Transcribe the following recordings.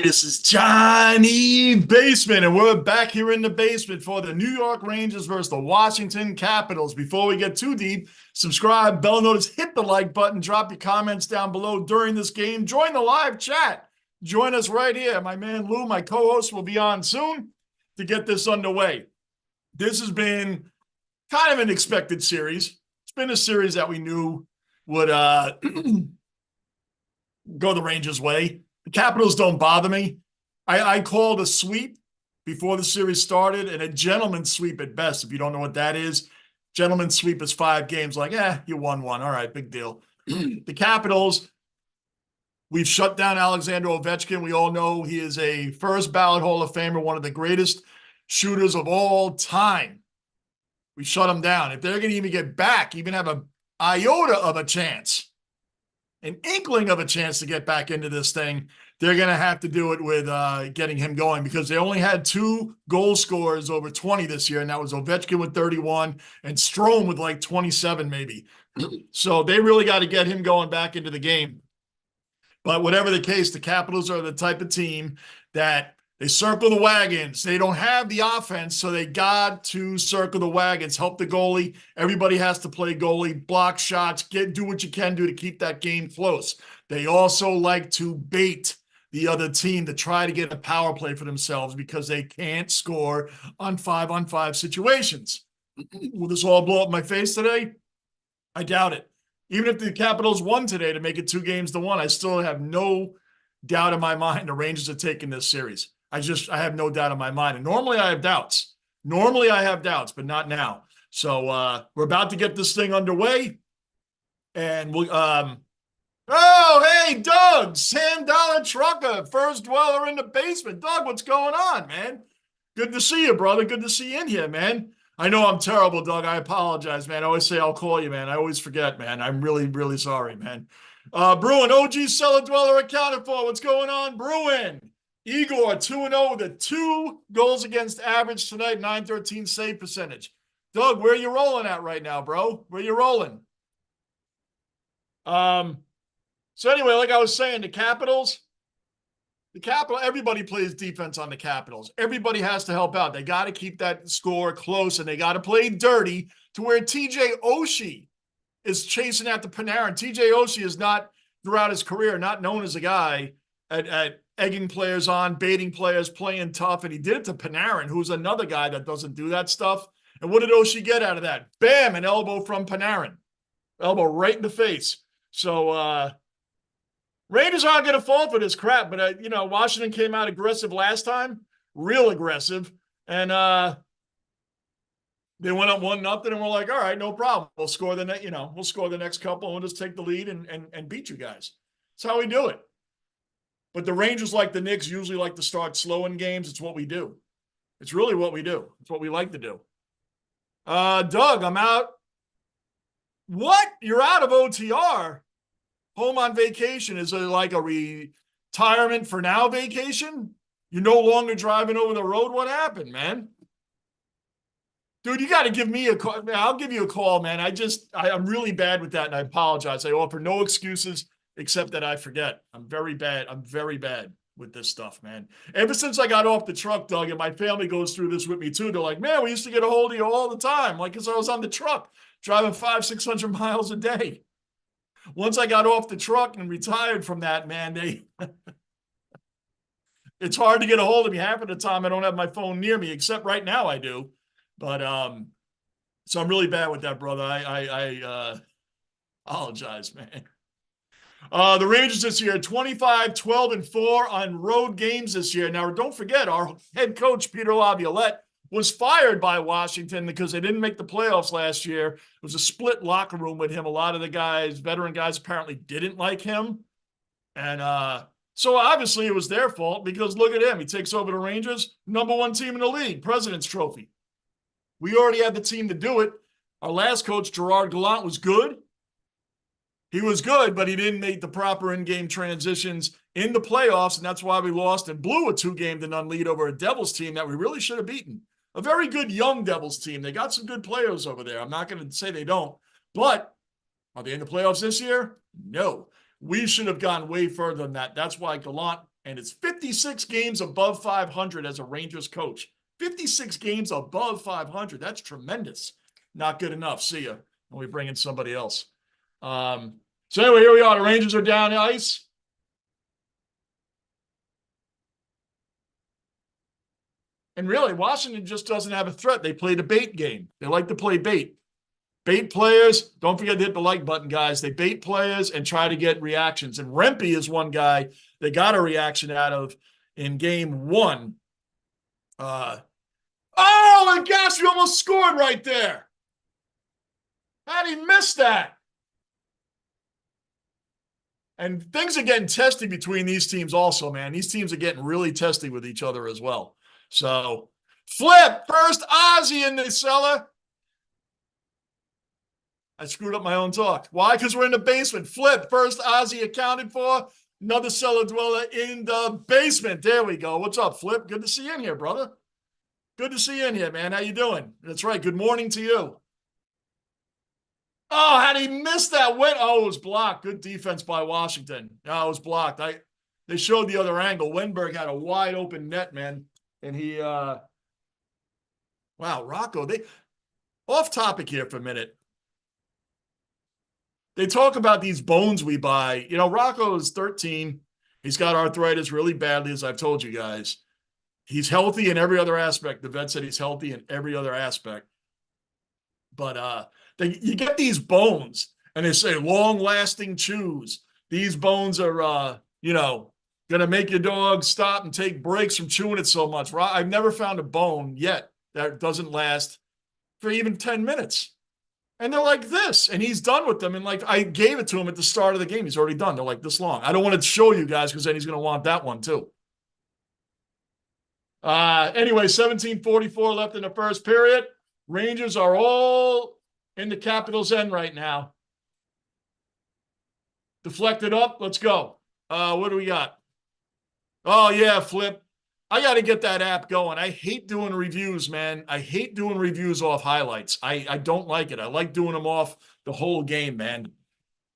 This is Johnny Basement, and we're back here in the basement for the New York Rangers versus the Washington Capitals. Before we get too deep, subscribe, bell notice, hit the like button, drop your comments down below during this game. Join the live chat. Join us right here. My man Lou, my co-host, will be on soon to get this underway. This has been kind of an expected series. It's been a series that we knew would go the Rangers' way. The Capitals don't bother me. I called a sweep before the series started, and a gentleman's sweep at best. If you don't know what that is, gentleman's sweep is 5 games. Like, you won one. All right, big deal. The Capitals, we've shut down Alexander Ovechkin. We all know he is a first ballot Hall of Famer, one of the greatest shooters of all time. We shut him down. If they're going to even get back, even have an iota of a chance, an inkling of a chance to get back into this thing, they're going to have to do it with getting him going, because they only had 2 goal scorers over 20 this year, and that was Ovechkin with 31 and Strome with like 27 maybe. So they really got to get him going back into the game. But whatever the case, the Capitals are the type of team that they circle the wagons. They don't have the offense, so they got to circle the wagons, help the goalie. Everybody has to play goalie, block shots, do what you can do to keep that game close. They also like to bait the other team to try to get a power play for themselves, because they can't score on 5-on-5 situations. Will this all blow up my face today? I doubt it. Even if the Capitals won today to make it 2-1, I still have no doubt in my mind the Rangers are taking this series. I have no doubt in my mind. And normally I have doubts. But not now. So we're about to get this thing underway. And we'll, oh, hey, Doug, Sam Dollar Trucker, first dweller in the basement. Doug, what's going on, man? Good to see you, brother. Good to see you in here, man. I know I'm terrible, Doug. I apologize, man. I always say I'll call you, man. I always forget, man. I'm really, really sorry, man. Bruin, OG Cellar Dweller accounted for. What's going on, Bruin? Igor, 2-0 with a 2 goals against average tonight, 913 save percentage. Doug, where are you rolling at right now, bro? Where you rolling? So anyway, like I was saying, the Capitals, everybody plays defense on the Capitals. Everybody has to help out. They got to keep that score close, and they got to play dirty to where TJ Oshie is chasing after Panarin. TJ Oshie is not, throughout his career, not known as a guy at egging players on, baiting players, playing tough, and he did it to Panarin, who's another guy that doesn't do that stuff. And what did Oshie get out of that? Bam, an elbow from Panarin. Elbow right in the face. So Rangers aren't going to fall for this crap, but, Washington came out aggressive last time, real aggressive, and they went up 1-0, and we're like, all right, no problem. We'll score the next couple, and we'll just take the lead and beat you guys. That's how we do it. But the Rangers, like the Knicks, usually like to start slow in games. It's what we do. It's really what we do. It's what we like to do. Doug, I'm out. What? You're out of OTR? Home on vacation? Is it like a retirement for now vacation? You're no longer driving over the road? What happened, man? Dude, you got to give me a call. I'll give you a call, man. I'm really bad with that, and I apologize. I offer no excuses, except that I forget. I'm very bad. I'm very bad with this stuff, man. Ever since I got off the truck, Doug, and my family goes through this with me too. They're like, man, we used to get a hold of you all the time. Like, because I was on the truck driving 500-600 miles a day. Once I got off the truck and retired from that, man, it's hard to get a hold of me. Half of the time I don't have my phone near me, except right now I do. But so I'm really bad with that, brother. I apologize, man. The Rangers this year, 25-12-4 on road games this year. Now, don't forget, our head coach, Peter Laviolette, was fired by Washington because they didn't make the playoffs last year. It was a split locker room with him. A lot of the guys, veteran guys, apparently didn't like him. And so obviously it was their fault, because look at him. He takes over the Rangers, #1 team in the league, President's Trophy. We already had the team to do it. Our last coach, Gerard Gallant, was good. He was good, but he didn't make the proper in-game transitions in the playoffs, and that's why we lost and blew a 2-0 lead over a Devils team that we really should have beaten. A very good young Devils team. They got some good players over there. I'm not going to say they don't, but are they in the playoffs this year? No. We should have gone way further than that. That's why Gallant And it's 56 games above 500 as a Rangers coach. 56 games above 500. That's tremendous. Not good enough. See ya. When we bring in somebody else. So anyway, here we are. The Rangers are down the ice. And really, Washington just doesn't have a threat. They play the bait game. They like to play bait. Bait players, don't forget to hit the like button, guys. They bait players and try to get reactions. And Rempe is one guy they got a reaction out of in game one. Oh, and gosh, we almost scored right there. How did he miss that? And things are getting testy between these teams also, man. These teams are getting really testy with each other as well. So, Flip, first Ozzy in the cellar. I screwed up my own talk. Why? Because we're in the basement. Flip, first Ozzy accounted for. Another cellar dweller in the basement. There we go. What's up, Flip? Good to see you in here, brother. Good to see you in here, man. How you doing? That's right. Good morning to you. Oh, how did he miss that? Oh, it was blocked. Good defense by Washington. No, it was blocked. They showed the other angle. Wenberg had a wide open net, man. And he, wow, Rocco, off topic here for a minute. They talk about these bones we buy. You know, Rocco is 13. He's got arthritis really badly, as I've told you guys. He's healthy in every other aspect. The vet said he's healthy in every other aspect. But you get these bones, and they say long-lasting chews. These bones are, going to make your dog stop and take breaks from chewing it so much. I've never found a bone yet that doesn't last for even 10 minutes. And they're like this, and he's done with them. And I gave it to him at the start of the game. He's already done. They're like this long. I don't want to show you guys because then he's going to want that one too. Anyway, 17:44 left in the first period. Rangers are all in the Capitals' end right now. Deflected up. Let's go. What do we got? Oh, yeah, Flip. I got to get that app going. I hate doing reviews, man. I hate doing reviews off highlights. I don't like it. I like doing them off the whole game, man.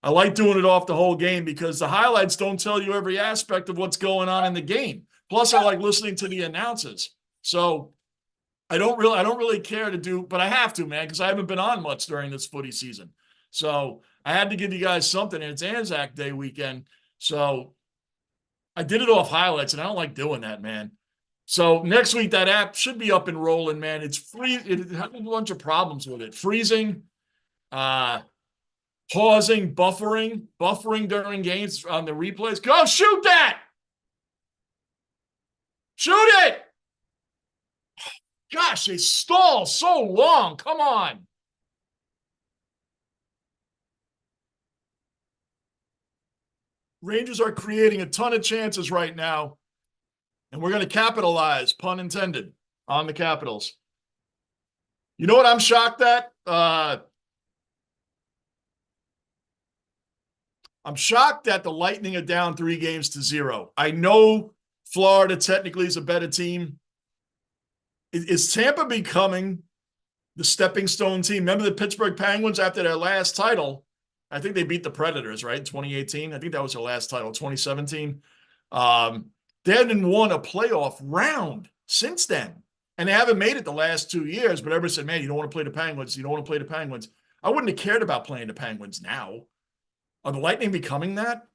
I like doing it off the whole game because the highlights don't tell you every aspect of what's going on in the game. Plus, I like listening to the announcers. So I don't really care to do, but I have to, man, because I haven't been on much during this footy season. So I had to give you guys something, and it's Anzac Day weekend. So I did it off highlights, and I don't like doing that, man. So next week, that app should be up and rolling, man. It's free. It has a bunch of problems with it. Freezing, pausing, buffering during games on the replays. Go shoot that! Shoot it! Gosh, they stall so long. Come on. Rangers are creating a ton of chances right now. And we're going to capitalize, pun intended, on the Capitals. You know what I'm shocked at? I'm shocked that the Lightning are down 3-0. I know Florida technically is a better team. Is Tampa becoming the stepping stone team? Remember the Pittsburgh Penguins after their last title? I think they beat the Predators, right? 2018. I think that was their last title, 2017. They hadn't won a playoff round since then. And they haven't made it the last 2 years, but everybody said, man, you don't want to play the Penguins. You don't want to play the Penguins. I wouldn't have cared about playing the Penguins now. Are the Lightning becoming that?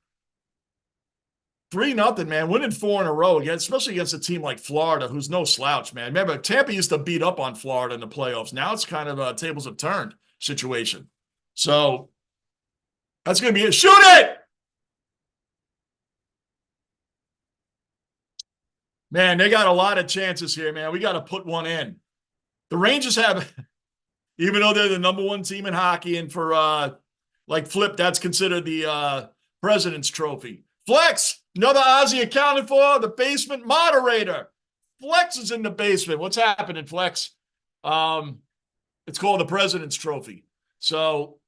3-0, man. Winning 4 in a row, again, especially against a team like Florida, who's no slouch, man. Remember, Tampa used to beat up on Florida in the playoffs. Now it's kind of a tables have turned situation. So that's going to be it. Shoot it! Man, they got a lot of chances here, man. We got to put one in. The Rangers have, even though they're the number one team in hockey, and for Flip, that's considered the President's Trophy. Flex, another Ozzy accounted for, the basement moderator. Flex is in the basement. What's happening, Flex? It's called the President's Trophy. So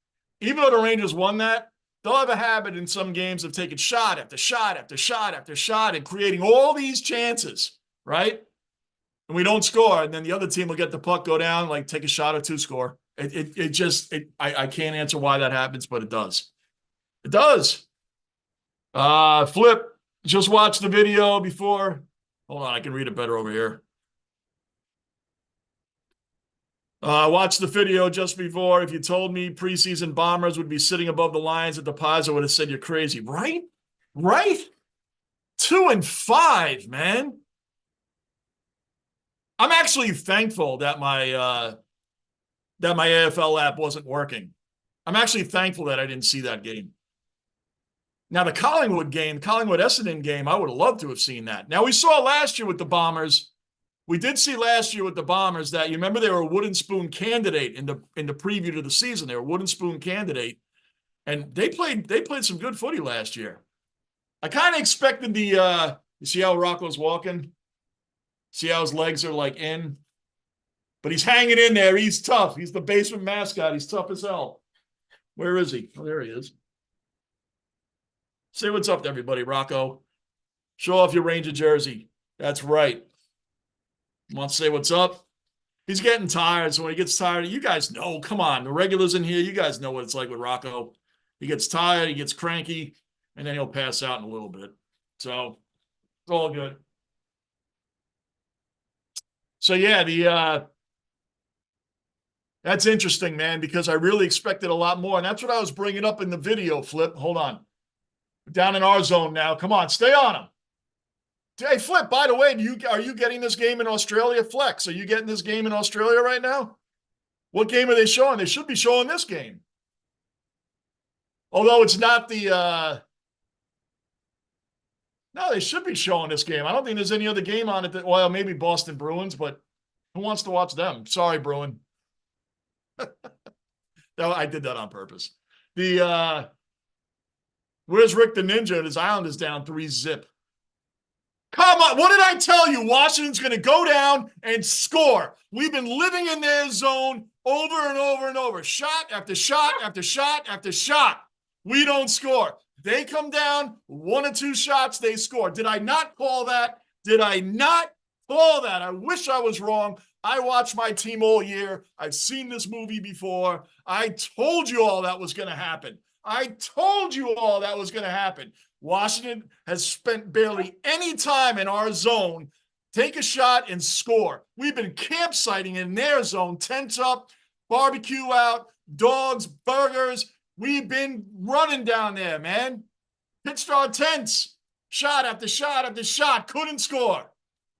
even though the Rangers won that, they'll have a habit in some games of taking shot after shot after shot after shot and creating all these chances, right? And we don't score, and then the other team will get the puck, go down, take a shot or two, score. I can't answer why that happens, but it does. It does. Flip, Just watch the video before. Hold on, I can read it better over here. Watch the video just before. If you told me preseason Bombers would be sitting above the Lions at the Pies, I would have said you're crazy. Right? Right? 2-5, man. I'm actually thankful that my AFL app wasn't working. I'm actually thankful that I didn't see that game. Now, the Collingwood game, Collingwood-Essendon game, I would have loved to have seen that. Now, we saw last year with the Bombers. We did see last year with the Bombers that, you remember, they were a wooden spoon candidate in the preview to the season. They were a wooden spoon candidate, and they played some good footy last year. I kind of expected you see how Rocco's walking? See how his legs are like in? But he's hanging in there. He's tough. He's the basement mascot. He's tough as hell. Where is he? Oh, there he is. Say what's up to everybody, Rocco. Show off your Ranger jersey. That's right. Want to say what's up? He's getting tired, so when he gets tired, you guys know, come on, the regulars in here, you guys know what it's like with Rocco. He gets tired, he gets cranky, and then he'll pass out in a little bit. So it's all good. So yeah, that's interesting, man, because I really expected a lot more, and that's what I was bringing up in the video, Flip. Hold on. Down in our zone now. Come on, stay on him. Hey, Flip, by the way, are you getting this game in Australia? Flex, are you getting this game in Australia right now? What game are they showing? They should be showing this game. Although it's not the no, they should be showing this game. I don't think there's any other game on it that, well, maybe Boston Bruins, but who wants to watch them? Sorry, Bruin. No, I did that on purpose. Where's Rick the Ninja? His island is down 3-0. Come on. What did I tell you? Washington's going to go down and score. We've been living in their zone over and over and over. Shot after shot after shot after shot. We don't score. They come down, 1 or 2 shots, they score. Did I not call that? Did I not call that? I wish I was wrong. I watched my team all year. I've seen this movie before. I told you all that was going to happen. I told you all that was going to happen. Washington has spent barely any time in our zone. Take a shot and score. We've been campsiting in their zone, tents up, barbecue out, dogs, burgers. We've been running down there, man. Pitched our tents, shot after shot after shot, couldn't score.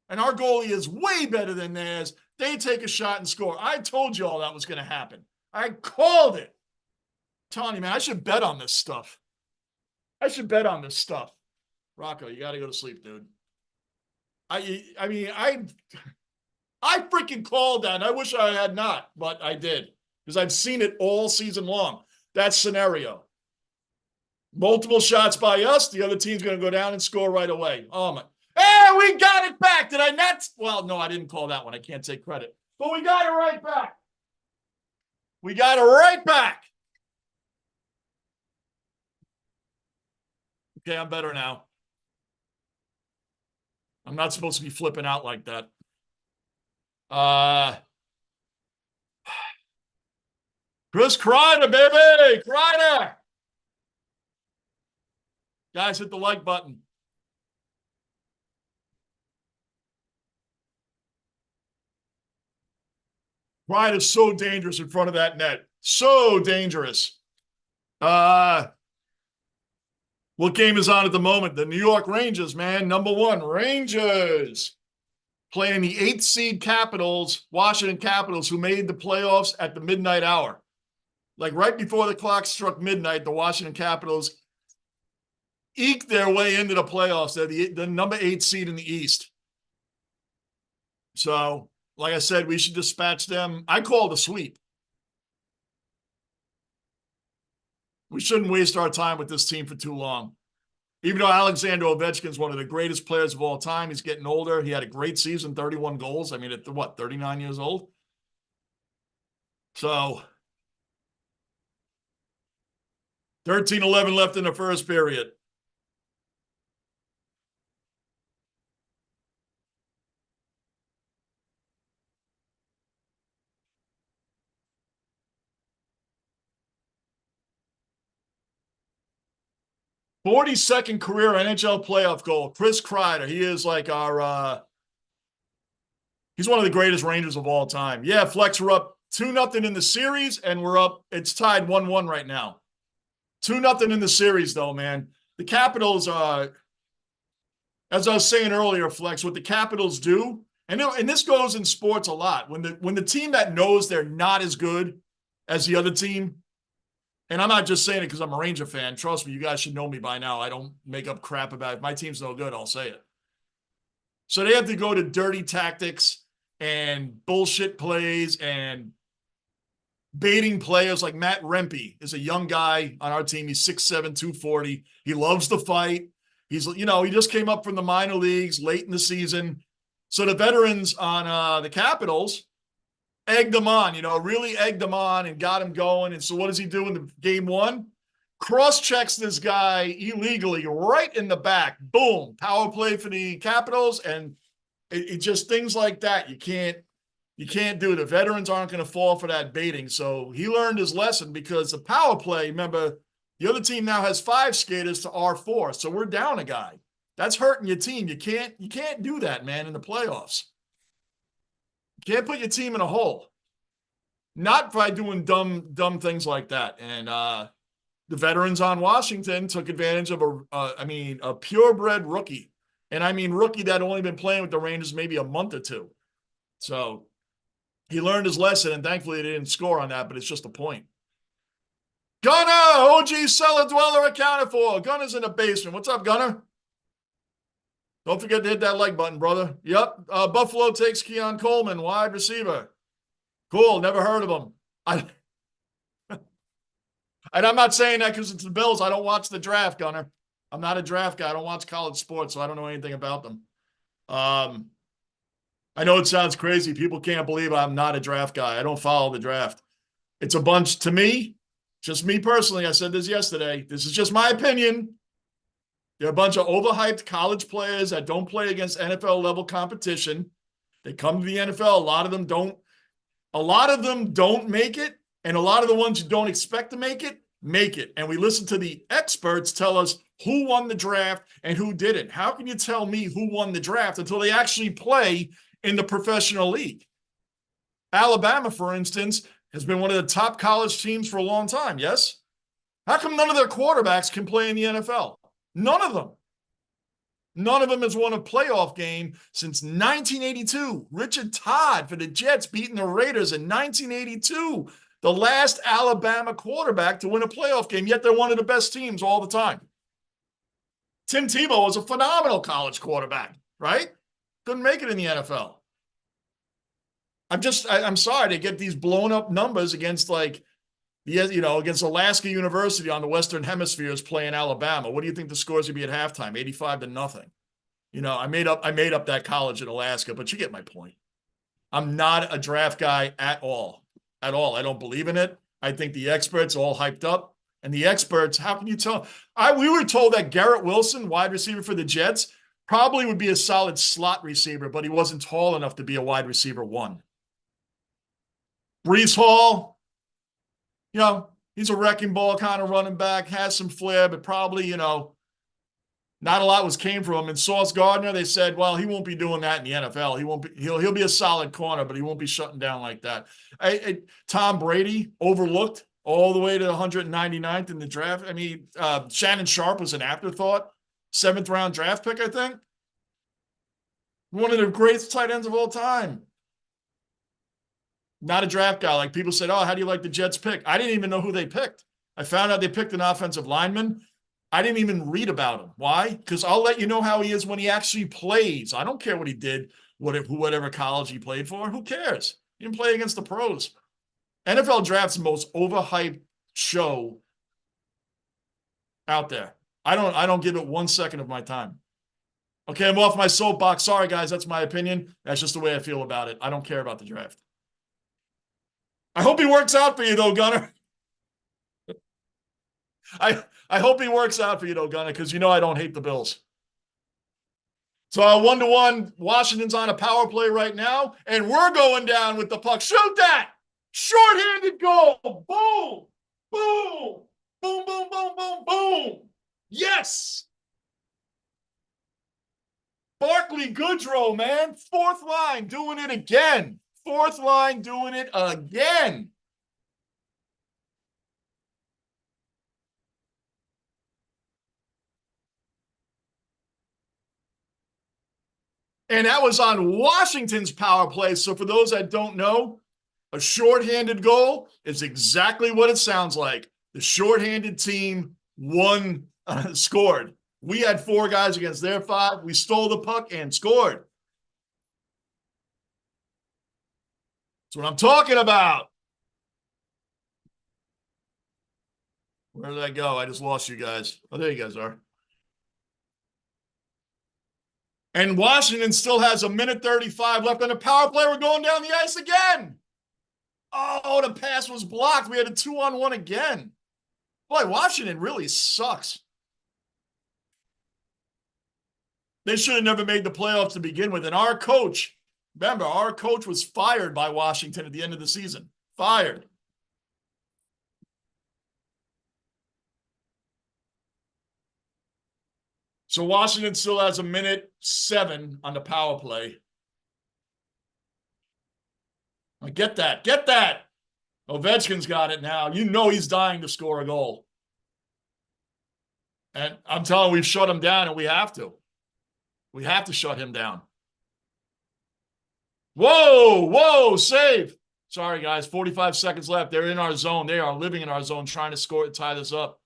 And our goalie is way better than theirs. They take a shot and score. I told you all that was going to happen. I called it. I'm telling you, man, I should bet on this stuff. I should bet on this stuff. Rocco, you got to go to sleep, dude. I freaking called that, and I wish I had not, but I did, because I've seen it all season long. That scenario. Multiple shots by us, the other team's going to go down and score right away. Oh, my. Hey, we got it back. Did I not? Well, no, I didn't call that one. I can't take credit. But we got it right back. We got it right back. Okay, I'm better now. I'm not supposed to be flipping out like that. Chris Kreider, baby! Kreider! Guys, hit the like button. Kreider's so dangerous in front of that net. So dangerous. What game is on at the moment? The New York Rangers, man. Number 1, Rangers. Playing the 8th seed Capitals, Washington Capitals, who made the playoffs at the midnight hour. Like right before the clock struck midnight, the Washington Capitals eked their way into the playoffs. They're the number 8 seed in the East. So, like I said, we should dispatch them. I called a sweep. We shouldn't waste our time with this team for too long. Even though Alexander Ovechkin is one of the greatest players of all time, he's getting older. He had a great season, 31 goals. I mean, at 39 years old? So, 13-11 left in the first period. 42nd career NHL playoff goal. Chris Kreider. He is like he's one of the greatest Rangers of all time. Yeah, Flex, we're up 2-0 in the series, and it's tied 1-1 right now. 2-0 in the series, though, man. The Capitals are, as I was saying earlier, Flex, what the Capitals do, and this goes in sports a lot. When the team that knows they're not as good as the other team, and I'm not just saying it because I'm a Ranger fan. Trust me, you guys should know me by now. I don't make up crap about it. If my team's no good, I'll say it. So they have to go to dirty tactics and bullshit plays and baiting players. Like Matt Rempe is a young guy on our team. He's 6'7", 240. He loves to fight. He just came up from the minor leagues late in the season. So the veterans on the Capitals egged him on, really egged him on and got him going. And so what does he do in the game one? Cross-checks this guy illegally right in the back. Boom. Power play for the Capitals. And it just things like that. You can't do. The veterans aren't going to fall for that baiting. So he learned his lesson because the power play, remember, the other team now has 5 skaters to our 4. So we're down a guy. That's hurting your team. You can't do that, man, in the playoffs. You can't put your team in a hole. Not by doing dumb things like that. And the veterans on Washington took advantage of a purebred rookie. And I mean rookie that only been playing with the Rangers maybe a month or two. So he learned his lesson, and thankfully they didn't score on that, but it's just a point. Gunner, OG Cellar Dweller accounted for. Gunner's in the basement. What's up, Gunner? Don't forget to hit that like button, brother. Yep. Buffalo takes Keon Coleman, wide receiver. Cool. Never heard of him. And I'm not saying that because it's the Bills. I don't watch the draft, Gunner. I'm not a draft guy. I don't watch college sports, so I don't know anything about them. I know it sounds crazy. People can't believe I'm not a draft guy. I don't follow the draft. It's a bunch, to me, just me personally. I said this yesterday. This is just my opinion. They're a bunch of overhyped college players that don't play against NFL level competition. They come to the NFL. A lot of them don't make it. And a lot of the ones you don't expect to make it. And we listen to the experts tell us who won the draft and who didn't. How can you tell me who won the draft until they actually play in the professional league? Alabama, for instance, has been one of the top college teams for a long time, yes? How come none of their quarterbacks can play in the NFL? None of them. None of them has won a playoff game since 1982. Richard Todd for the Jets beating the Raiders in 1982. The last Alabama quarterback to win a playoff game, yet they're one of the best teams all the time. Tim Tebow was a phenomenal college quarterback, right? Couldn't make it in the NFL. I'm sorry to get these blown up numbers against against Alaska University on the Western Hemisphere is playing Alabama. What do you think the scores would be at halftime? 85-0. I made up that college in Alaska, but you get my point. I'm not a draft guy at all. At all. I don't believe in it. I think the experts all hyped up. And the experts, how can you tell? We were told that Garrett Wilson, wide receiver for the Jets, probably would be a solid slot receiver, but he wasn't tall enough to be a wide receiver 1. Breece Hall, he's a wrecking ball kind of running back, has some flair, but probably, not a lot came from him. And Sauce Gardner, they said, well, he won't be doing that in the NFL. He'll be a solid corner, but he won't be shutting down like that. Tom Brady overlooked all the way to 199th in the draft. I mean, Shannon Sharp was an afterthought. 7th round draft pick, I think. One of the greatest tight ends of all time. Not a draft guy. Like people said, oh, how do you like the Jets pick? I didn't even know who they picked. I found out they picked an offensive lineman. I didn't even read about him. Why? Because I'll let you know how he is when he actually plays. I don't care what he did, whatever college he played for. Who cares? He didn't play against the pros. NFL draft's the most overhyped show out there. I don't give it 1 second of my time. Okay, I'm off my soapbox. Sorry, guys. That's my opinion. That's just the way I feel about it. I don't care about the draft. I hope he works out for you, though, Gunner. I hope he works out for you, though, Gunner, because I don't hate the Bills. So 1-1, Washington's on a power play right now, and we're going down with the puck. Shoot that! Short-handed goal! Boom! Boom! Boom, boom, boom, boom, boom! Yes. Barkley Goodrow, man. Fourth line doing it again. Fourth line doing it again. And that was on Washington's power play. So for those that don't know, a shorthanded goal is exactly what it sounds like. The shorthanded team won, scored. We had 4 guys against their 5. We stole the puck and scored. That's what I'm talking about. Where did I go? I just lost you guys. Oh, there you guys are. And Washington still has 1:35 left on the power play. We're going down the ice again. Oh, the pass was blocked. We had a 2-on-1 again. Boy, Washington really sucks. They should have never made the playoffs to begin with. And our coach, remember, our coach was fired by Washington at the end of the season. Fired. So Washington still has 1:07 on the power play. I get that. Get that. Ovechkin's got it now. You know he's dying to score a goal. And I'm telling you, we've shut him down, and we have to. We have to shut him down. Whoa, save. Sorry, guys, 45 seconds left. They're in our zone. They are living in our zone, trying to score to tie this up.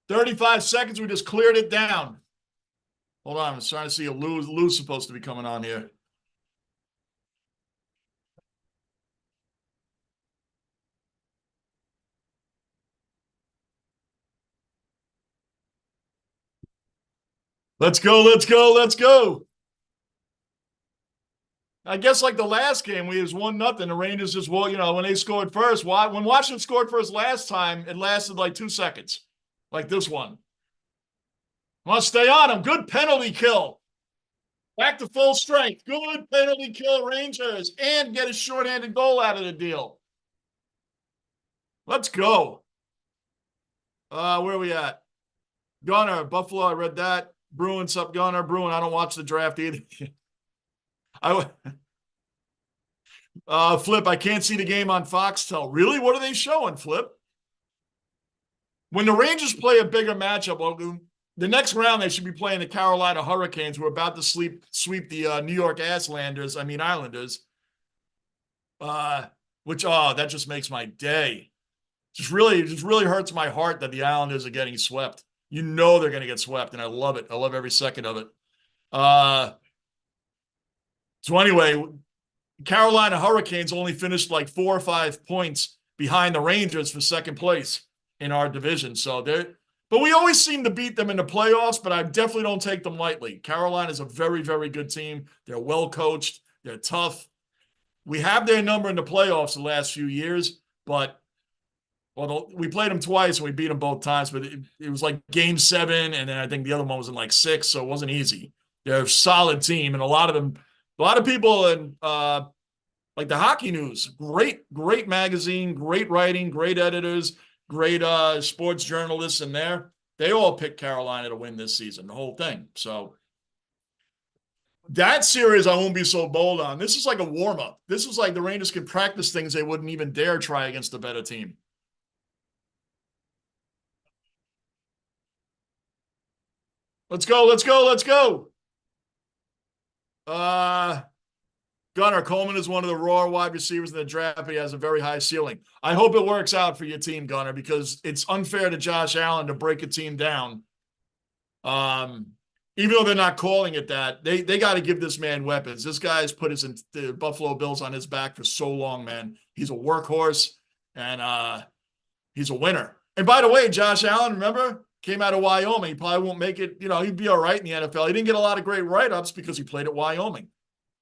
35 seconds. We just cleared it down. Hold on. I'm trying to see a Lou's supposed to be coming on here. Let's go. I guess like the last game, we was 1-0. The Rangers just, well, when they scored first, when Washington scored first last time, it lasted like 2 seconds. Like this one. Must stay on him. Good penalty kill. Back to full strength. Good penalty kill, Rangers. And get a shorthanded goal out of the deal. Let's go. Where are we at? Gunner, Buffalo, I read that. Bruins up, Gunner. Bruin, I don't watch the draft either. Flip, I can't see the game on Foxtel. Really? What are they showing, Flip? When the Rangers play a bigger matchup, the next round they should be playing the Carolina Hurricanes, who are about to sweep the New York Islanders. That just makes my day. It just really hurts my heart that the Islanders are getting swept. They're going to get swept, and I love it. I love every second of it. So anyway, Carolina Hurricanes only finished like 4 or 5 points behind the Rangers for second place in our division. But we always seem to beat them in the playoffs, but I definitely don't take them lightly. Carolina is a very, very good team. They're well coached. They're tough. We have their number in the playoffs the last few years, but we played them twice and we beat them both times, but it was like game 7, and then I think the other one was in like 6, so it wasn't easy. They're a solid team, and a lot of people in like the Hockey News, great magazine, great writing, great editors, great sports journalists in there. They all picked Carolina to win this season, the whole thing. So that series I won't be so bold on. This is like a warm-up. This is like the Rangers can practice things they wouldn't even dare try against a better team. Let's go. Gunnar Coleman is one of the raw wide receivers in the draft, but he has a very high ceiling. I hope it works out for your team, Gunnar, because it's unfair to Josh Allen to break a team down. Even though they're not calling it that, they got to give this man weapons. This guy's put the Buffalo Bills on his back for so long, man. He's a workhorse, and he's a winner. And by the way, Josh Allen, remember, came out of Wyoming. He probably won't make it. He'd be all right in the NFL. He didn't get a lot of great write-ups because he played at Wyoming.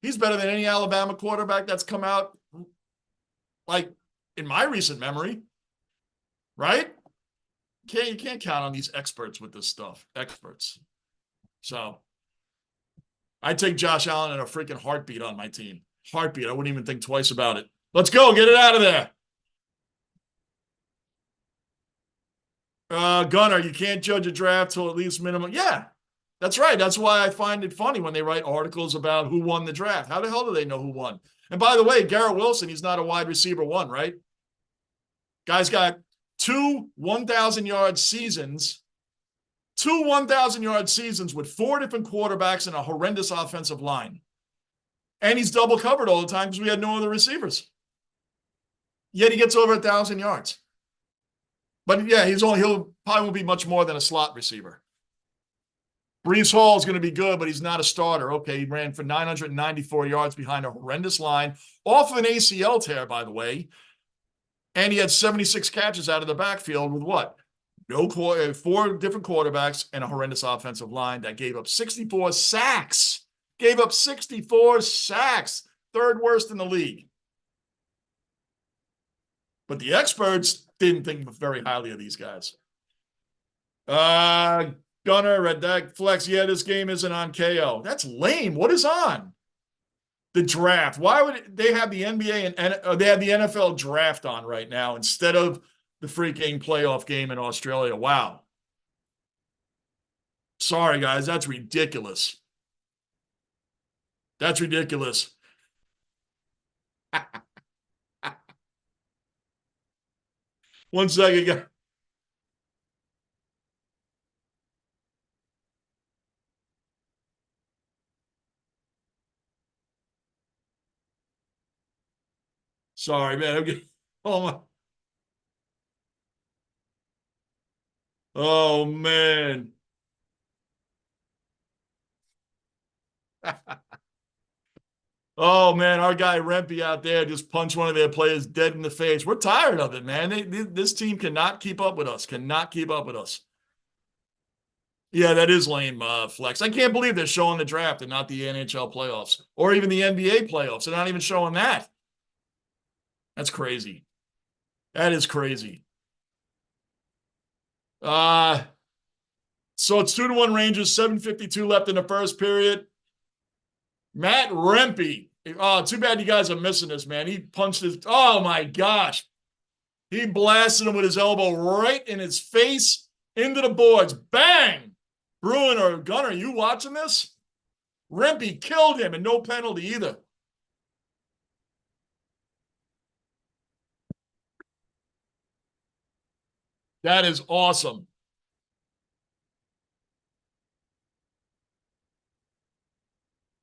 He's better than any Alabama quarterback that's come out, like, in my recent memory. Right? You can't count on these experts with this stuff. Experts. So I take Josh Allen in a freaking heartbeat on my team. Heartbeat. I wouldn't even think twice about it. Let's go. Get it out of there. Gunner, you can't judge a draft till at least minimum. Yeah, that's right. That's why I find it funny when they write articles about who won the draft. How the hell do they know who won? And by the way, Garrett Wilson, he's not a wide receiver one, right? Guy's got two 1,000 yard seasons, two 1,000 yard seasons with four different quarterbacks and a horrendous offensive line. And he's double covered all the time because we had no other receivers. Yet he gets over 1,000 yards. But yeah, he'll probably won't be much more than a slot receiver. Breece Hall is going to be good, but he's not a starter. Okay, he ran for 994 yards behind a horrendous line, off of an ACL tear, by the way. And he had 76 catches out of the backfield with what? Four different quarterbacks and a horrendous offensive line that gave up 64 sacks. Gave up 64 sacks. Third worst in the league. But the experts didn't think very highly of these guys. Gunner, Red Deck, Flex. Yeah, this game isn't on KO. That's lame. What is on? The draft. Why would they have the NBA and they have the NFL draft on right now instead of the freaking playoff game in Australia? Wow. Sorry, guys. That's ridiculous. That's ridiculous. One second, guys. Sorry, man. I'm getting, oh my. Oh man. Oh man, our guy Rempe out there just punched one of their players dead in the face. We're tired of it, man. This team cannot keep up with us. Cannot keep up with us. Yeah, that is lame, Flex. I can't believe they're showing the draft and not the NHL playoffs or even the NBA playoffs. They're not even showing that. That's crazy. That is crazy. Uh, so it's 2-1 Rangers, 7:52 left in the first period. Matt Rempe. Oh, too bad you guys are missing this, man. He punched his. Oh my gosh. He blasted him with his elbow right in his face into the boards. Bang! Bruin or Gunner, you watching this? Rempe killed him and no penalty either. That is awesome.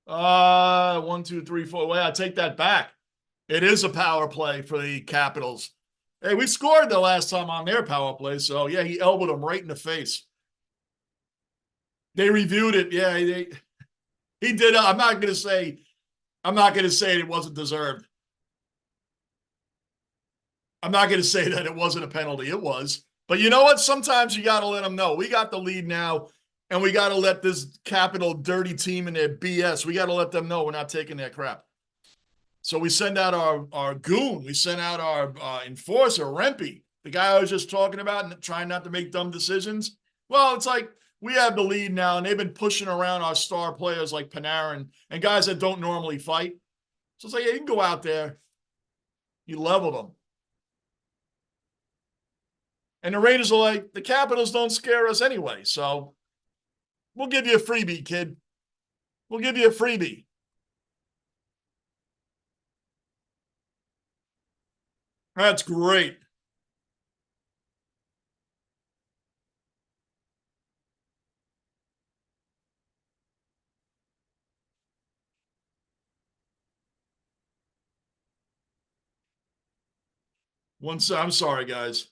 One, two, three, four. Well, I take that back. It is a power play for the Capitals. Hey, we scored the last time on their power play, so yeah, he elbowed him right in the face. They reviewed it. Yeah, he did. I'm not gonna say it wasn't deserved. I'm not gonna say that it wasn't a penalty. It was. But you know what? Sometimes you gotta let them know. We got the lead now, and we gotta let this Capital dirty team in their BS. We gotta let them know we're not taking their crap. So we send out our goon. We send out our enforcer, Rempe, the guy I was just talking about and trying not to make dumb decisions. Well, it's like we have the lead now, and they've been pushing around our star players like Panarin and guys that don't normally fight. So it's like, yeah, you can go out there. You leveled them. And the Raiders are like, the Capitals don't scare us anyway. So we'll give you a freebie, kid. We'll give you a freebie. That's great. I'm sorry, guys.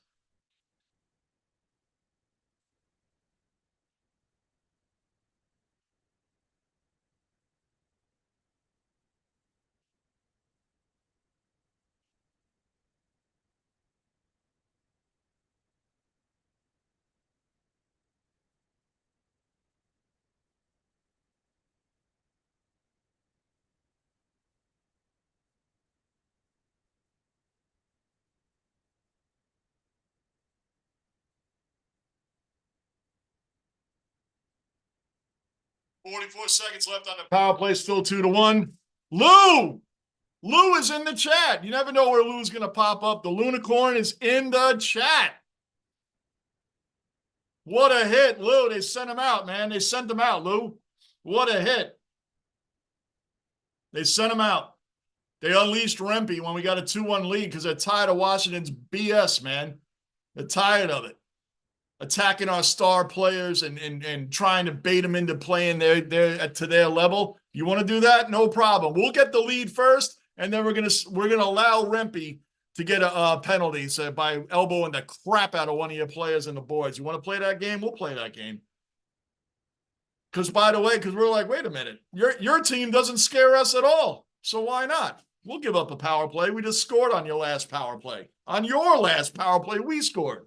44 seconds left on the power play, still 2-1. Lou! Lou is in the chat. You never know where Lou's going to pop up. The Lunicorn is in the chat. What a hit, Lou. They sent him out, man. They sent him out, Lou. What a hit. They sent him out. They unleashed Rempe when we got a 2-1 lead because they're tired of Washington's BS, man. They're tired of it. Attacking our star players and trying to bait them into playing to their level. You want to do that? No problem. We'll get the lead first, and then we're gonna allow Rempe to get a penalty by elbowing the crap out of one of your players in the boards. You want to play that game? We'll play that game. Because by the way, we're like, wait a minute, your team doesn't scare us at all. So why not? We'll give up a power play. We just scored on your last power play. On your last power play, we scored.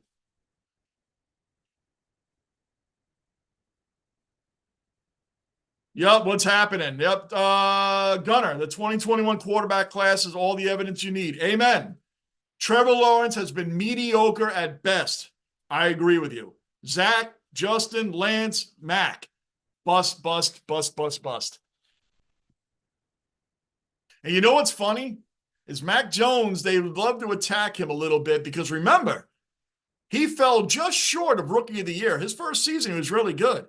Yep, what's happening? Yep, Gunner, the 2021 quarterback class is all the evidence you need. Amen. Trevor Lawrence has been mediocre at best. I agree with you. Zach, Justin, Lance, Mac. Bust, bust, bust, bust, bust. And you know what's funny? Is Mac Jones, they would love to attack him a little bit because remember, he fell just short of Rookie of the Year. His first season, he was really good.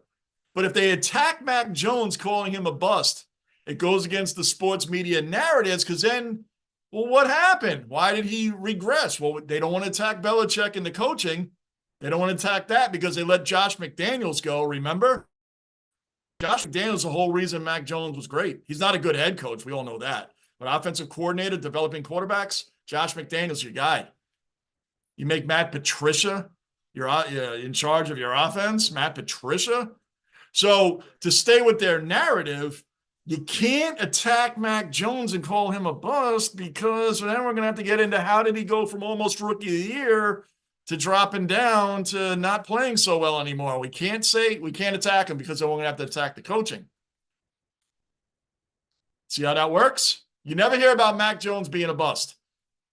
But if they attack Mac Jones calling him a bust, it goes against the sports media narratives because then, well, what happened? Why did he regress? Well, they don't want to attack Belichick in the coaching. They don't want to attack that because they let Josh McDaniels go, remember? Josh McDaniels is the whole reason Mac Jones was great. He's not a good head coach. We all know that. But offensive coordinator, developing quarterbacks, Josh McDaniels, your guy. You make Matt Patricia you're in charge of your offense, Matt Patricia. So to stay with their narrative, you can't attack Mac Jones and call him a bust because then we're going to have to get into how did he go from almost Rookie of the Year to dropping down to not playing so well anymore. We can't attack him because then we're going to have to attack the coaching. See how that works? You never hear about Mac Jones being a bust.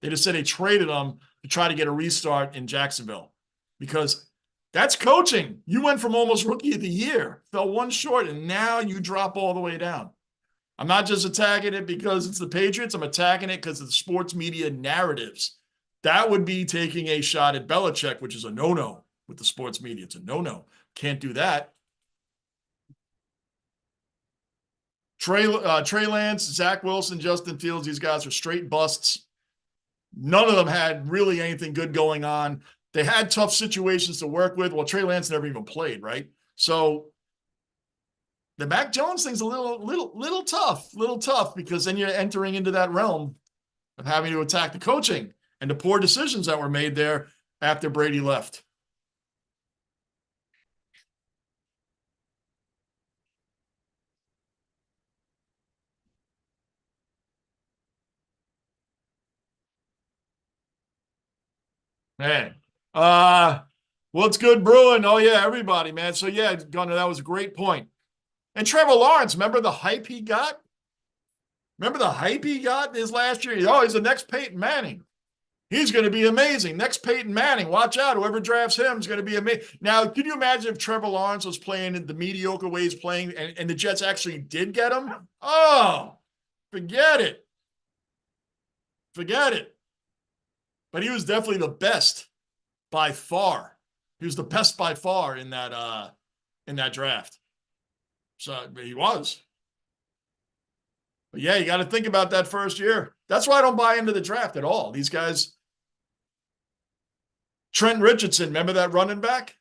They just said they traded him to try to get a restart in Jacksonville because that's coaching. You went from almost Rookie of the Year, fell one short, and now you drop all the way down. I'm not just attacking it because it's the Patriots. I'm attacking it because of the sports media narratives. That would be taking a shot at Belichick, which is a no-no with the sports media. It's a no-no. Can't do that. Trey Lance, Zach Wilson, Justin Fields, these guys are straight busts. None of them had really anything good going on. They had tough situations to work with. Well, Trey Lance never even played, right? So the Mac Jones thing's a little tough because then you're entering into that realm of having to attack the coaching and the poor decisions that were made there after Brady left. Man, what's good brewing? Oh yeah, everybody, man. So yeah, Gunnar, that was a great point. And Trevor Lawrence, remember the hype he got? Remember the hype he got his last year? Oh, he's the next Peyton Manning. He's going to be amazing. Next Peyton Manning. Watch out. Whoever drafts him is going to be amazing. Now, can you imagine if Trevor Lawrence was playing in the mediocre way he's playing and the Jets actually did get him? Oh, forget it. Forget it. But he was definitely the best by far. He was the best by far in that draft. So he was. But yeah, you got to think about that first year. That's why I don't buy into the draft at all. These guys. Trent Richardson, remember that running back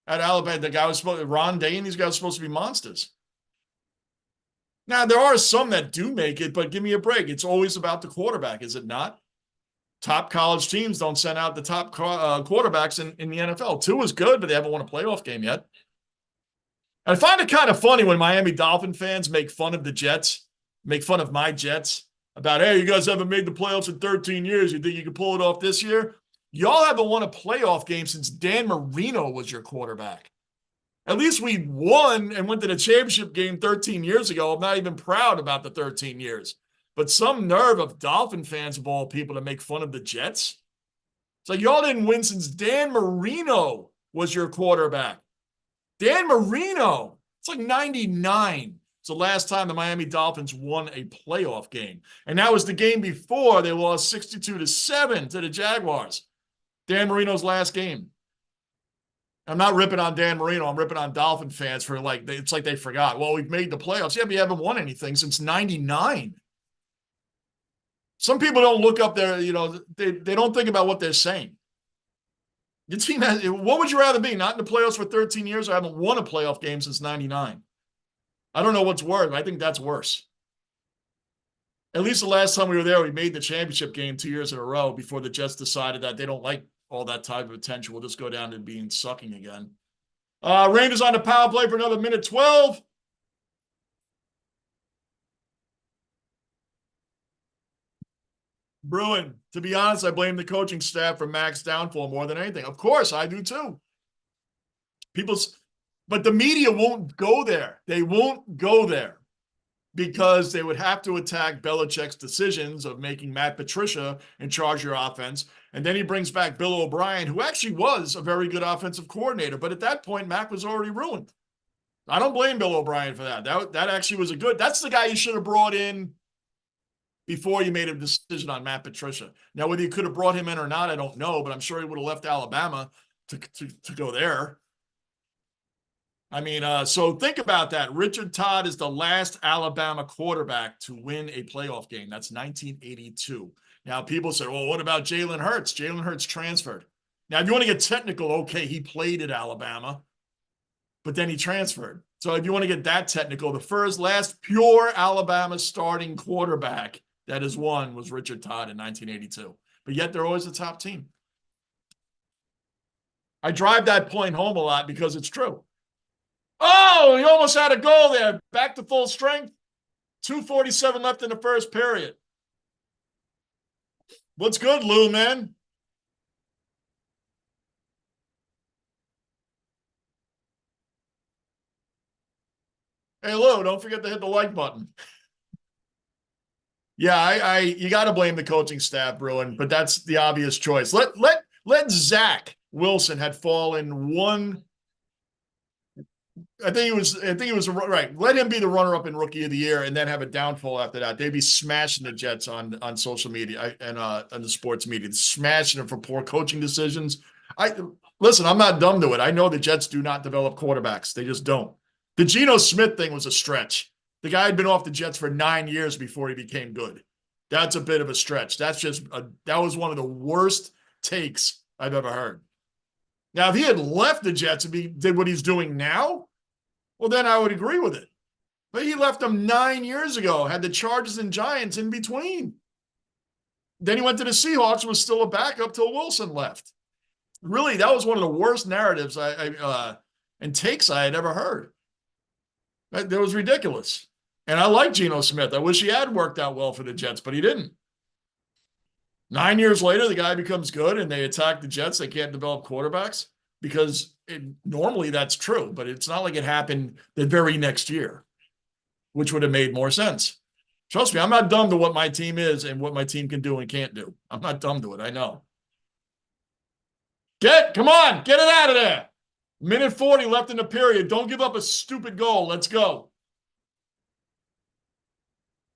at Alabama? The guy was supposed to, Ron Dane, these guys were supposed to be monsters. Now, there are some that do make it, but give me a break. It's always about the quarterback, is it not? Top college teams don't send out the top quarterbacks in the NFL. Tua is good, but they haven't won a playoff game yet. I find it kind of funny when Miami Dolphin fans make fun of the Jets, make fun of my Jets about, hey, you guys haven't made the playoffs in 13 years. You think you can pull it off this year? Y'all haven't won a playoff game since Dan Marino was your quarterback. At least we won and went to the championship game 13 years ago. I'm not even proud about the 13 years. But some nerve of Dolphin fans of all people to make fun of the Jets. It's like y'all didn't win since Dan Marino was your quarterback. Dan Marino. It's like 99. It's the last time the Miami Dolphins won a playoff game. And that was the game before they lost 62-7 to the Jaguars. Dan Marino's last game. I'm not ripping on Dan Marino. I'm ripping on Dolphin fans for it's like they forgot. Well, we've made the playoffs. Yeah, but you haven't won anything since 99. Some people don't look up there, they don't think about what they're saying. Your team has, what would you rather be? Not in the playoffs for 13 years or haven't won a playoff game since 99? I don't know what's worse. I think that's worse. At least the last time we were there, we made the championship game 2 years in a row before the Jets decided that they don't like all that type of attention. We'll just go down to being sucking again. Rangers on the power play for another minute 12. Bruin, to be honest, I blame the coaching staff for Mac's downfall more than anything. Of course, I do too. But the media won't go there. They won't go there because they would have to attack Belichick's decisions of making Matt Patricia in charge of your offense. And then he brings back Bill O'Brien, who actually was a very good offensive coordinator. But at that point, Mac was already ruined. I don't blame Bill O'Brien for that. That actually was that's the guy you should have brought in before you made a decision on Matt Patricia. Now, whether you could have brought him in or not, I don't know, but I'm sure he would have left Alabama to go there. I mean, so think about that. Richard Todd is the last Alabama quarterback to win a playoff game. That's 1982. Now, people say, well, what about Jalen Hurts? Jalen Hurts transferred. Now, if you want to get technical, okay, he played at Alabama, but then he transferred. So if you want to get that technical, the last pure Alabama starting quarterback that has won was Richard Todd in 1982. But yet they're always the top team. I drive that point home a lot because it's true. Oh, he almost had a goal there. Back to full strength. 2:47 left in the first period. What's good, Lou, man? Hey, Lou, don't forget to hit the like button. Yeah, you got to blame the coaching staff, Bruin, but that's the obvious choice. Let Zach Wilson had fallen one. I think he was right. Let him be the runner-up in Rookie of the Year, and then have a downfall after that. They'd be smashing the Jets on social media and on the sports media, smashing them for poor coaching decisions. Listen, I'm not dumb to it. I know the Jets do not develop quarterbacks. They just don't. The Geno Smith thing was a stretch. The guy had been off the Jets for 9 years before he became good. That's a bit of a stretch. That was one of the worst takes I've ever heard. Now, if he had left the Jets and he did what he's doing now, well, then I would agree with it. But he left them 9 years ago, had the Chargers and Giants in between. Then he went to the Seahawks, was still a backup till Wilson left. Really, that was one of the worst narratives and takes I had ever heard. That was ridiculous. And I like Geno Smith. I wish he had worked out well for the Jets, but he didn't. 9 years later, the guy becomes good and they attack the Jets. They can't develop quarterbacks because normally that's true, but it's not like it happened the very next year, which would have made more sense. Trust me, I'm not dumb to what my team is and what my team can do and can't do. I'm not dumb to it. I know. Come on, get it out of there. Minute 40 left in the period. Don't give up a stupid goal. Let's go.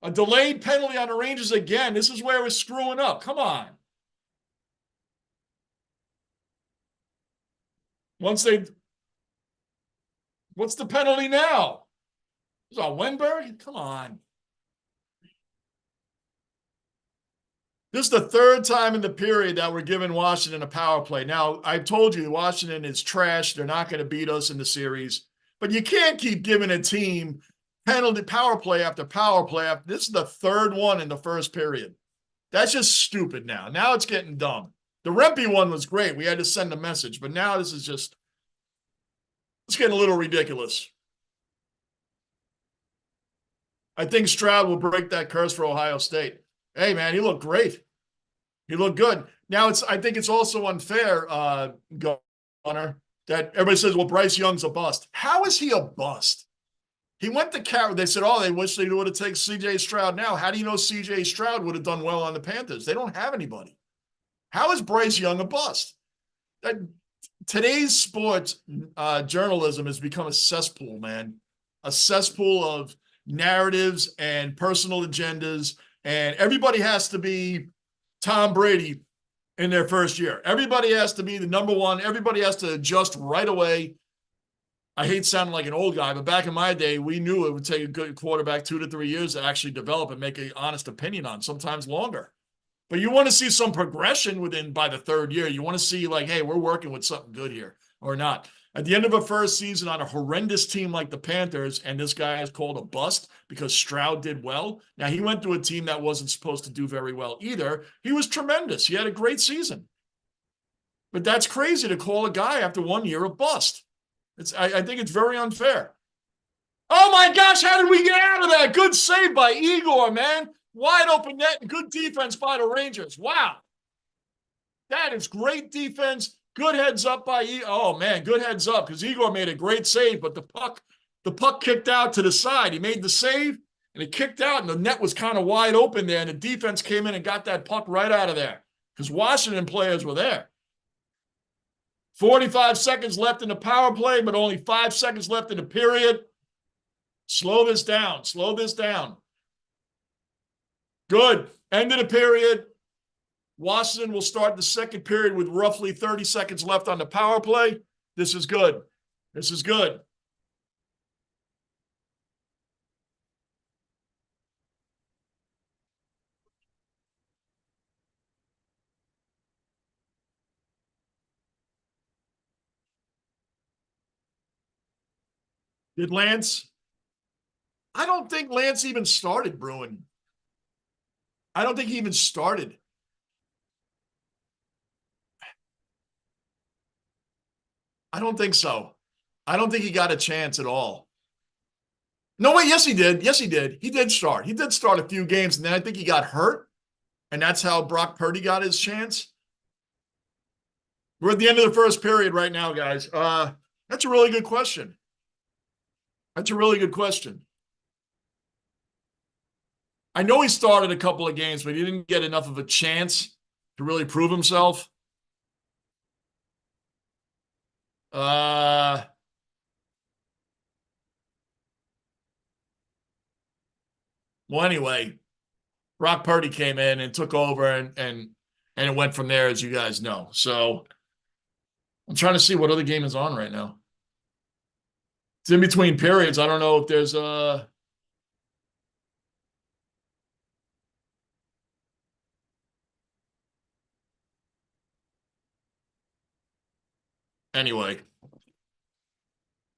A delayed penalty on the Rangers again. This is where we're screwing up. Come on. What's the penalty now? Is that Wenberg? Come on. This is the third time in the period that we're giving Washington a power play. Now, I've told you Washington is trash. They're not going to beat us in the series. But you can't keep giving a team penalty power play after power play. This is the third one in the first period. That's just stupid now. Now it's getting dumb. The Rempe one was great. We had to send a message. But now this is just – it's getting a little ridiculous. I think Stroud will break that curse for Ohio State. Hey, man, he looked great. He looked good. Now, I think it's also unfair, Gunner, that everybody says, well, Bryce Young's a bust. How is he a bust? He went to Carolina. They said, oh, they wish they would have taken C.J. Stroud now. How do you know C.J. Stroud would have done well on the Panthers? They don't have anybody. How is Bryce Young a bust? Today's sports journalism has become a cesspool, man. A cesspool of narratives and personal agendas, and everybody has to be Tom Brady in their first year. Everybody has to be the number one. Everybody has to adjust right away. I hate sounding like an old guy, but back in my day, we knew it would take a good quarterback 2 to 3 years to actually develop and make an honest opinion on, sometimes longer. But you want to see some progression by the third year. You want to see like, hey, we're working with something good here or not. At the end of a first season on a horrendous team like the Panthers, and this guy is called a bust because Stroud did well. Now, he went to a team that wasn't supposed to do very well either. He was tremendous. He had a great season. But that's crazy to call a guy after 1 year a bust. I think it's very unfair. Oh my gosh, how did we get out of that? Good save by Igor, man. Wide open net and good defense by the Rangers. Wow. That is great defense. Good heads up by Igor. Oh man, good heads up because Igor made a great save, but the puck kicked out to the side. He made the save and it kicked out and the net was kind of wide open there and the defense came in and got that puck right out of there because Washington players were there. 45 seconds left in the power play, but only 5 seconds left in the period. Slow this down. Slow this down. Good. End of the period. Washington will start the second period with roughly 30 seconds left on the power play. This is good. This is good. Did Lance? I don't think Lance even started, Bruin. I don't think he even started. I don't think so. I don't think he got a chance at all. No, wait, yes, he did. Yes, he did. He did start. He did start a few games, and then I think he got hurt, and that's how Brock Purdy got his chance. We're at the end of the first period right now, guys. That's a really good question. That's a really good question. I know he started a couple of games, but he didn't get enough of a chance to really prove himself. Well, anyway, Brock Purdy came in and took over and it went from there, as you guys know. So I'm trying to see what other game is on right now. It's in between periods. I don't know if there's anyway.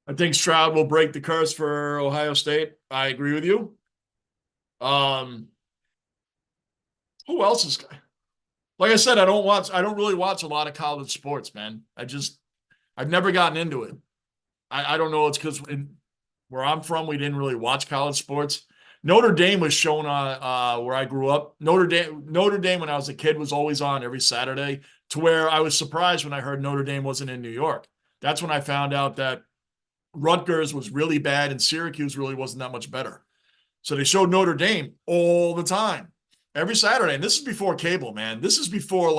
I think Stroud will break the curse for Ohio State. I agree with you. Who else is? Like I said, I don't really watch a lot of college sports, man. I've never gotten into it. I don't know. It's because where I'm from, we didn't really watch college sports. Notre Dame was shown on where I grew up. Notre Dame, when I was a kid, was always on every Saturday, to where I was surprised when I heard Notre Dame wasn't in New York. That's when I found out that Rutgers was really bad and Syracuse really wasn't that much better. So they showed Notre Dame all the time, every Saturday. And this is before cable, man. This is before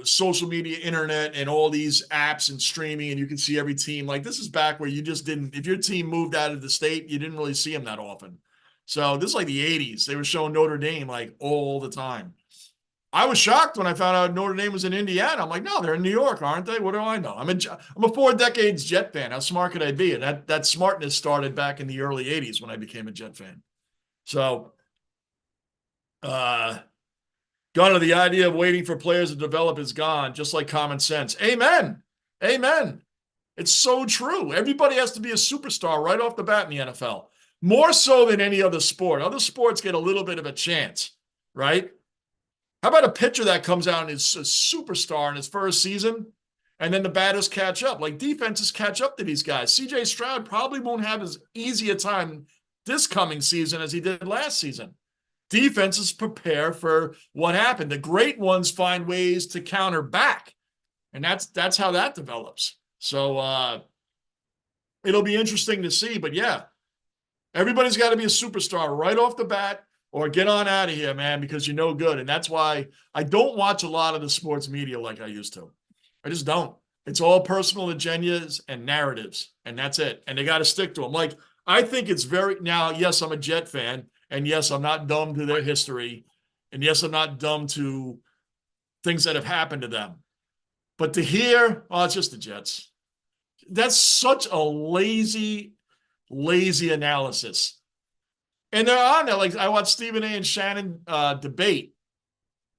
social media, internet, and all these apps and streaming, and you can see every team. Like, this is back where you just didn't, if your team moved out of the state, you didn't really see them that often. So this is like the 80s. They were showing Notre Dame like all the time. I was shocked when I found out Notre Dame was in Indiana. I'm like, no, they're in New York, aren't they? What do I know? I'm a 4 decades Jet fan. How smart could I be? And that smartness started back in the early 80s when I became a Jet fan. So, gone to the idea of waiting for players to develop is gone, just like common sense. Amen. Amen. It's so true. Everybody has to be a superstar right off the bat in the NFL. More so than any other sport. Other sports get a little bit of a chance, right? How about a pitcher that comes out and is a superstar in his first season, and then the batters catch up? Like, defenses catch up to these guys. CJ Stroud probably won't have as easy a time this coming season as he did last season. Defenses prepare for what happened. The great ones find ways to counter back, and that's how that develops. So it'll be interesting to see. But yeah, everybody's got to be a superstar right off the bat, or get on out of here, man, because you're no good. And that's why I don't watch a lot of the sports media like I used to. I just don't. It's all personal agendas and narratives, and that's it. And they got to stick to them. Like, I think it's very now. Yes, I'm a Jet fan, and yes, I'm not dumb to their history, and yes, I'm not dumb to things that have happened to them. But to hear, oh, it's just the Jets. That's such a lazy analysis. And they're on there. Like I watched Stephen A. and Shannon debate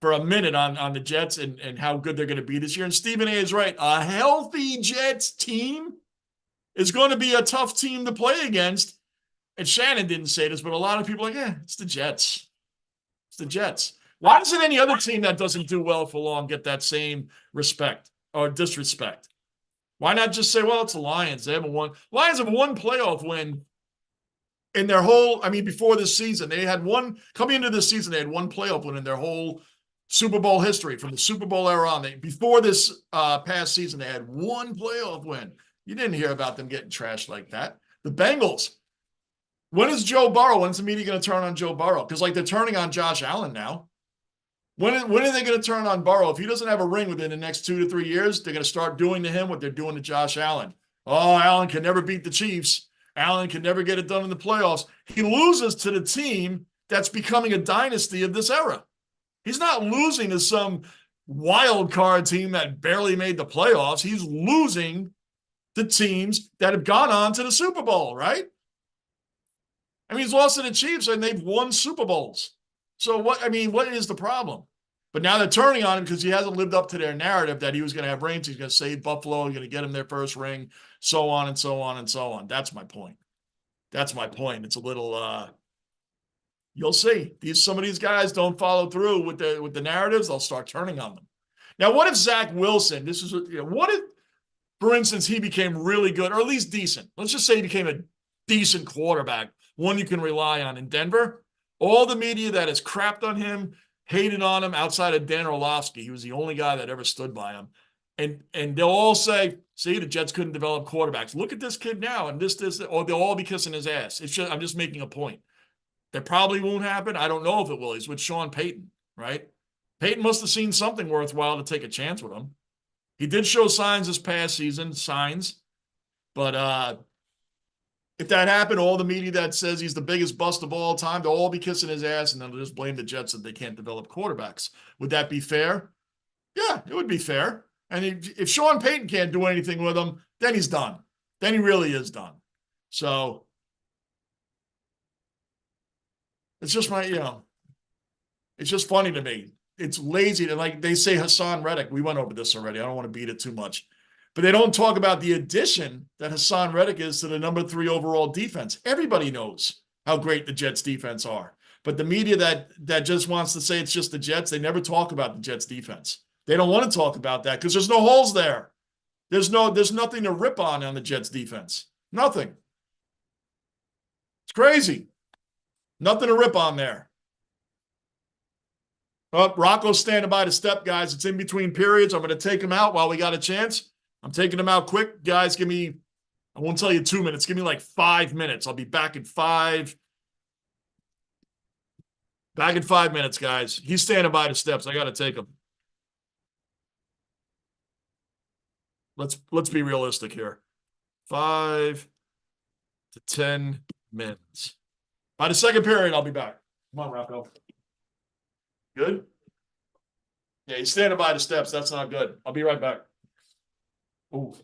for a minute on the Jets and how good they're going to be this year. And Stephen A. is right. A healthy Jets team is going to be a tough team to play against. And Shannon didn't say this, but a lot of people are like, yeah, it's the Jets. It's the Jets. Why doesn't any other team that doesn't do well for long get that same respect or disrespect? Why not just say, well, it's the Lions. They haven't won. Lions have one playoff win in their whole, I mean, before this season. They had one, coming into this season, they had one playoff win in their whole Super Bowl history from the Super Bowl era on. Before this past season, they had one playoff win. You didn't hear about them getting trashed like that. The Bengals. When is Joe Burrow? When's the media going to turn on Joe Burrow? Because like they're turning on Josh Allen now. When are they going to turn on Burrow? If he doesn't have a ring within the next 2 to 3 years, they're going to start doing to him what they're doing to Josh Allen. Oh, Allen can never beat the Chiefs. Allen can never get it done in the playoffs. He loses to the team that's becoming a dynasty of this era. He's not losing to some wild card team that barely made the playoffs. He's losing to teams that have gone on to the Super Bowl, right? I mean, he's lost to the Chiefs and they've won Super Bowls. So what is the problem? But now they're turning on him because he hasn't lived up to their narrative that he was going to have rings. He's going to save Buffalo. He's going to get him their first ring, so on and so on and so on. That's my point. That's my point. It's a little, you'll see. Some of these guys don't follow through with the narratives. They'll start turning on them. Now, what if Zach Wilson, what if, for instance, he became really good or at least decent? Let's just say he became a decent quarterback, one you can rely on in Denver. All the media that has crapped on him, hated on him outside of Dan Orlovsky, he was the only guy that ever stood by him. And they'll all say, see, the Jets couldn't develop quarterbacks. Look at this kid now, and this, or they'll all be kissing his ass. I'm just making a point. That probably won't happen. I don't know if it will. He's with Sean Payton, right? Payton must have seen something worthwhile to take a chance with him. He did show signs this past season, but if that happened, all the media that says he's the biggest bust of all time, they'll all be kissing his ass, and then they'll just blame the Jets that they can't develop quarterbacks. Would that be fair? Yeah, it would be fair. And if Sean Payton can't do anything with him, then he's done. Then he really is done. So it's just it's just funny to me. It's lazy to, like they say, Hassan Reddick. We went over this already. I don't want to beat it too much. But they don't talk about the addition that Hassan Reddick is to the number 3 overall defense. Everybody knows how great the Jets defense are. But the media that just wants to say it's just the Jets, they never talk about the Jets defense. They don't want to talk about that because there's no holes there. There's nothing to rip on the Jets defense. Nothing. It's crazy. Nothing to rip on there. Oh, Rocco's standing by the step, guys. It's in between periods. I'm going to take him out while we got a chance. I'm taking him out quick. Guys, I won't tell you 2 minutes. Give me like 5 minutes. I'll be back in 5. Back in 5 minutes, guys. He's standing by the steps. I got to take him. Let's be realistic here. 5 to 10 minutes. By the second period, I'll be back. Come on, Rocco. Good? Yeah, he's standing by the steps. That's not good. I'll be right back. Ooh.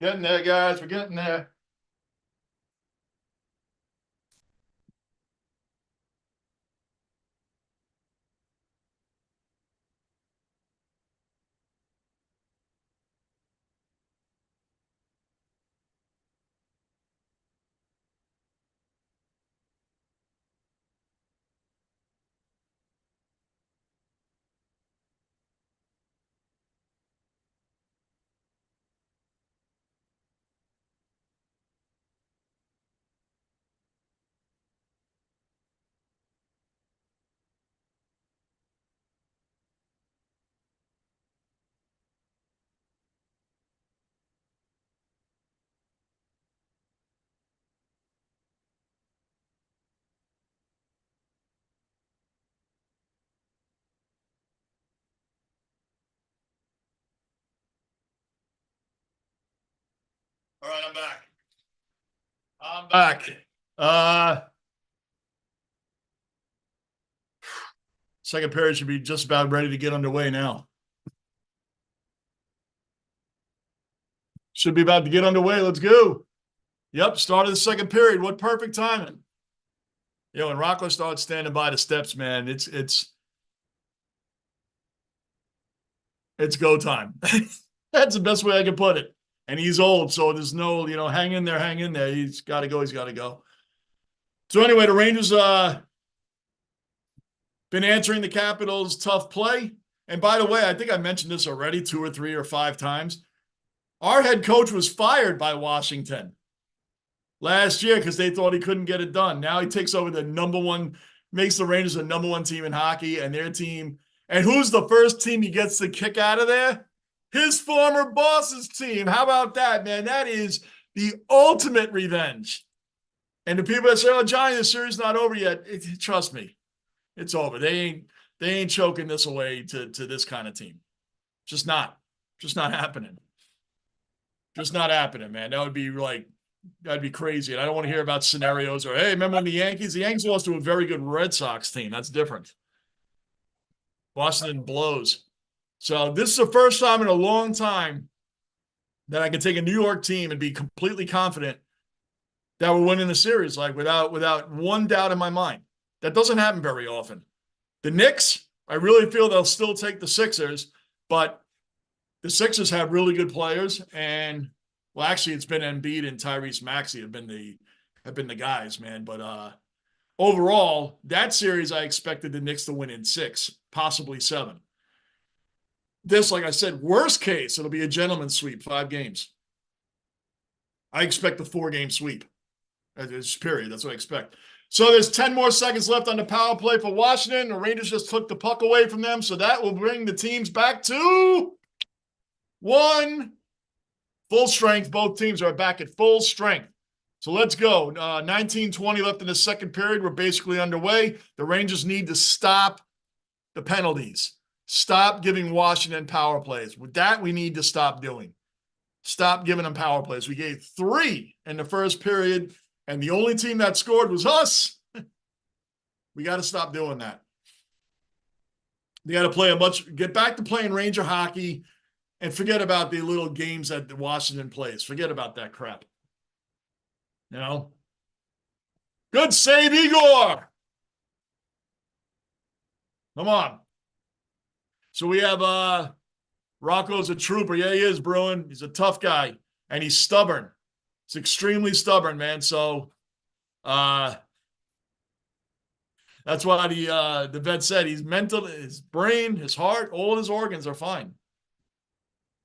Getting there, guys. We're getting there. All right, I'm back. I'm back. Uh, Second period should be just about ready to get underway now. Should be about to get underway. Let's go. Yep, start of the second period. What perfect timing. When Rocco starts standing by the steps, man, it's go time. That's the best way I can put it. And he's old, so there's no, hang in there, hang in there. He's got to go. He's got to go. So anyway, the Rangers been answering the Capitals' tough play. And by the way, I think I mentioned this already 2 or 3 or 5 times. Our head coach was fired by Washington last year because they thought he couldn't get it done. Now he takes over the number one, makes the Rangers the number 1 team in hockey and their team. And who's the first team he gets the kick out of there? His former boss's team. How about that, man? That is the ultimate revenge. And the people that say, "Oh, Johnny, the series is not over yet," trust me, it's over. They ain't choking this away to this kind of team. Just not happening. Just not happening, man. That'd be crazy. And I don't want to hear about scenarios or, hey, remember when the Yankees lost to a very good Red Sox team. That's different. Washington blows. So this is the first time in a long time that I can take a New York team and be completely confident that we're winning the series, like without one doubt in my mind. That doesn't happen very often. The Knicks, I really feel they'll still take the Sixers, but the Sixers have really good players, and well, actually, it's been Embiid and Tyrese Maxey have been the guys, man. But overall, that series I expected the Knicks to win in 6, possibly 7. This, like I said, worst case, it'll be a gentleman's sweep, 5 games. I expect a 4-game sweep. Period. That's what I expect. So there's 10 more seconds left on the power play for Washington. The Rangers just took the puck away from them, so that will bring the teams back to 1 full strength. Both teams are back at full strength. So let's go. 19:20 left in the second period. We're basically underway. The Rangers need to stop the penalties. Stop giving Washington power plays. With that, we need to stop doing. Stop giving them power plays. We gave 3 in the first period, and the only team that scored was us. We got to stop doing that. We got to get back to playing Ranger hockey and forget about the little games that Washington plays. Forget about that crap. Good save, Igor. Come on. So we have Rocco's a trooper. Yeah, he is, Bruin. He's a tough guy, and he's stubborn. He's extremely stubborn, man. So that's why the vet said he's mental, his brain, his heart, all his organs are fine.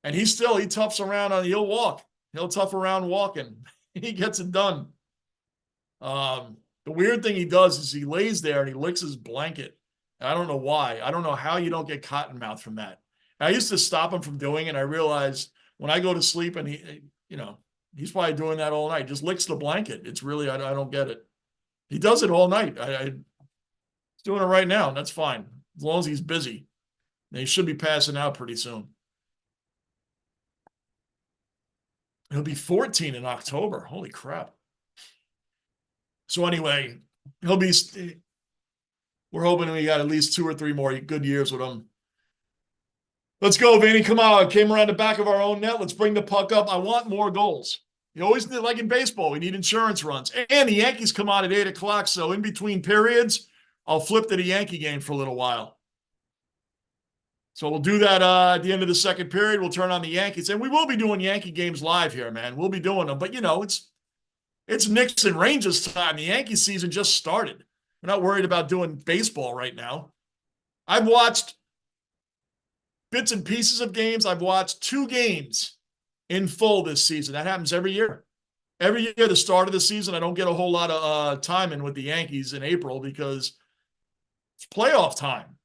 And he toughs around he'll walk. He'll tough around walking. He gets it done. The weird thing he does is he lays there and he licks his blanket. I don't know why. I don't know how you don't get cotton mouth from that. I used to stop him from doing it. I realized when I go to sleep and he's probably doing that all night. Just licks the blanket. It's really, I don't get it. He does it all night. He's doing it right now, and that's fine. As long as he's busy. And he should be passing out pretty soon. He'll be 14 in October. Holy crap. So anyway, we're hoping we got at least 2 or 3 more good years with him. Let's go, Vinny. Come on. Came around the back of our own net. Let's bring the puck up. I want more goals. You always need, like in baseball, we need insurance runs. And the Yankees come on at 8 o'clock. So in between periods, I'll flip to the Yankee game for a little while. So we'll do that at the end of the second period. We'll turn on the Yankees. And we will be doing Yankee games live here, man. We'll be doing them. But, you know, it's Knicks and Rangers time. The Yankee season just started. We're not worried about doing baseball right now. I've watched bits and pieces of games. I've watched 2 games in full this season. That happens every year. Every year, the start of the season, I don't get a whole lot of time in with the Yankees in April because it's playoff time.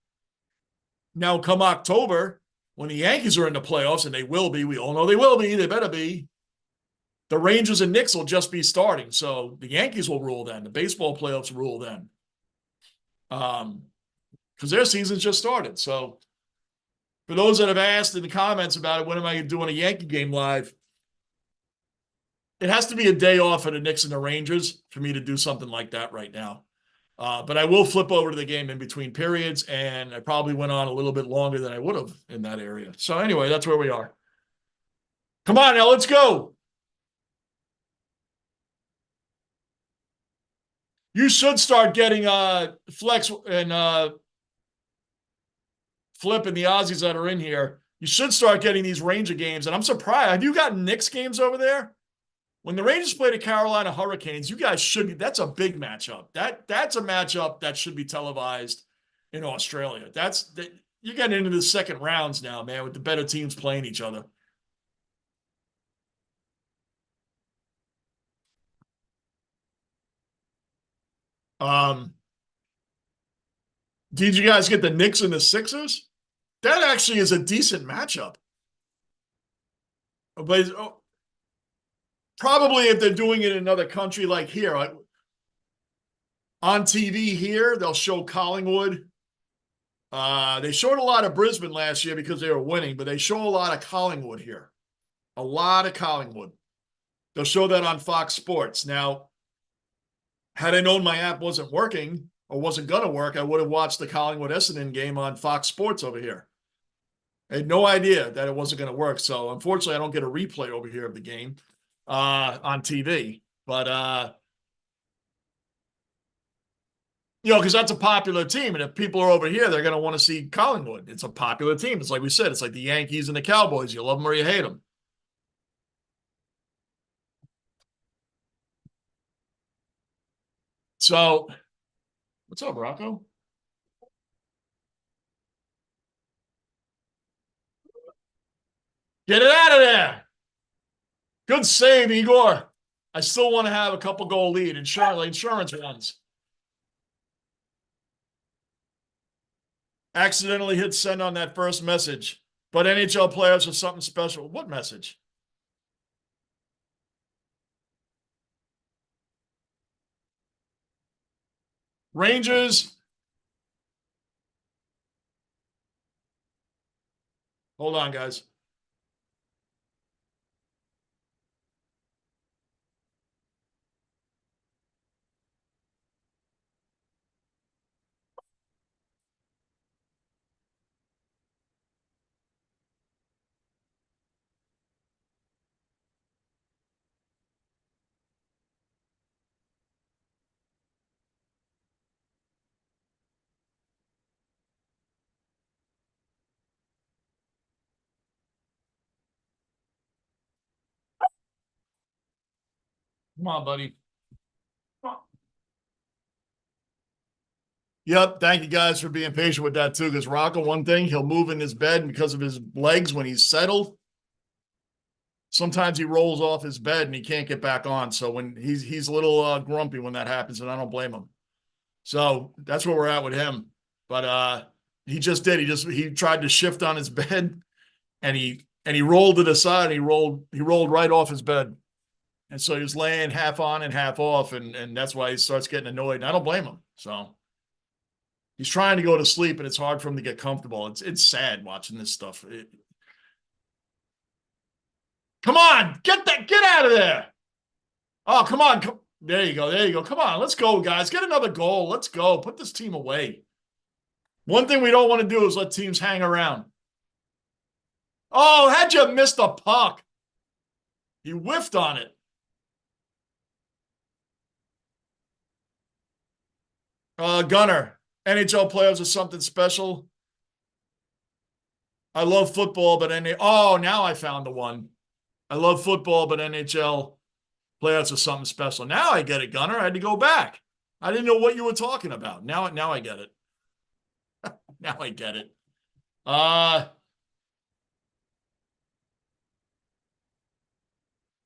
Now, come October, when the Yankees are in the playoffs, and they will be, we all know they will be, they better be, the Rangers and Knicks will just be starting. So the Yankees will rule then. The baseball playoffs rule then. Because their season's just started. So for those that have asked in the comments about it, when am I doing a Yankee game live? It has to be a day off for the Knicks and the Rangers for me to do something like that right now. But I will flip over to the game in between periods, and I probably went on a little bit longer than I would have in that area. So anyway, that's where we are. Come on now, let's go. You should start getting Flex and Flip and the Aussies that are in here. You should start getting these Ranger games. And I'm surprised. Have you gotten Knicks games over there? When the Rangers play the Carolina Hurricanes, you guys should be. That's a big matchup. That's a matchup that should be televised in Australia. You're getting into the second rounds now, man, with the better teams playing each other. Did you guys get the Knicks and the Sixers? That actually is a decent matchup. But probably if they're doing it in another country like here, on TV here, they'll show Collingwood. They showed a lot of Brisbane last year because they were winning, but they show a lot of Collingwood here. A lot of Collingwood. They'll show that on Fox Sports. Now, had I known my app wasn't working or wasn't going to work, I would have watched the Collingwood-Essendon game on Fox Sports over here. I had no idea that it wasn't going to work. So, unfortunately, I don't get a replay over here of the game on TV. But, you know, because that's a popular team. And if people are over here, they're going to want to see Collingwood. It's a popular team. It's like we said, it's like the Yankees and the Cowboys. You love them or you hate them. So, what's up, Rocco? Get it out of there. Good save, Igor. I still want to have a couple goal lead. Insurance runs. Accidentally hit send on that first message. But NHL players are something special. What message? Rangers. Hold on, guys. Come on, buddy. Yep. Thank you guys for being patient with that too. Because Rocco, one thing, he'll move in his bed and because of his legs when he's settled. Sometimes he rolls off his bed and he can't get back on. So when he's a little grumpy when that happens, and I don't blame him. So that's where we're at with him. But he just did. He tried to shift on his bed and he rolled to the side. He rolled right off his bed. And so he was laying half on and half off, and that's why he starts getting annoyed. And I don't blame him. So he's trying to go to sleep, and it's hard for him to get comfortable. It's sad watching this stuff. Come on, get out of there. Oh, come on. There you go. Come on, let's go, guys. Get another goal. Let's go. Put this team away. One thing we don't want to do is let teams hang around. Oh, how'd you miss the puck? He whiffed on it. Gunner, NHL playoffs are something special. I love football, but now I found the one. I love football, but NHL playoffs are something special. Now I get it, Gunner. I had to go back. I didn't know what you were talking about. Now I get it. Now I get it.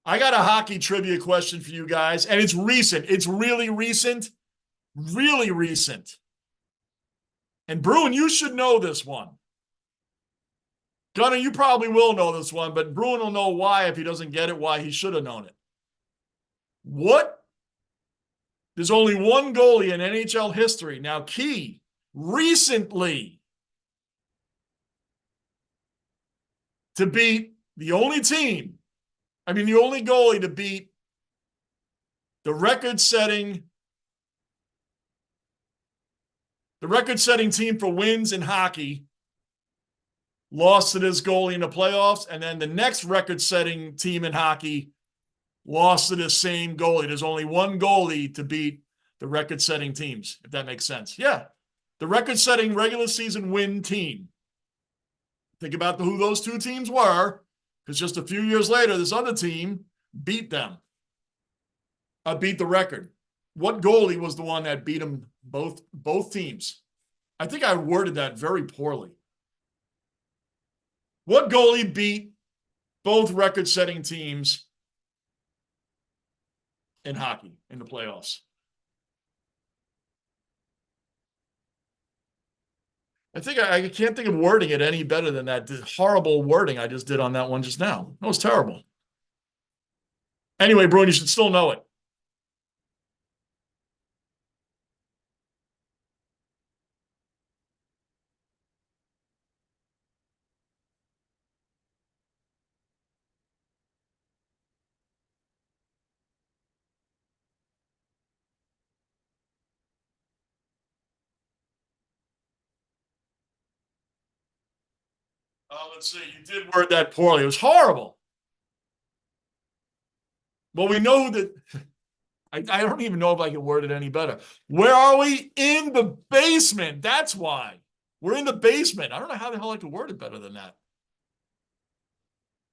I got a hockey trivia question for you guys, and it's recent. It's really recent. Really recent. And Bruin, you should know this one. Gunner, you probably will know this one, but Bruin will know why if he doesn't get it, why he should have known it. What? There's only one goalie in NHL history. Now, key, recently, to beat the only goalie to beat the record-setting team for wins in hockey, lost to this goalie in the playoffs, and then the next record-setting team in hockey lost to this same goalie. There's only one goalie to beat the record-setting teams, if that makes sense. Yeah, the record-setting regular season win team. Think about who those two teams were, because just a few years later, this other team beat them. Beat the record. What goalie was the one that beat them both teams? I think I worded that very poorly. What goalie beat both record-setting teams in hockey in the playoffs? I think I can't think of wording it any better than that horrible wording I just did on that one just now. That was terrible. Anyway, Bruin, you should still know it. Let's see. You did word that poorly. It was horrible. Well, we know that. I don't even know if I can word it any better. Where are we? In the basement. That's why. We're in the basement. I don't know how the hell I could word it better than that.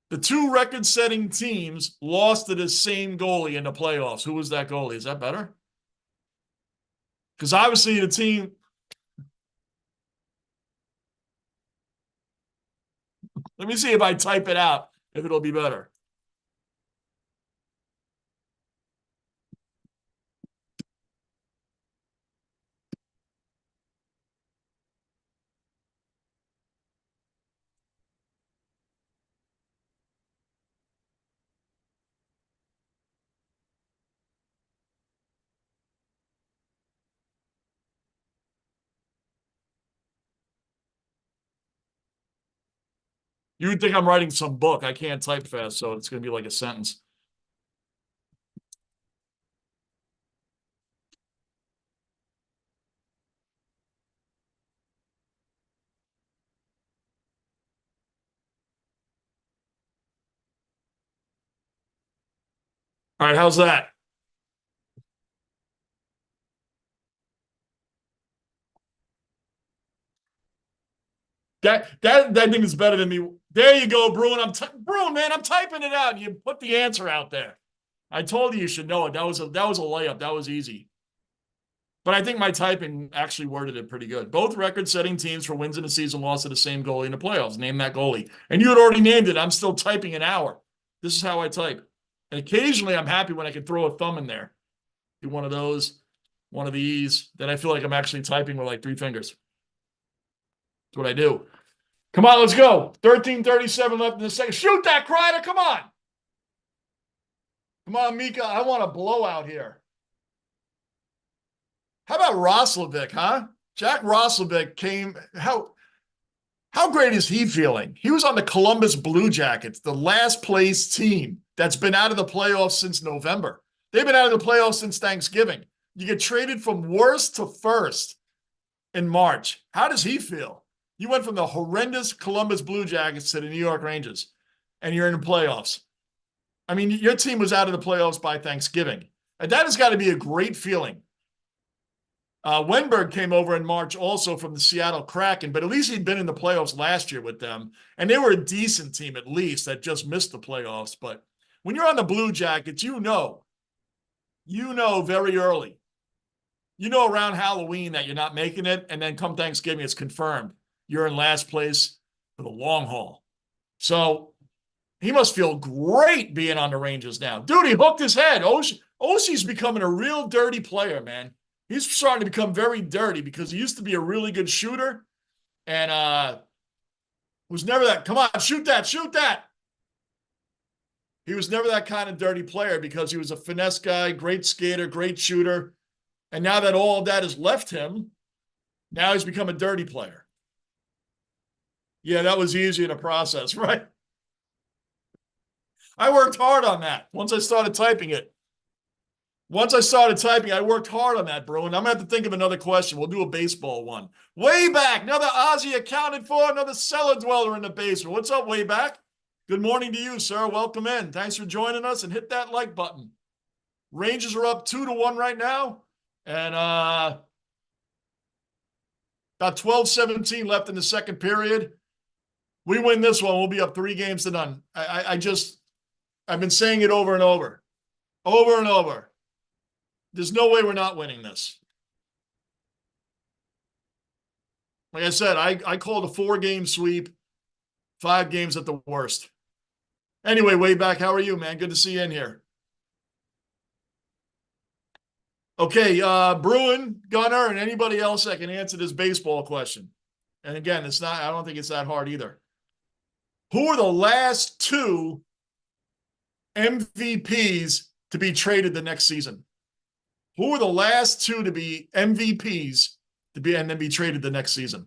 The two record-setting teams lost to the same goalie in the playoffs. Who was that goalie? Is that better? Because obviously the team. Let me see if I type it out, if it'll be better. You would think I'm writing some book. I can't type fast, so it's going to be like a sentence. All right, how's that? That thing is better than me. There you go, Bruin. Bruin, man, I'm typing it out. You put the answer out there. I told you should know it. That was a layup. That was easy. But I think my typing actually worded it pretty good. Both record-setting teams for wins in the season lost to the same goalie in the playoffs. Name that goalie. And you had already named it. I'm still typing an hour. This is how I type. And occasionally I'm happy when I can throw a thumb in there. Do one of those, one of these. Then I feel like I'm actually typing with like 3 fingers. That's what I do. Come on, let's go. 13:37 left in the second. Shoot that, Kreider. Come on. Come on, Mika. I want a blowout here. How about Roslovic, huh? Jack Roslovic came. How great is he feeling? He was on the Columbus Blue Jackets, the last place team that's been out of the playoffs since November. They've been out of the playoffs since Thanksgiving. You get traded from worst to first in March. How does he feel? You went from the horrendous Columbus Blue Jackets to the New York Rangers, and you're in the playoffs. I mean, your team was out of the playoffs by Thanksgiving. And that has got to be a great feeling. Wenberg came over in March also from the Seattle Kraken, but at least he'd been in the playoffs last year with them. And they were a decent team at least that just missed the playoffs. But when you're on the Blue Jackets, you know very early. You know around Halloween that you're not making it. And then come Thanksgiving, it's confirmed. You're in last place for the long haul. So he must feel great being on the Rangers now. Dude, he hooked his head. Oshie's becoming a real dirty player, man. He's starting to become very dirty because he used to be a really good shooter and was never that, come on, shoot that. He was never that kind of dirty player because he was a finesse guy, great skater, great shooter. And now that all of that has left him, now he's become a dirty player. Yeah, that was easy in a process, right? I worked hard on that once I started typing it. I worked hard on that, bro. And I'm going to have to think of another question. We'll do a baseball one. Way back, another Ozzy accounted for, another cellar dweller in the basement. What's up, way back? Good morning to you, sir. Welcome in. Thanks for joining us and hit that like button. Rangers are up 2-1 right now. And about 12-17 left in the second period. We win this one, we'll be up 3-0. I've been saying it over and over. Over and over. There's no way we're not winning this. Like I said, I called a 4-game sweep, 5 games at the worst. Anyway, way back, how are you, man? Good to see you in here. Okay, Bruin, Gunner, and anybody else that can answer this baseball question. And again, I don't think it's that hard either. Who are the last 2 MVPs to be traded the next season? Who are the last 2 to be MVPs and then be traded the next season?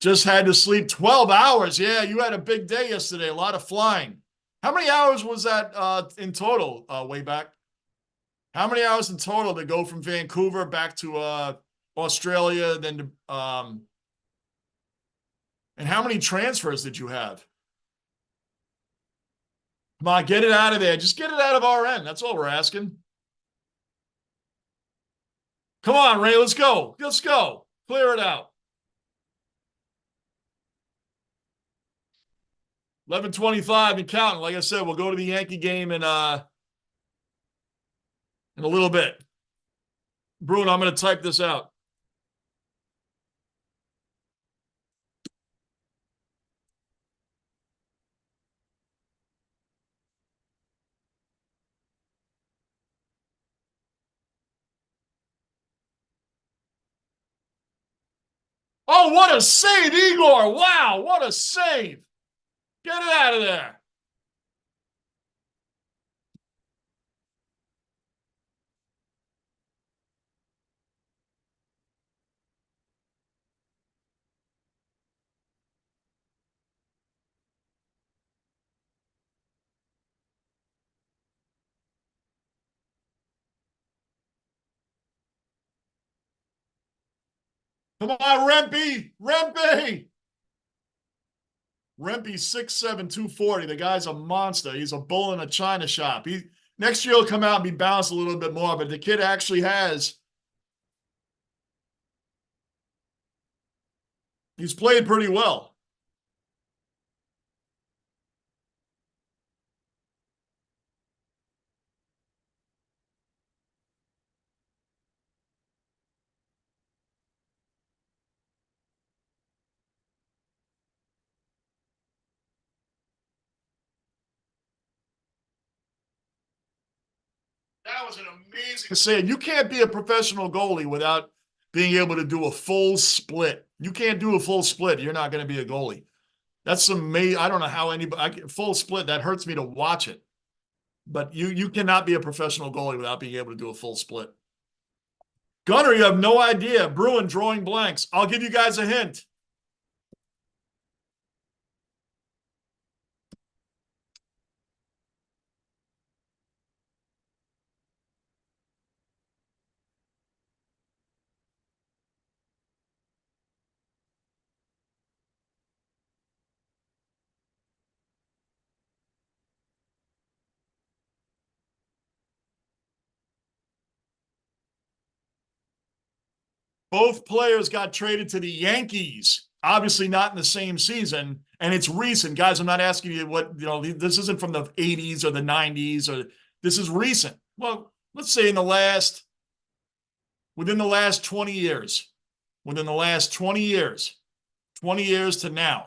Just had to sleep 12 hours. Yeah, you had a big day yesterday. A lot of flying. How many hours was that in total, way back? How many hours in total to go from Vancouver back to Australia, then to, and how many transfers did you have? Come on, get it out of there. Just get it out of our end. That's all we're asking. Come on, Ray, let's go. Let's go. Clear it out. 11:25 and counting. Like I said, we'll go to the Yankee game in a little bit. Bruno, I'm going to type this out. Oh, what a save, Igor. Wow, what a save. Get it out of there. Come on, Rempe. Rempe's 6'7", 240. The guy's a monster. He's a bull in a china shop. Next year he'll come out and be bounced a little bit more, but the kid actually he's played pretty well. That was an amazing save. You can't be a professional goalie without being able to do a full split. You can't do a full split. You're not going to be a goalie. That's amazing. I don't know how full split, that hurts me to watch it. But you cannot be a professional goalie without being able to do a full split. Gunner, you have no idea. Bruin drawing blanks. I'll give you guys a hint. Both players got traded to the Yankees, obviously not in the same season. And it's recent. Guys, I'm not asking you what, this isn't from the 80s or the 90s, or this is recent. Well, let's say within the last 20 years, within the last 20 years, 20 years to now.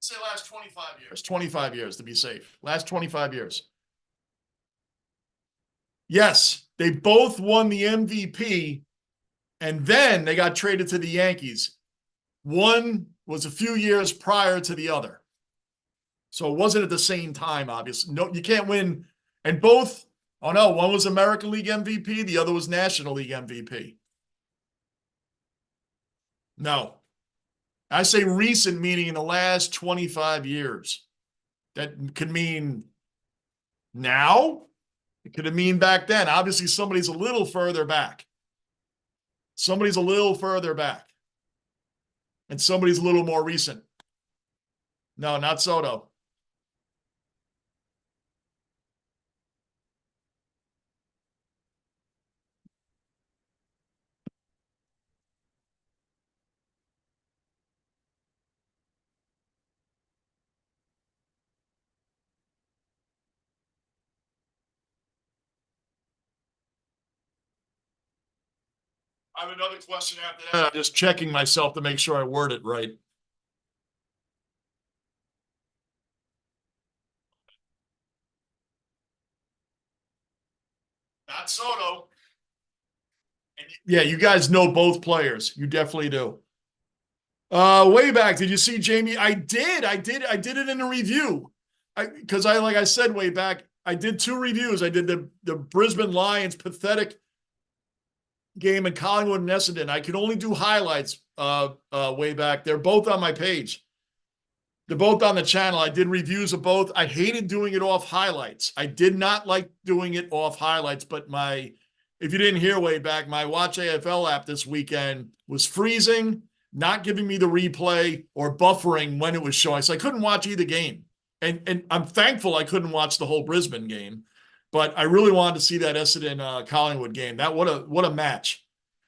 Say last 25 years. 25 years to be safe. Last 25 years. Yes, they both won the MVP, and then they got traded to the Yankees. One was a few years prior to the other. So it wasn't at the same time, obviously. No, you can't win. And both, oh no, one was American League MVP, the other was National League MVP. No. I say recent, meaning in the last 25 years. That could mean now. It could have mean back then. Obviously, somebody's a little further back. Somebody's a little further back. And somebody's a little more recent. No, not Soto. I have another question after that. I'm just checking myself to make sure I word it right. Not Soto. And yeah, you guys know both players. You definitely do. Way back, did you see Jamie? I did it in a review. Because like I said way back, I did 2 reviews. I did the Brisbane Lions pathetic game in Collingwood and Essendon. I could only do highlights way back. They're both on my page. They're both on the channel. I did reviews of both. I hated doing it off highlights. I did not like doing it off highlights, but if you didn't hear way back, my Watch AFL app this weekend was freezing, not giving me the replay, or buffering when it was showing. So I couldn't watch either game. And I'm thankful I couldn't watch the whole Brisbane game, but I really wanted to see that Essendon Collingwood game. What a match.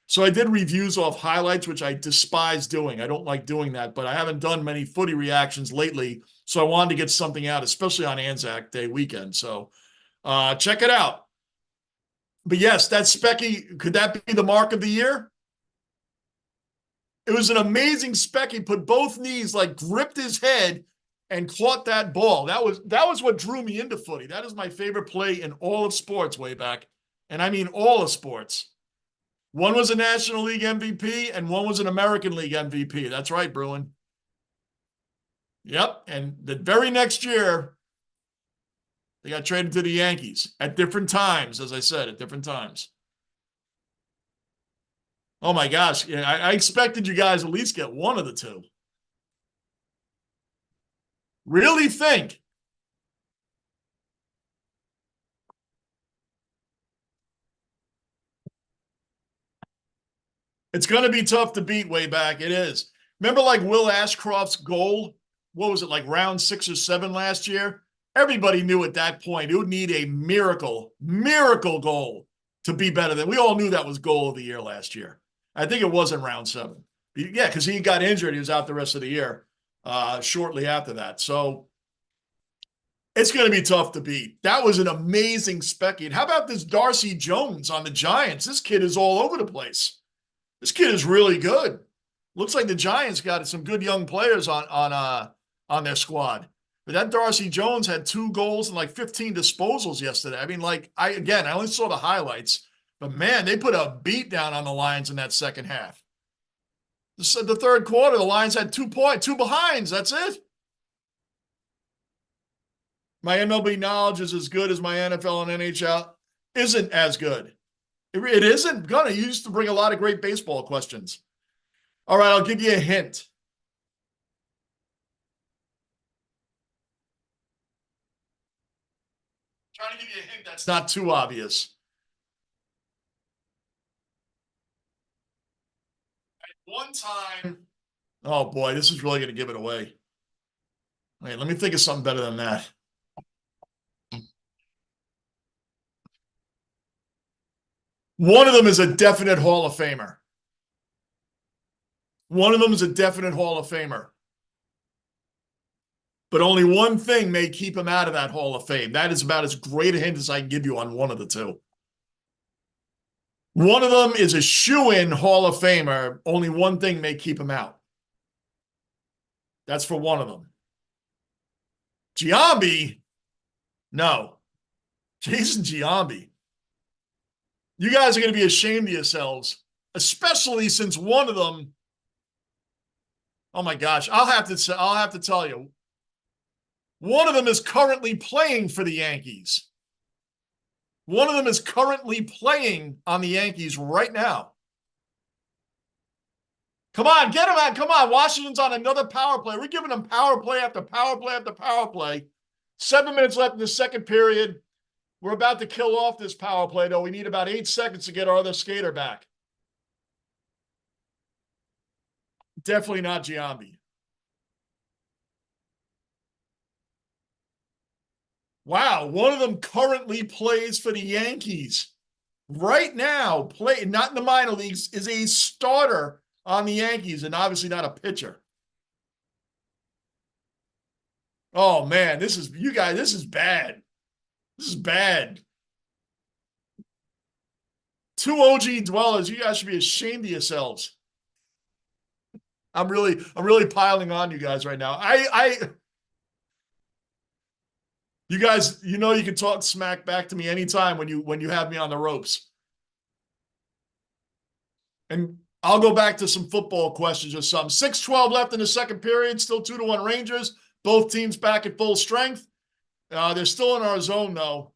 So I did reviews off highlights, which I despise doing. I don't like doing that, but I haven't done many footy reactions lately. So I wanted to get something out, especially on Anzac Day weekend. So check it out. But yes, that Specky, could that be the mark of the year? It was an amazing Specky, put both knees, like gripped his head and caught that ball. That was what drew me into footy. That is my favorite play in all of sports way back. And I mean all of sports. One was a National League MVP and one was an American League MVP. That's right, Bruin. Yep. And the very next year, they got traded to the Yankees at different times, as I said, at different times. Oh my gosh. Yeah, I expected you guys at least get one of the two. Really think. It's going to be tough to beat way back. It is. Remember like Will Ashcroft's goal? What was it, like round 6 or 7 last year? Everybody knew at that point it would need a miracle goal to be better than. We all knew that was goal of the year last year. I think it was in round 7. Yeah, because he got injured. He was out the rest of the year shortly after that. So it's going to be tough to beat. That was an amazing Specky. And how about this Darcy Jones on the Giants? This kid is all over the place. This kid is really good. Looks like the Giants got some good young players on their squad. But that Darcy Jones had 2 goals and like 15 disposals yesterday. I mean, like I only saw the highlights, but man, they put a beat down on the Lions in that second half. The third quarter, the Lions had 2 behinds. That's it. My MLB knowledge is as good as my NFL and NHL isn't as good. It isn't gonna. You used to bring a lot of great baseball questions. All right, I'll give you a hint. Trying to give you a hint that's not too obvious. At one time, oh boy, this is really going to give it away. Wait, let me think of something better than that. One of them is a definite Hall of Famer. One of them is a definite Hall of Famer. But only one thing may keep him out of that Hall of Fame. That is about as great a hint as I can give you on one of the two. One of them is a shoo-in Hall of Famer. Only one thing may keep him out. That's for one of them. Giambi? No. Jason Giambi. You guys are going to be ashamed of yourselves, especially since one of them, oh my gosh, I'll have to tell you. One of them is currently playing for the Yankees. One of them is currently playing on the Yankees right now. Come on, get him out. Come on. Washington's on another power play. We're giving them power play after power play after power play. 7 minutes left in the second period. We're about to kill off this power play, though. We need about 8 seconds to get our other skater back. Definitely not Giambi. Wow, one of them currently plays for the Yankees. Right now, not in the minor leagues, is a starter on the Yankees and obviously not a pitcher. Oh man, this is bad. This is bad. 2 OG dwellers, you guys should be ashamed of yourselves. I'm really piling on you guys right now. You guys, you know you can talk smack back to me anytime when you have me on the ropes. And I'll go back to some football questions or something. 6:12 left in the second period, still 2-1 Rangers. Both teams back at full strength. They're still in our zone though,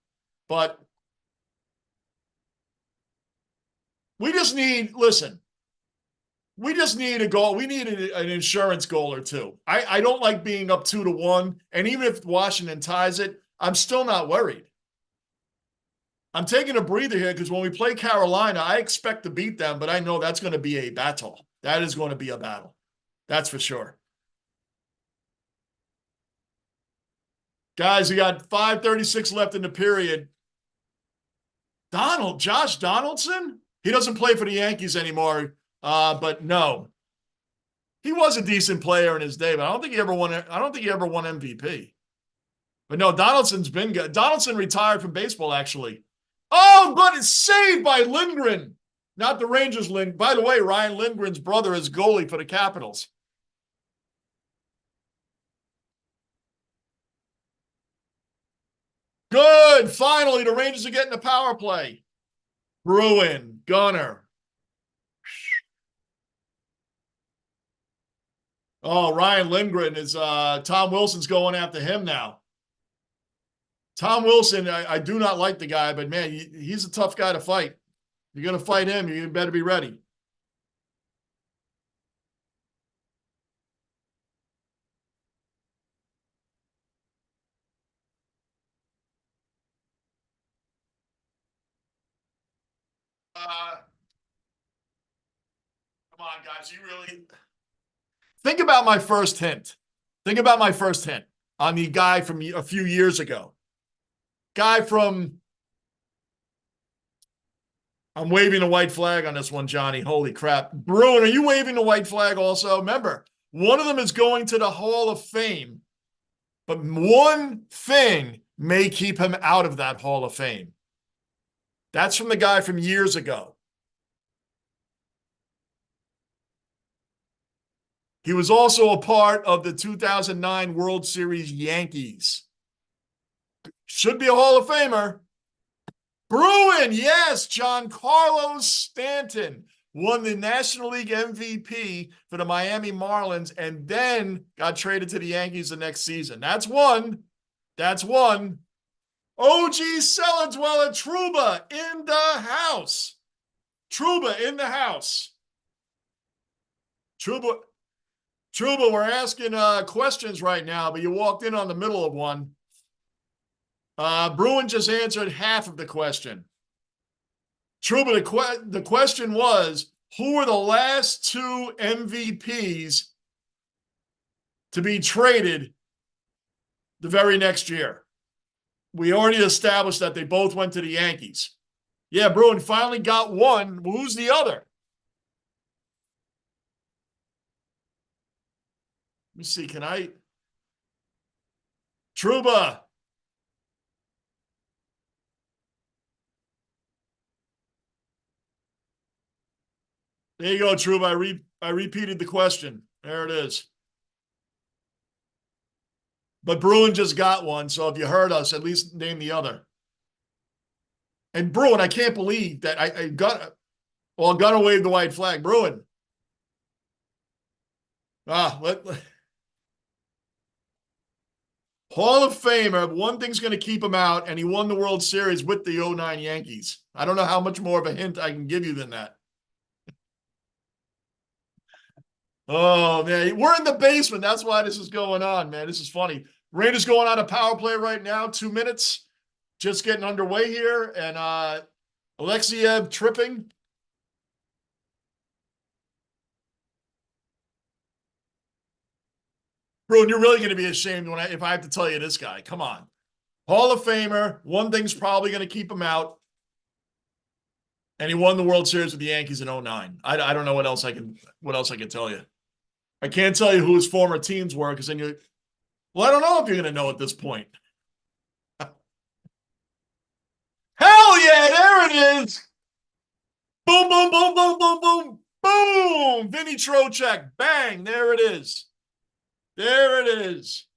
but we just need a goal. We need an insurance goal or two. I don't like being up 2-1. And even if Washington ties it, I'm still not worried. I'm taking a breather here because when we play Carolina, I expect to beat them, but I know that's going to be a battle. That is going to be a battle. That's for sure. Guys, we got 5:36 left in the period. Josh Donaldson? He doesn't play for the Yankees anymore. But no, he was a decent player in his day, but I don't think he ever won MVP. But no, Donaldson's been good. Donaldson retired from baseball, actually. Oh, but it's saved by Lindgren, not the Rangers. By the way, Ryan Lindgren's brother is goalie for the Capitals. Good. Finally, the Rangers are getting the power play. Bruin, Gunner. Oh, Ryan Lindgren is Tom Wilson's going after him now. Tom Wilson, I do not like the guy, but man, he's a tough guy to fight. You're going to fight him, you better be ready. Come on, guys. You really think about my first hint. Think about my first hint on the guy from a few years ago. Guy from, I'm waving a white flag on this one, Johnny. Holy crap. Bruin, are you waving the white flag also? Remember, one of them is going to the Hall of Fame, but one thing may keep him out of that Hall of Fame. That's from the guy from years ago. He was also a part of the 2009 World Series Yankees. Should be a Hall of Famer. Bruin, yes, Giancarlo Stanton won the National League MVP for the Miami Marlins and then got traded to the Yankees the next season. That's one. That's one. OG Cellar Dweller Trouba in the house. Trouba in the house. Trouba, we're asking questions right now, but you walked in on the middle of one. Bruin just answered half of the question. Trouba, the question was, who were the last 2 MVPs to be traded the very next year. We already established that they both went to the Yankees. Yeah, Bruin finally got one. Well, who's the other? Let me see. Can I? Trouba. There you go, Trouba. I repeated the question. There it is. But Bruin just got one, so if you heard us, at least name the other. And Bruin, I can't believe that I got. Well, I'm gonna wave the white flag, Bruin. Hall of Famer. One thing's going to keep him out, and he won the World Series with the 09 Yankees. I don't know how much more of a hint I can give you than that. Oh, man. We're in the basement. That's why this is going on, man. This is funny. Raiders going on a power play right now, 2 minutes. Just getting underway here. And Alexeyev tripping. Bruin, you're really going to be ashamed if I have to tell you this guy. Come on. Hall of Famer. One thing's probably going to keep him out. And he won the World Series with the Yankees in 09. I don't know what else I can tell you. I can't tell you who his former teams were because then you. Well, I don't know if you're going to know at this point. Hell yeah, there it is. Boom, boom, boom, boom, boom, boom, boom. Vinny Trocheck. Bang. There it is. There it is.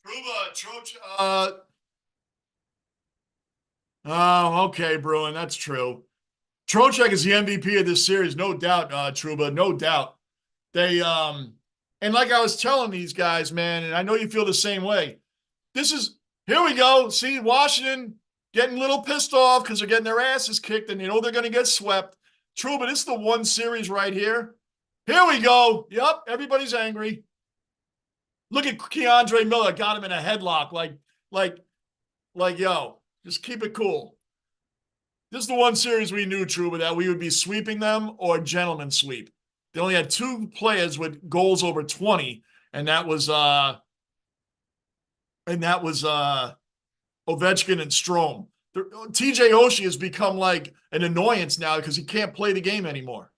Trouba, oh, okay, Bruin, that's true. Trocheck is the MVP of this series, no doubt, Trouba, no doubt. They and like I was telling these guys, man, and I know you feel the same way. Here we go. See, Washington getting a little pissed off because they're getting their asses kicked and you know they're going to get swept. Trouba, this is the one series right here. Here we go. Yep, everybody's angry. Look at Keandre Miller, got him in a headlock. Like, yo, just keep it cool. This is the one series we knew, Trouba, that we would be sweeping them or gentleman sweep. They only had 2 players with goals over 20, and that was Ovechkin and Strome. TJ Oshie has become like an annoyance now because he can't play the game anymore.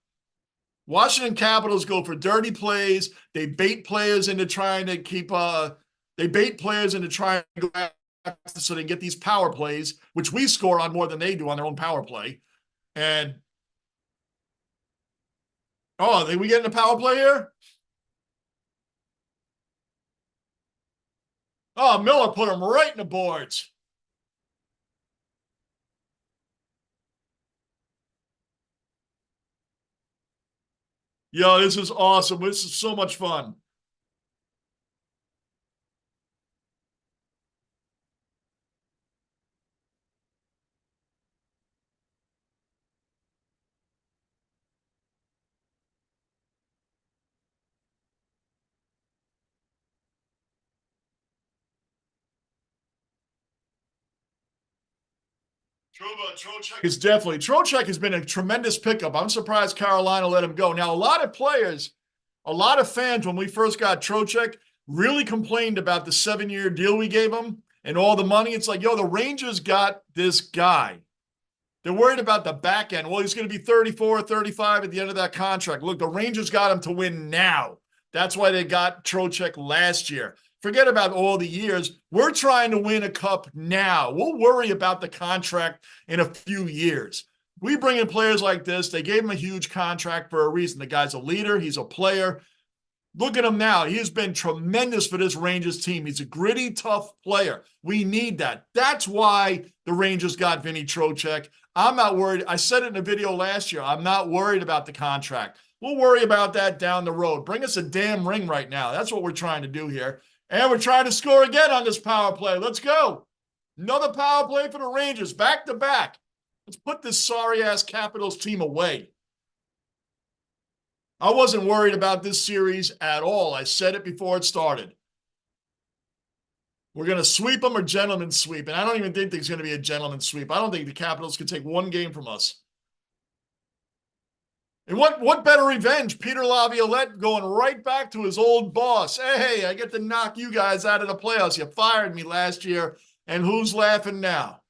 Washington Capitals go for dirty plays. They bait players into trying to go after so they can get these power plays, which we score on more than they do on their own power play. And are we getting a power play here? Oh, Miller put him right in the boards. Yo, this is awesome. This is so much fun. Trocheck has been a tremendous pickup. I'm surprised Carolina let him go. Now, a lot of fans, when we first got Trocheck, really complained about the 7-year deal we gave him and all the money. It's like, yo, the Rangers got this guy. They're worried about the back end. Well, he's going to be 34 or 35 at the end of that contract. Look, the Rangers got him to win now. That's why they got Trocheck last year. Forget about all the years. We're trying to win a cup now. We'll worry about the contract in a few years. We bring in players like this. They gave him a huge contract for a reason. The guy's a leader. He's a player. Look at him now. He has been tremendous for this Rangers team. He's a gritty, tough player. We need that. That's why the Rangers got Vinny Trocheck. I'm not worried. I said it in a video last year. I'm not worried about the contract. We'll worry about that down the road. Bring us a damn ring right now. That's what we're trying to do here. And we're trying to score again on this power play. Let's go. Another power play for the Rangers, back to back. Let's put this sorry-ass Capitals team away. I wasn't worried about this series at all. I said it before it started. We're going to sweep them or gentlemen sweep. And I don't even think there's going to be a gentleman sweep. I don't think the Capitals can take one game from us. And what better revenge? Peter Laviolette going right back to his old boss. Hey, I get to knock you guys out of the playoffs. You fired me last year. And who's laughing now?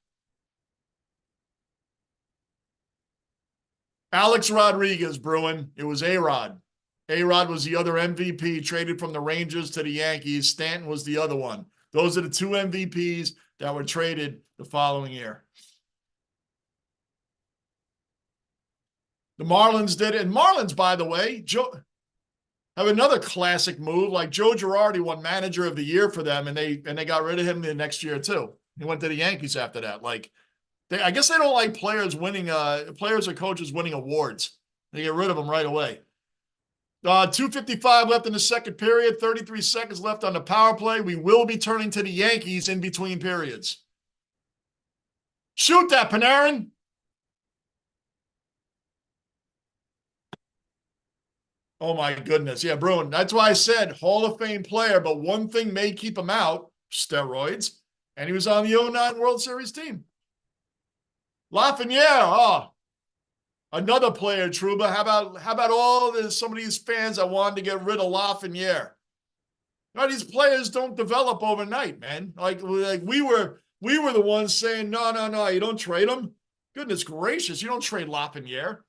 Alex Rodriguez, Bruin. It was A-Rod. A-Rod was the other MVP, traded from the Rangers to the Yankees. Stanton was the other one. Those are the two MVPs that were traded the following year. The Marlins did it. And Marlins, by the way, have another classic move. Like Joe Girardi won Manager of the Year for them, and they got rid of him the next year too. He went to the Yankees after that. Like, I guess they don't like players winning, players or coaches winning awards. They get rid of them right away. 2:55 left in the second period, 33 seconds left on the power play. We will be turning to the Yankees in between periods. Shoot that, Panarin. Oh, my goodness. Yeah, Bruin. That's why I said Hall of Fame player, but one thing may keep him out, steroids, and he was on the 2009 World Series team. Lafreniere, another player, Trouba. How about some of these fans that wanted to get rid of Lafreniere? No, these players don't develop overnight, man. Like we were the ones saying, no, you don't trade them. Goodness gracious, you don't trade Lafreniere.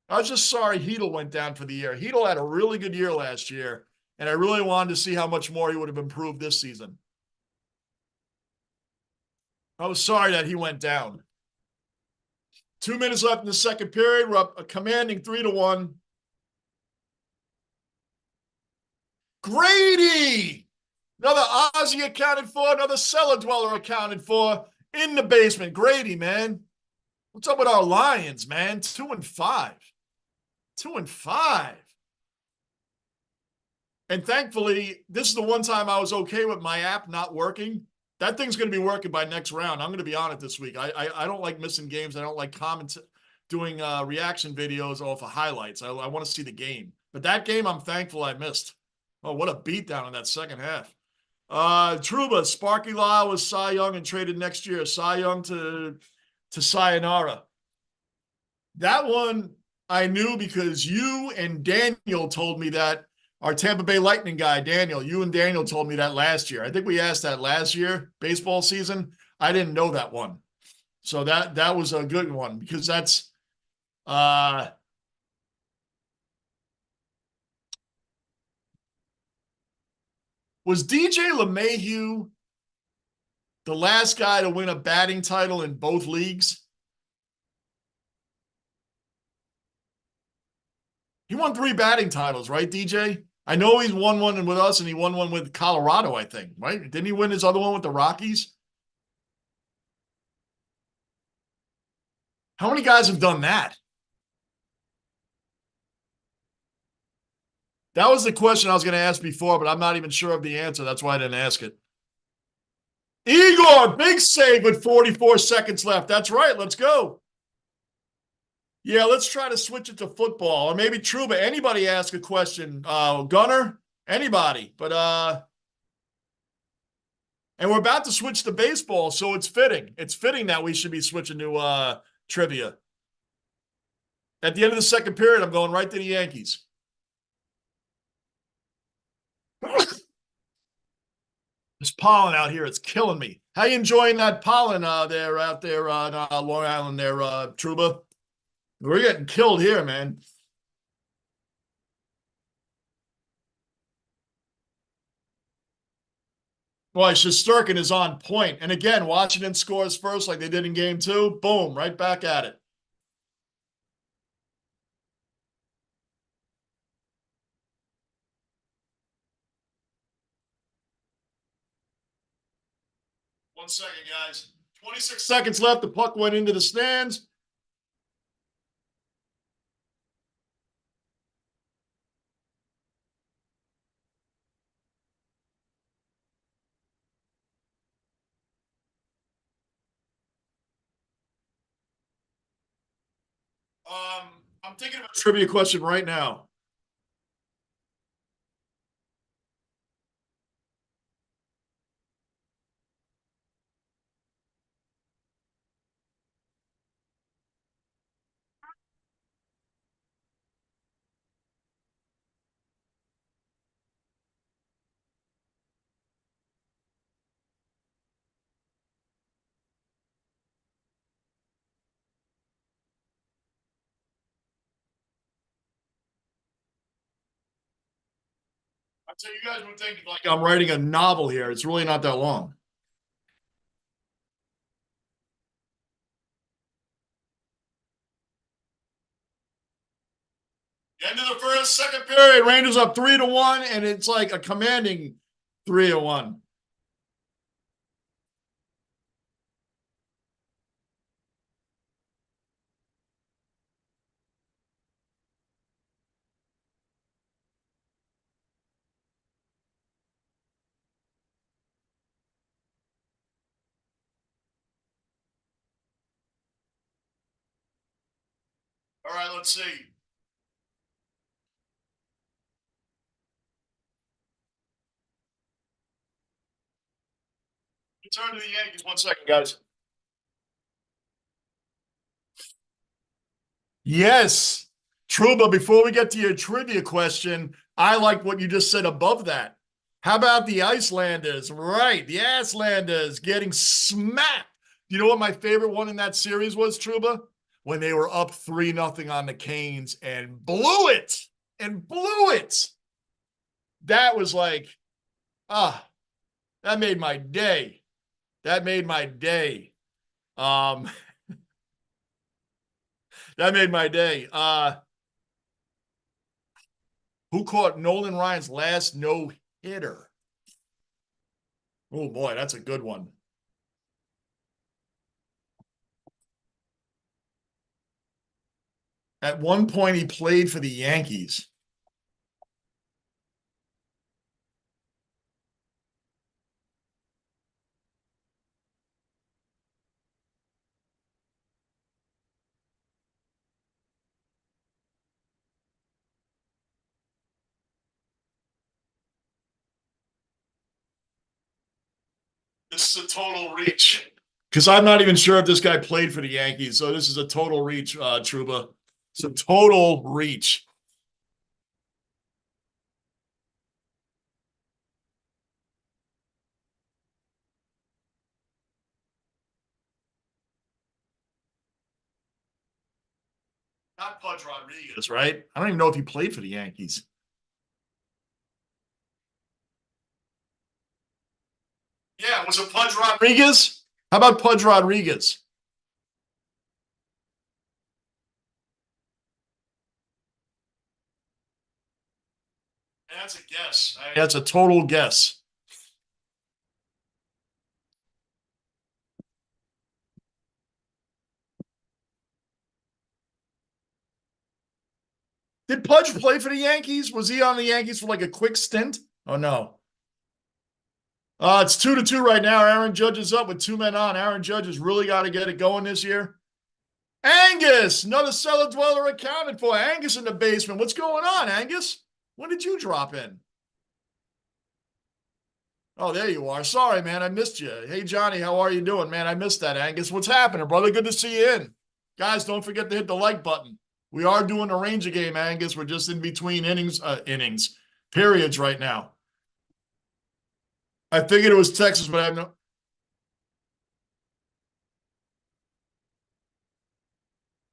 I was just sorry Hedel went down for the year. Hedel had a really good year last year, and I really wanted to see how much more he would have improved this season. I was sorry that he went down. 2 minutes left in the second period. We're up a commanding 3-1. Grady! Another Ozzy accounted for, another cellar dweller accounted for in the basement. Grady, man. What's up with our Lions, man? 2-5. 2-5. And thankfully, this is the one time I was okay with my app not working. That thing's going to be working by next round. I'm going to be on it this week. I don't like missing games. I don't like doing reaction videos off of highlights. I want to see the game. But that game, I'm thankful I missed. Oh, what a beatdown in that second half. Trouba, Sparky Lyle was Cy Young and traded next year. Cy Young to Sayonara. That one I knew because you and Daniel told me that. Our Tampa Bay Lightning guy, Daniel, you and Daniel told me that last year. I think we asked that last year, baseball season. I didn't know that one. So that was a good one because that's was DJ LeMahieu the last guy to win a batting title in both leagues? He won 3 batting titles, right, DJ? I know he's won one with us and he won one with Colorado, I think, right? Didn't he win his other one with the Rockies? How many guys have done that? That was the question I was going to ask before, but I'm not even sure of the answer. That's why I didn't ask it. Igor, big save with 44 seconds left. That's right. Let's go. Yeah, let's try to switch it to football. Or maybe Trouba. Anybody ask a question. Gunner? Anybody. But and we're about to switch to baseball, so it's fitting. It's fitting that we should be switching to trivia. At the end of the second period, I'm going right to the Yankees. This pollen out here, it's killing me. How you enjoying that pollen out there on Long Island there, Trouba? We're getting killed here, man. Boy, Shesterkin is on point. And again, Washington scores first like they did in game 2. Boom, right back at it. 1 second, guys. 26 seconds left. The puck went into the stands. I'm thinking of a trivia question right now. I tell you guys would think like I'm writing a novel here. It's really not that long. End of the first, second period. Rangers up 3-1, and it's like a commanding 3-1. All right, let's see. Return to the Yankees. 1 second, guys. Yes. Trouba, before we get to your trivia question, I like what you just said above that. How about the Icelanders? Right, the Icelanders getting smacked. You know what my favorite one in that series was, Trouba? When they were up 3-0 on the Canes and blew it. And blew it. That was like, that made my day. That made my day. That made my day. Who caught Nolan Ryan's last no-hitter? Oh, boy, that's a good one. At one point, he played for the Yankees. This is a total reach. Because I'm not even sure if this guy played for the Yankees. So this is a total reach, Trouba. It's a total reach. Not Pudge Rodriguez, right? I don't even know if he played for the Yankees. Yeah, was it Pudge Rodriguez? How about Pudge Rodriguez? That's a guess. That's a total guess. Did Pudge play for the Yankees? Was he on the Yankees for like a quick stint? Oh, no. It's 2-2 right now. Aaron Judge is up with 2 men on. Aaron Judge has really got to get it going this year. Angus, another cellar dweller accounted for. Angus in the basement. What's going on, Angus? When did you drop in? Oh, there you are. Sorry, man. I missed you. Hey, Johnny, how are you doing, man? I missed that, Angus. What's happening, brother? Good to see you in. Guys, don't forget to hit the like button. We are doing a Ranger game, Angus. We're just in between periods right now. I figured it was Texas, but I have no.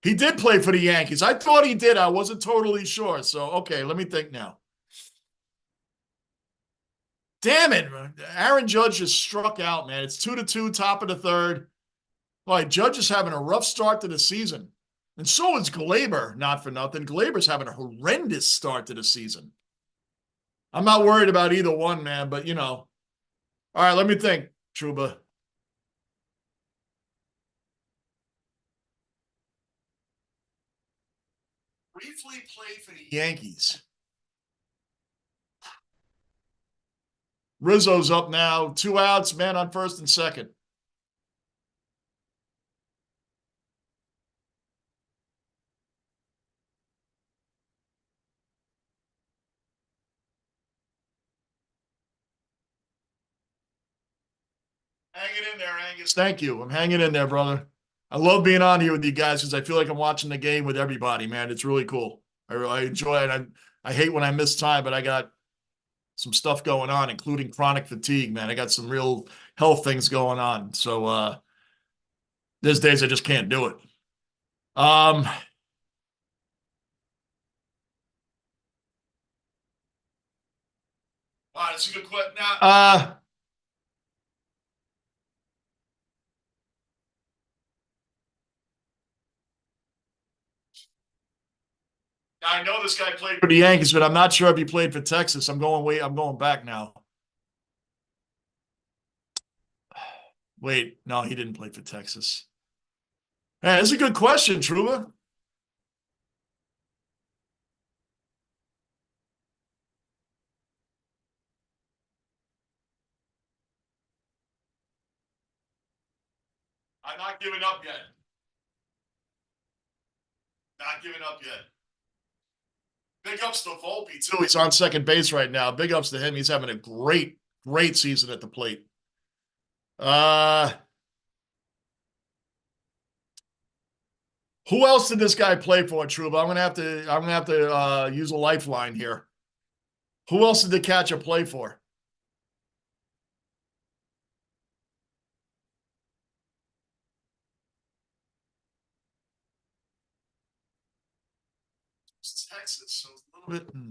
He did play for the Yankees. I thought he did. I wasn't totally sure. So, okay, let me think now. Damn it. Aaron Judge just struck out, man. It's 2-2, top of the third. All right, Judge is having a rough start to the season. And so is Glaber, not for nothing. Glaber's having a horrendous start to the season. I'm not worried about either one, man, but you know. All right, let me think, Trouba. Briefly played for the Yankees. Rizzo's up now. 2 outs, man on first and second. Hanging in there, Angus. Thank you. I'm hanging in there, brother. I love being on here with you guys because I feel like I'm watching the game with everybody, man. It's really cool. I enjoy it. I hate when I miss time, but I got some stuff going on, including chronic fatigue, man. I got some real health things going on. So there's days I just can't do it. Um, wow, that's a good question. Now, I know this guy played for the Yankees, but I'm not sure if he played for Texas. I'm going back now. Wait, no, he didn't play for Texas. Hey, that's a good question, Truba. I'm not giving up yet. Not giving up yet. Big ups to Volpe, too. He's on second base right now. Big ups to him. He's having a great season at the plate. Who else did this guy play for, Truba? I'm gonna have to use a lifeline here. Who else did the catcher play for? It's Texas, so it's a little bit.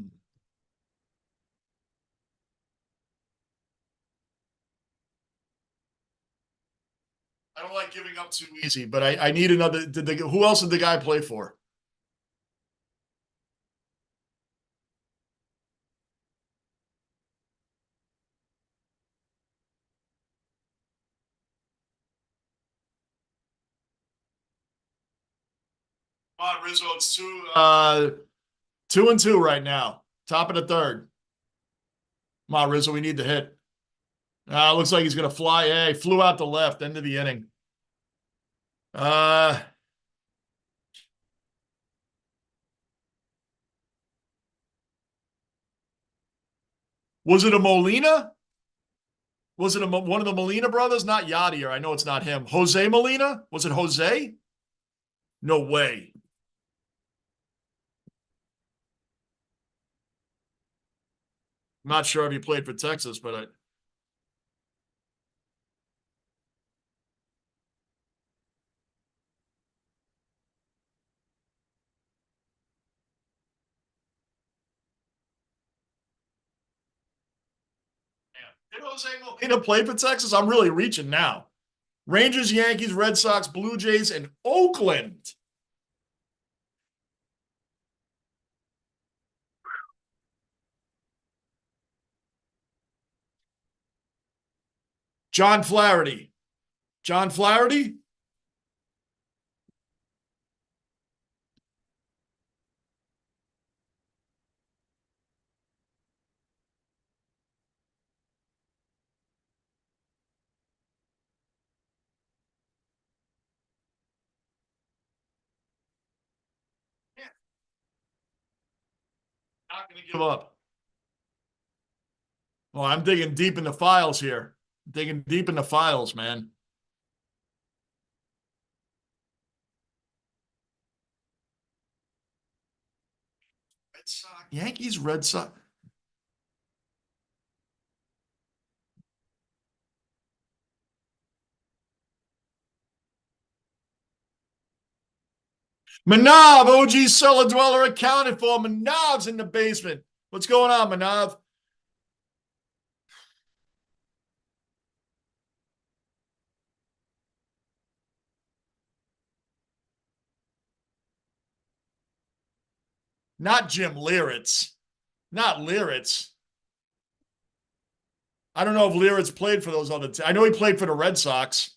I don't like giving up too easy, but I need another. Who else did the guy play for? Come on, Rizzo. It's 2-2 right now. Top of the third. Come on, Rizzo. We need the hit. Looks like he's gonna fly. Hey, flew out the left. End of the inning. Uh, was it a Molina? Was it one of the Molina brothers? Not Yadier. I know it's not him. Jose Molina? Was it Jose? No way. I'm not sure if he played for Texas, but did Jose Molina play for Texas? I'm really reaching now. Rangers, Yankees, Red Sox, Blue Jays, and Oakland. John Flaherty. John Flaherty? Yeah. Not going to give up. Well, I'm digging deep in the files here. Digging deep in the files, man. Red Sox. Yankees, Red Sox. Manav, OG cellar dweller accounted for. Manav's in the basement. What's going on, Manav? Not Jim Liritz. Not Liritz. I don't know if Liritz played for those other. I know he played for the Red Sox.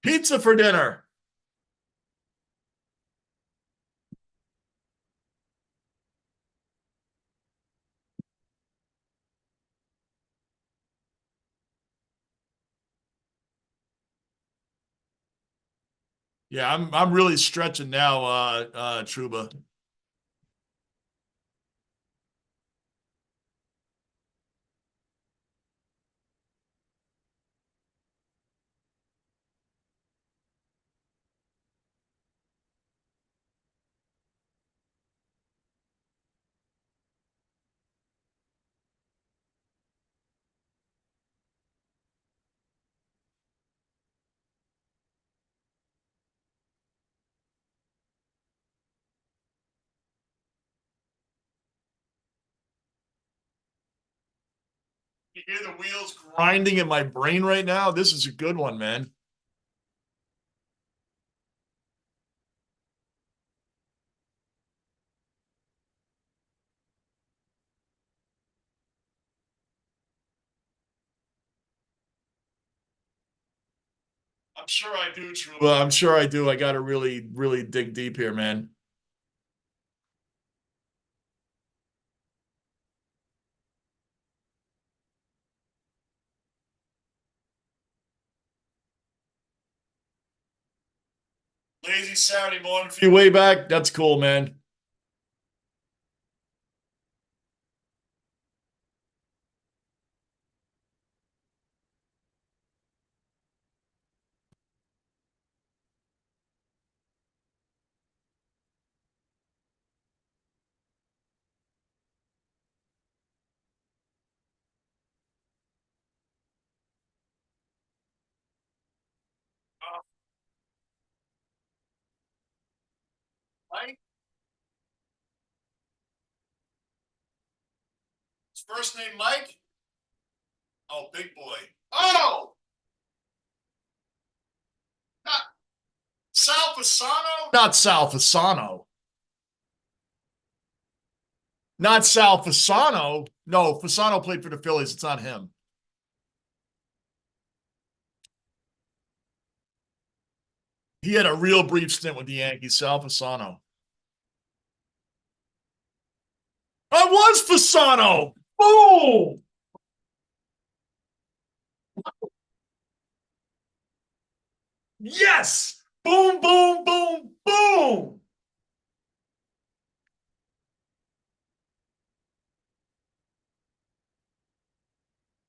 Pizza for dinner. Yeah, I'm really stretching now, Truba. You hear the wheels grinding in my brain right now? This is a good one, man. I'm sure I do, Truba. I'm sure I do. I got to really, really dig deep here, man. Lazy Saturday morning for you way back. That's cool, man. Mike, his first name Mike. Oh, big boy. Oh, not Sal Fasano. Not Sal Fasano. Not Sal Fasano. No, Fasano played for the Phillies. It's not him. He had a real brief stint with the Yankees. Sal Fasano. I was Fasano. Boom. Yes. Boom, boom, boom, boom.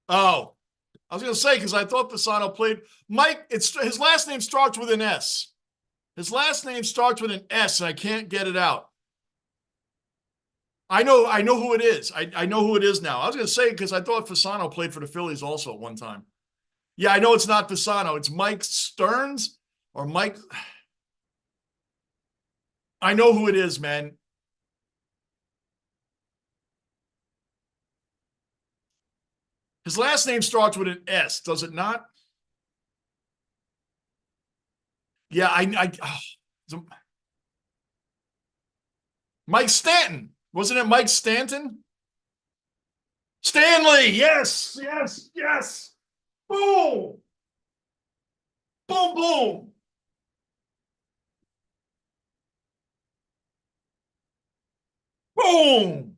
Oh, I was going to say, because I thought Fasano played Mike. It's his last name starts with an S. His last name starts with an S, and I can't get it out. I know who it is. I know who it is now. I was going to say because I thought Fasano played for the Phillies also at one time. Yeah, I know it's not Fasano. It's Mike Stearns or Mike. I know who it is, man. His last name starts with an S, does it not? Yeah, oh, Mike Stanton. Wasn't it Mike Stanton? Stanley. Yes, yes, yes. Boom. Boom, boom. Boom.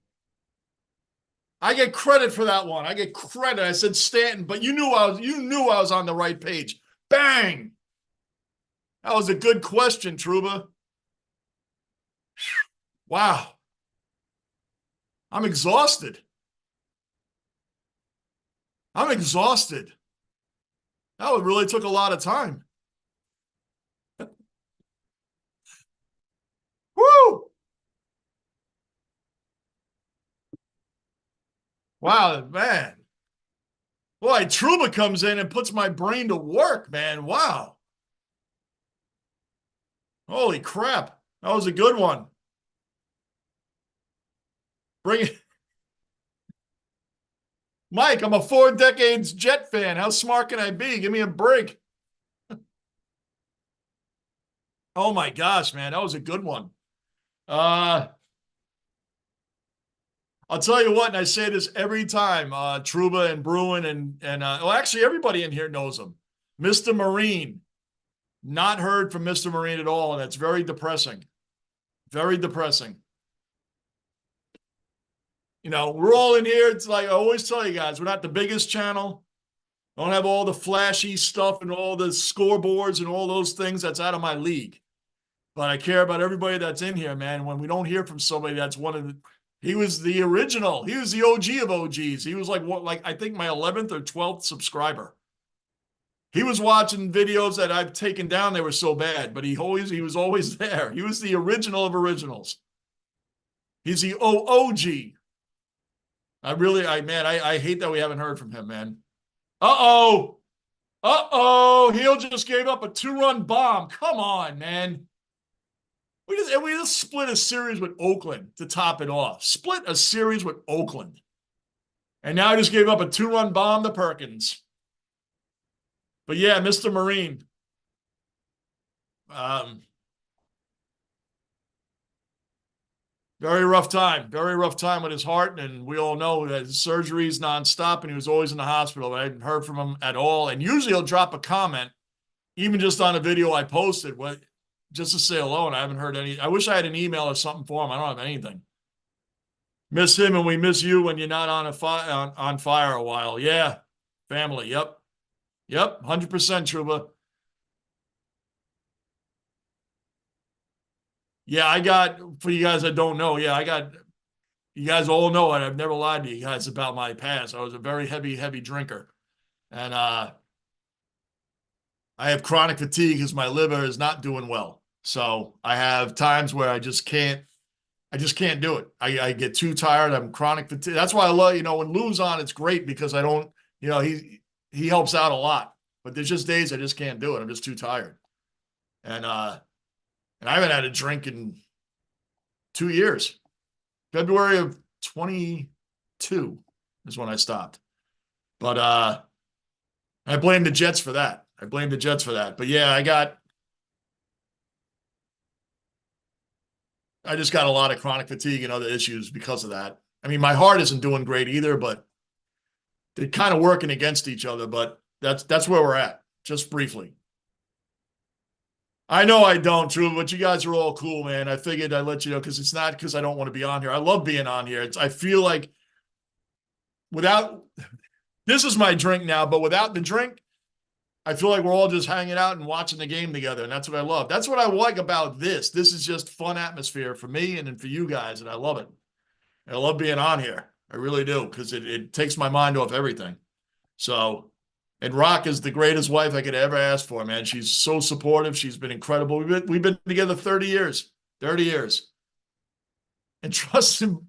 I get credit for that one. I get credit. I said Stanton, but you knew I was on the right page. Bang. That was a good question, Truba. Wow. I'm exhausted. I'm exhausted. That one really took a lot of time. Woo! Wow, man. Boy, Truba comes in and puts my brain to work, man. Wow. Holy crap. That was a good one. Bring it. Mike, I'm a 4 decades Jet fan. How smart can I be? Give me a break. Oh my gosh, man. That was a good one. Uh, I'll tell you what, and I say this every time, Truba and Bruin and well, actually everybody in here knows him. Mr. Marine. Not heard from Mr. Marine at all, and that's very depressing. Very depressing. You know, we're all in here. It's like I always tell you guys, we're not the biggest channel. Don't have all the flashy stuff and all the scoreboards and all those things. That's out of my league. But I care about everybody that's in here, man. When we don't hear from somebody that's one of the, he was the original. He was the OG of OGs. He was like what, like I think my 11th or 12th subscriber. He was watching videos that I've taken down. They were so bad, but he was always there. He was the original of originals. He's the OOG. I hate that we haven't heard from him, man. Uh-oh. Uh-oh. Heel just gave up a 2-run bomb. Come on, man. We just split a series with Oakland to top it off. Split a series with Oakland. And now I just gave up a 2-run bomb to Perkins. But yeah, Mr. Marine. Very rough time. Very rough time with his heart. And we all know that his surgery is nonstop and he was always in the hospital. But I hadn't heard from him at all. And usually he'll drop a comment, even just on a video I posted, just to say hello. And I haven't heard any. I wish I had an email or something for him. I don't have anything. Miss him and we miss you when you're not on fire a while. Yeah. Family. Yep. Yep. 100% Truba. Yeah, I got, for you guys that don't know, yeah, you guys all know it. I've never lied to you guys about my past. I was a very heavy drinker. And I have chronic fatigue because my liver is not doing well. So I have times where I just can't do it. I get too tired. I'm chronic fatigue. That's why I love, when Lou's on, it's great because I don't, he helps out a lot. But there's just days I just can't do it. I'm just too tired. And I haven't had a drink in 2 years. February of 22 is when I stopped. But I blame the Jets for that. But yeah, I just got a lot of chronic fatigue and other issues because of that. I mean, my heart isn't doing great either, but they're kind of working against each other. But that's where we're at, just briefly. I know I don't, True, but you guys are all cool, man. I figured I'd let you know because it's not because I don't want to be on here. I love being on here. I feel like this is my drink now, but without the drink, I feel like we're all just hanging out and watching the game together, and that's what I love. That's what I like about this. This is just fun atmosphere for me and for you guys, and I love it. And I love being on here. I really do because it takes my mind off everything. So, and Rock is the greatest wife I could ever ask for, man. She's so supportive. She's been incredible. We've been together 30 years. 30 years. And trust him.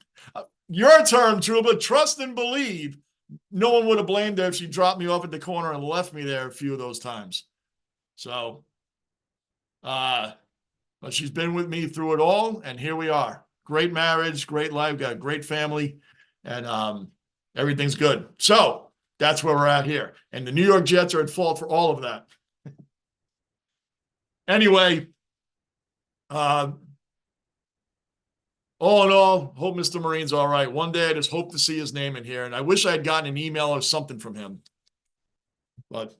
Your term, Truba, trust and believe. No one would have blamed her if she dropped me off at the corner and left me there a few of those times. So, but she's been with me through it all, and here we are. Great marriage, great life, got a great family, and everything's good. So, that's where we're at here. And the New York Jets are at fault for all of that. Anyway, all in all, hope Mr. Marine's all right. One day I just hope to see his name in here. And I wish I had gotten an email or something from him. But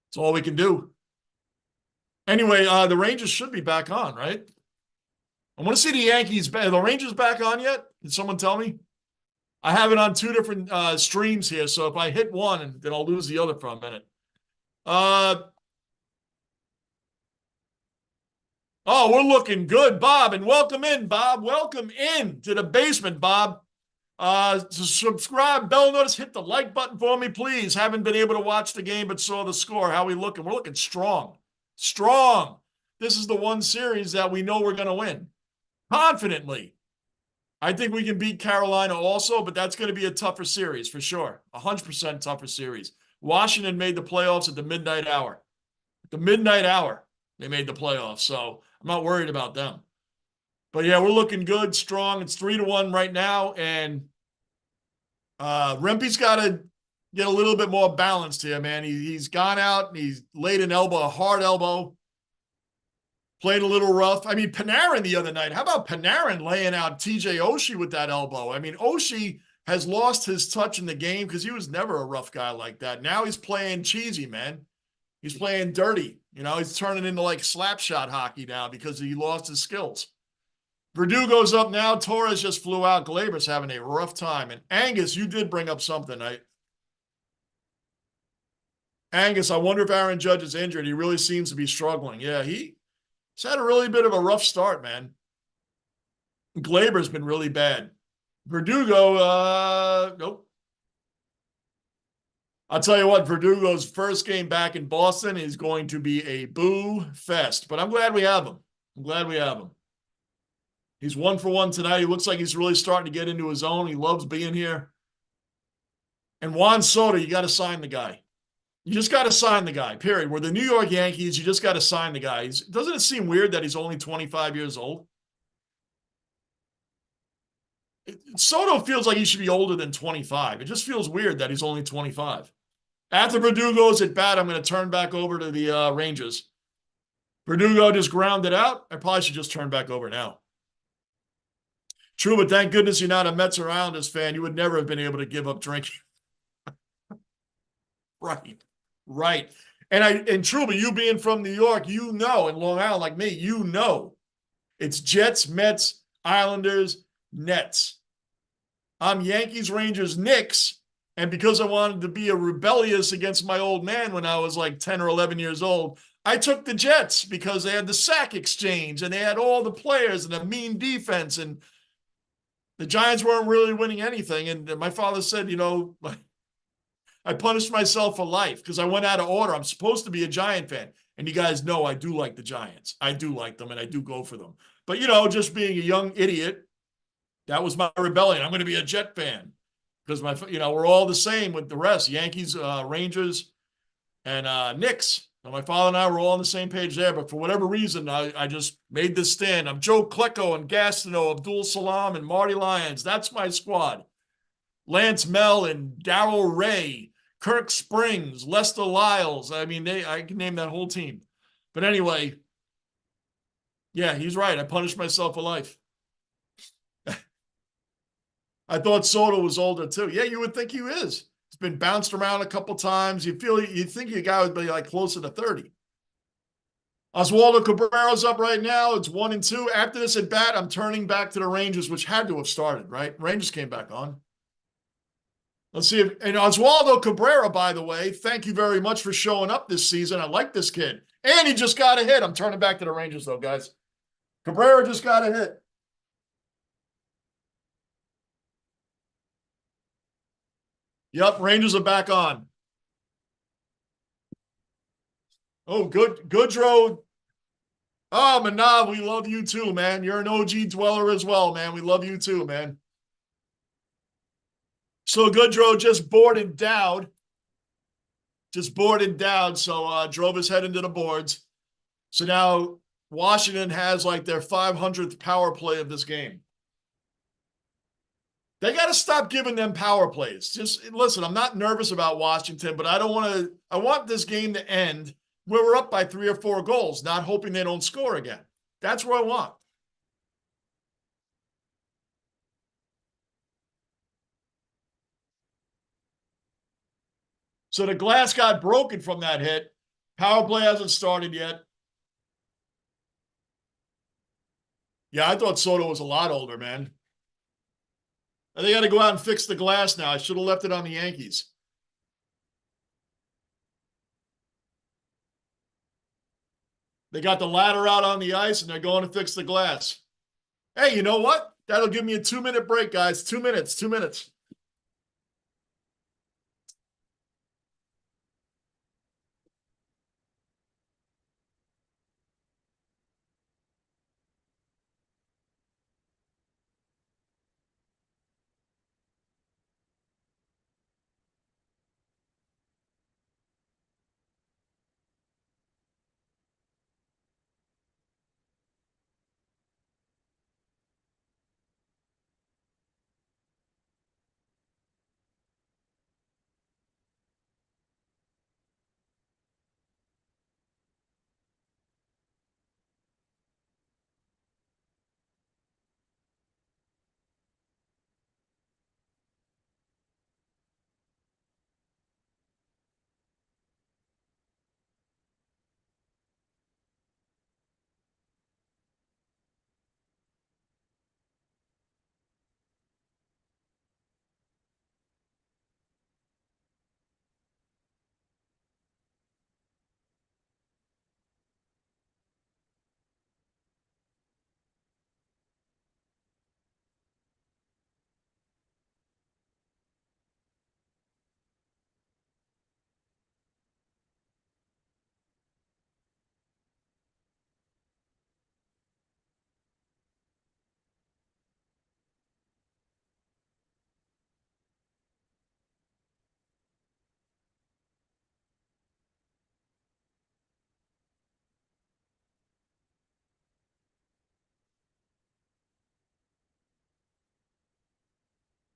it's all we can do. Anyway, the Rangers should be back on, right? I want to see the Yankees back. Are the Rangers back on yet? Did someone tell me? I have it on 2 different streams here, so if I hit one, then I'll lose the other for a minute. Oh, we're looking good, Bob, and welcome in, Bob. Welcome in to the basement, Bob. To subscribe, bell notice, hit the like button for me, please. Haven't been able to watch the game, but saw the score. How we looking? We're looking strong. Strong. This is the one series that we know we're going to win. Confidently. I think we can beat Carolina also, but that's going to be a tougher series for sure. 100% tougher series. Washington made the playoffs at the midnight hour. At the midnight hour, they made the playoffs, so I'm not worried about them. But yeah, we're looking good, strong. It's 3-1 right now, and Rempe's got to get a little bit more balanced here, man. He's gone out and he's laid an elbow, a hard elbow. Played a little rough. I mean, Panarin the other night. How about Panarin laying out TJ Oshie with that elbow? I mean, Oshie has lost his touch in the game because he was never a rough guy like that. Now he's playing cheesy, man. He's playing dirty. He's turning into like slap shot hockey now because he lost his skills. Verdugo's up now. Torres just flew out. Glaber's having a rough time. And Angus, you did bring up something. Angus, I wonder if Aaron Judge is injured. He really seems to be struggling. Yeah, he's had a really bit of a rough start, man. Glaber's been really bad. Verdugo, nope. I'll tell you what, Verdugo's first game back in Boston is going to be a boo fest. But I'm glad we have him. I'm glad we have him. He's 1-for-1 tonight. He looks like he's really starting to get into his own. He loves being here. And Juan Soto, you got to sign the guy. You just got to sign the guy, period. We're the New York Yankees. You just got to sign the guy. Doesn't it seem weird that he's only 25 years old? Soto feels like he should be older than 25. It just feels weird that he's only 25. After Verdugo's at bat, I'm going to turn back over to the Rangers. Verdugo just grounded out. I probably should just turn back over now. True, but thank goodness you're not a Mets or Islanders fan. You would never have been able to give up drinking. Right. And true, but you being from New York, and Long Island like me, it's Jets, Mets, Islanders, Nets. I'm Yankees, Rangers, Knicks. And because I wanted to be a rebellious against my old man when I was like 10 or 11 years old, I took the Jets because they had the sack exchange and they had all the players and a mean defense. And the Giants weren't really winning anything. And my father said, I punished myself for life because I went out of order. I'm supposed to be a Giant fan. And you guys know I do like the Giants. I do like them and I do go for them. But, just being a young idiot, that was my rebellion. I'm going to be a Jet fan because we're all the same with the rest. Yankees, Rangers, and Knicks. Now, my father and I were all on the same page there, but for whatever reason, I just made this stand. I'm Joe Klecko and Gastineau, Abdul Salam, and Marty Lyons. That's my squad. Lance Mel and Darryl Ray, Kirk Springs, Lester Lyles. I can name that whole team. But anyway, yeah, he's right. I punished myself for life. I thought Soto was older too. Yeah, you would think he is. He's been bounced around a couple times. You think your guy would be like closer to 30. Oswaldo Cabrera's up right now. It's 1-2. After this at bat, I'm turning back to the Rangers, which had to have started, right? Rangers came back on. Let's see and Oswaldo Cabrera, by the way, thank you very much for showing up this season. I like this kid. And he just got a hit. I'm turning back to the Rangers, though, guys. Cabrera just got a hit. Yep, Rangers are back on. Oh, Goodrow. Oh, Manav, we love you too, man. You're an OG dweller as well, man. We love you too, man. So Goodrow just boarded down. So drove his head into the boards. So now Washington has like their 500th power play of this game. They got to stop giving them power plays. Just listen, I'm not nervous about Washington, but I want this game to end where we're up by 3 or 4 goals, not hoping they don't score again. That's what I want. So the glass got broken from that hit. Power play hasn't started yet. Yeah, I thought Soto was a lot older, man. They got to go out and fix the glass now. I should have left it on the Yankees. They got the ladder out on the ice, and they're going to fix the glass. Hey, you know what? That'll give me a 2-minute break, guys. 2 minutes, 2 minutes.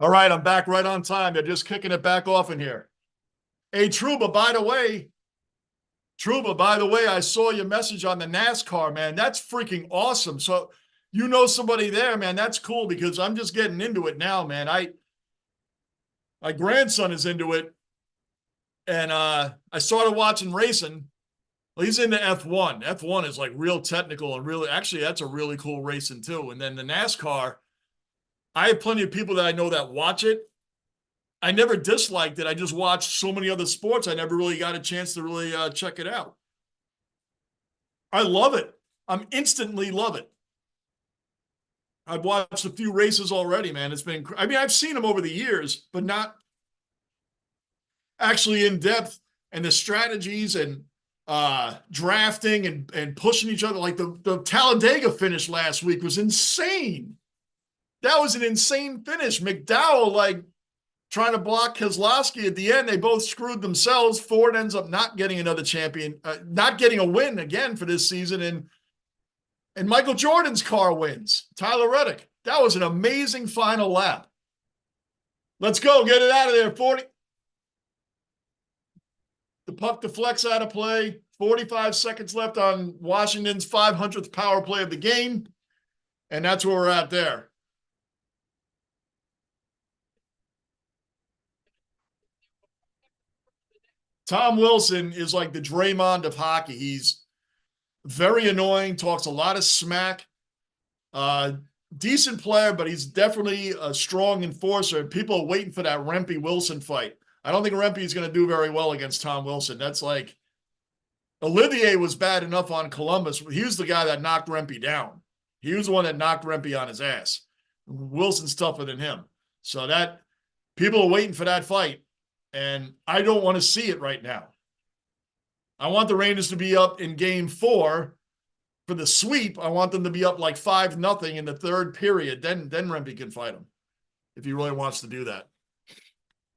All right, I'm back right on time. They're just kicking it back off in here. Hey, Trouba, by the way, I saw your message on the NASCAR, man. That's freaking awesome. So you know somebody there, man. That's cool because I'm just getting into it now, man. My grandson is into it, and I started watching racing. Well, he's into F1. F1 is like real technical and really, actually, that's a really cool racing too. And then the NASCAR, I have plenty of people that I know that watch it. I never disliked it. I just watched so many other sports. I never really got a chance to really check it out. I love it. I'm instantly love it. I've watched a few races already, man. It's been, I mean, I've seen them over the years, but not actually in depth, and the strategies and drafting and pushing each other. Like the Talladega finish last week was insane. That was an insane finish. McDowell, like, trying to block Keselowski at the end. They both screwed themselves. Ford ends up not getting another champion, not getting a win again for this season. And Michael Jordan's car wins. Tyler Reddick. That was an amazing final lap. Let's go. Get it out of there. 40. The puck deflects out of play. 45 seconds left on Washington's 500th power play of the game. And that's where we're at there. Tom Wilson is like the Draymond of hockey. He's very annoying, talks a lot of smack. Decent player, but he's definitely a strong enforcer. People are waiting for that Rempe Wilson fight. I don't think Rempe is going to do very well against Tom Wilson. That's like, Olivier was bad enough on Columbus. He was the guy that knocked Rempe down. He was the one that knocked Rempe on his ass. Wilson's tougher than him. So that, people are waiting for that fight. And I don't want to see it right now. I want the Rangers to be up in game 4 for the sweep. I want them to be up like 5-0 in the third period. Then Rempe can fight him if he really wants to do that.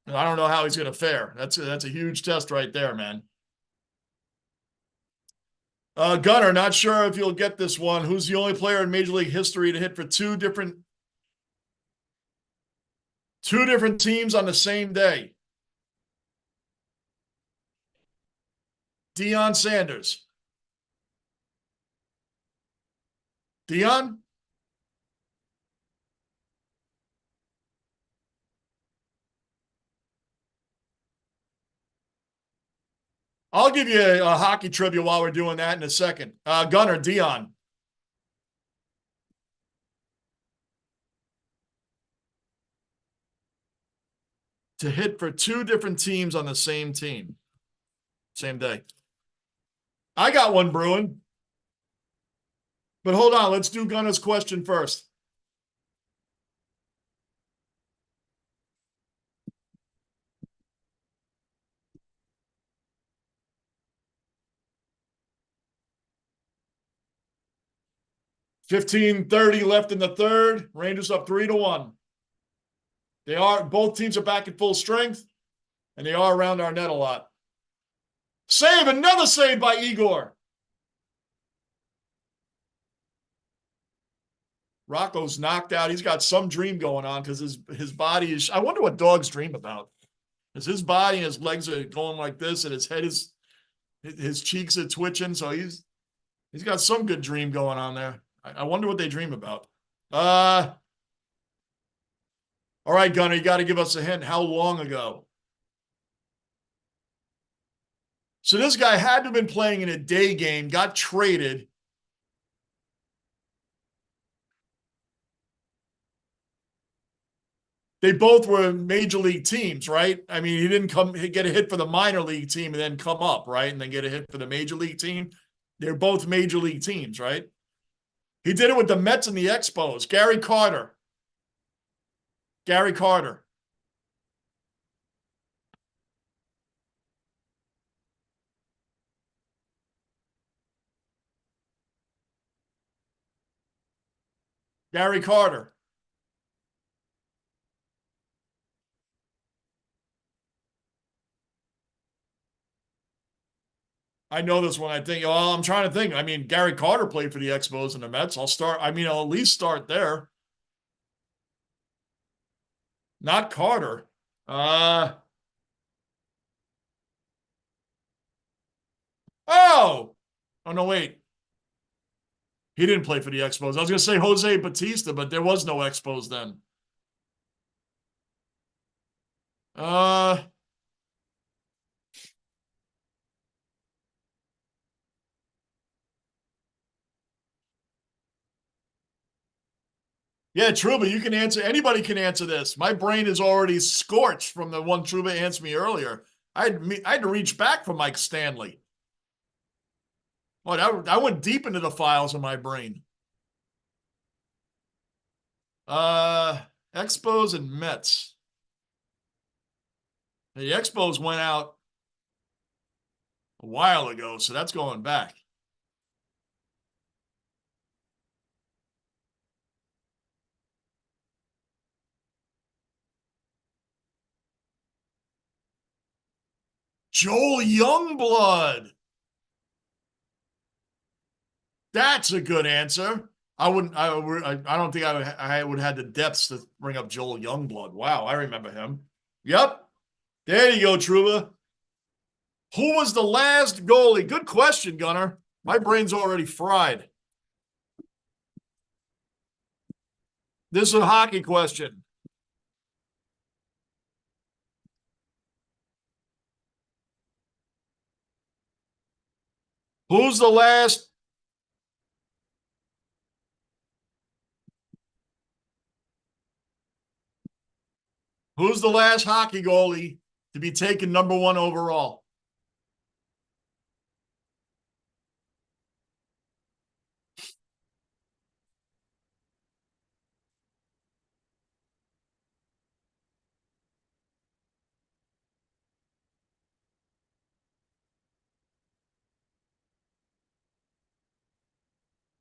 And I don't know how he's going to fare. That's a huge test right there, man. Gunner, not sure if you'll get this one. Who's the only player in Major League history to hit for two different teams on the same day? Deion Sanders. Deion? I'll give you a hockey trivia while we're doing that in a second. Gunner, Deion. To hit for two different teams on the same team. Same day. I got one brewing. But hold on, let's do Gunner's question first. $15:30 left in the third. Rangers up 3-1. Both teams are back at full strength, and they are around our net a lot. Save, another save by Igor. Rocco's knocked out. He's got some dream going on because his body is. I wonder what dogs dream about. Because his body and his legs are going like this, and his head is, his cheeks are twitching. So he's got some good dream going on there. I wonder what they dream about. All right, Gunner, you got to give us a hint. How long ago? So this guy had to have been playing in a day game, got traded. They both were major league teams, right? I mean, he didn't get a hit for the minor league team and then come up, right? And then get a hit for the major league team. They're both major league teams, right? He did it with the Mets and the Expos. Gary Carter. Gary Carter. Gary Carter. I know this one. I think, well, I'm trying to think. I mean, Gary Carter played for the Expos and the Mets. I'll at least start there. Not Carter. Uh, oh, oh no, wait. He didn't play for the Expos. I was going to say Jose Batista, but there was no Expos then. Uh, yeah, Truba, you can answer. Anybody can answer this. My brain is already scorched from the one Truba answered me earlier. I had to reach back for Mike Stanley. Oh, I went deep into the files of my brain. Uh, Expos and Mets. The Expos went out a while ago, so that's going back. Joel Youngblood. That's a good answer. I wouldn't. I don't think I would have had the depths to bring up Joel Youngblood. Wow, I remember him. Yep. There you go, Truba. Who was the last goalie? Good question, Gunner. My brain's already fried. This is a hockey question. Who's the last? Who's the last hockey goalie to be taken #1 overall?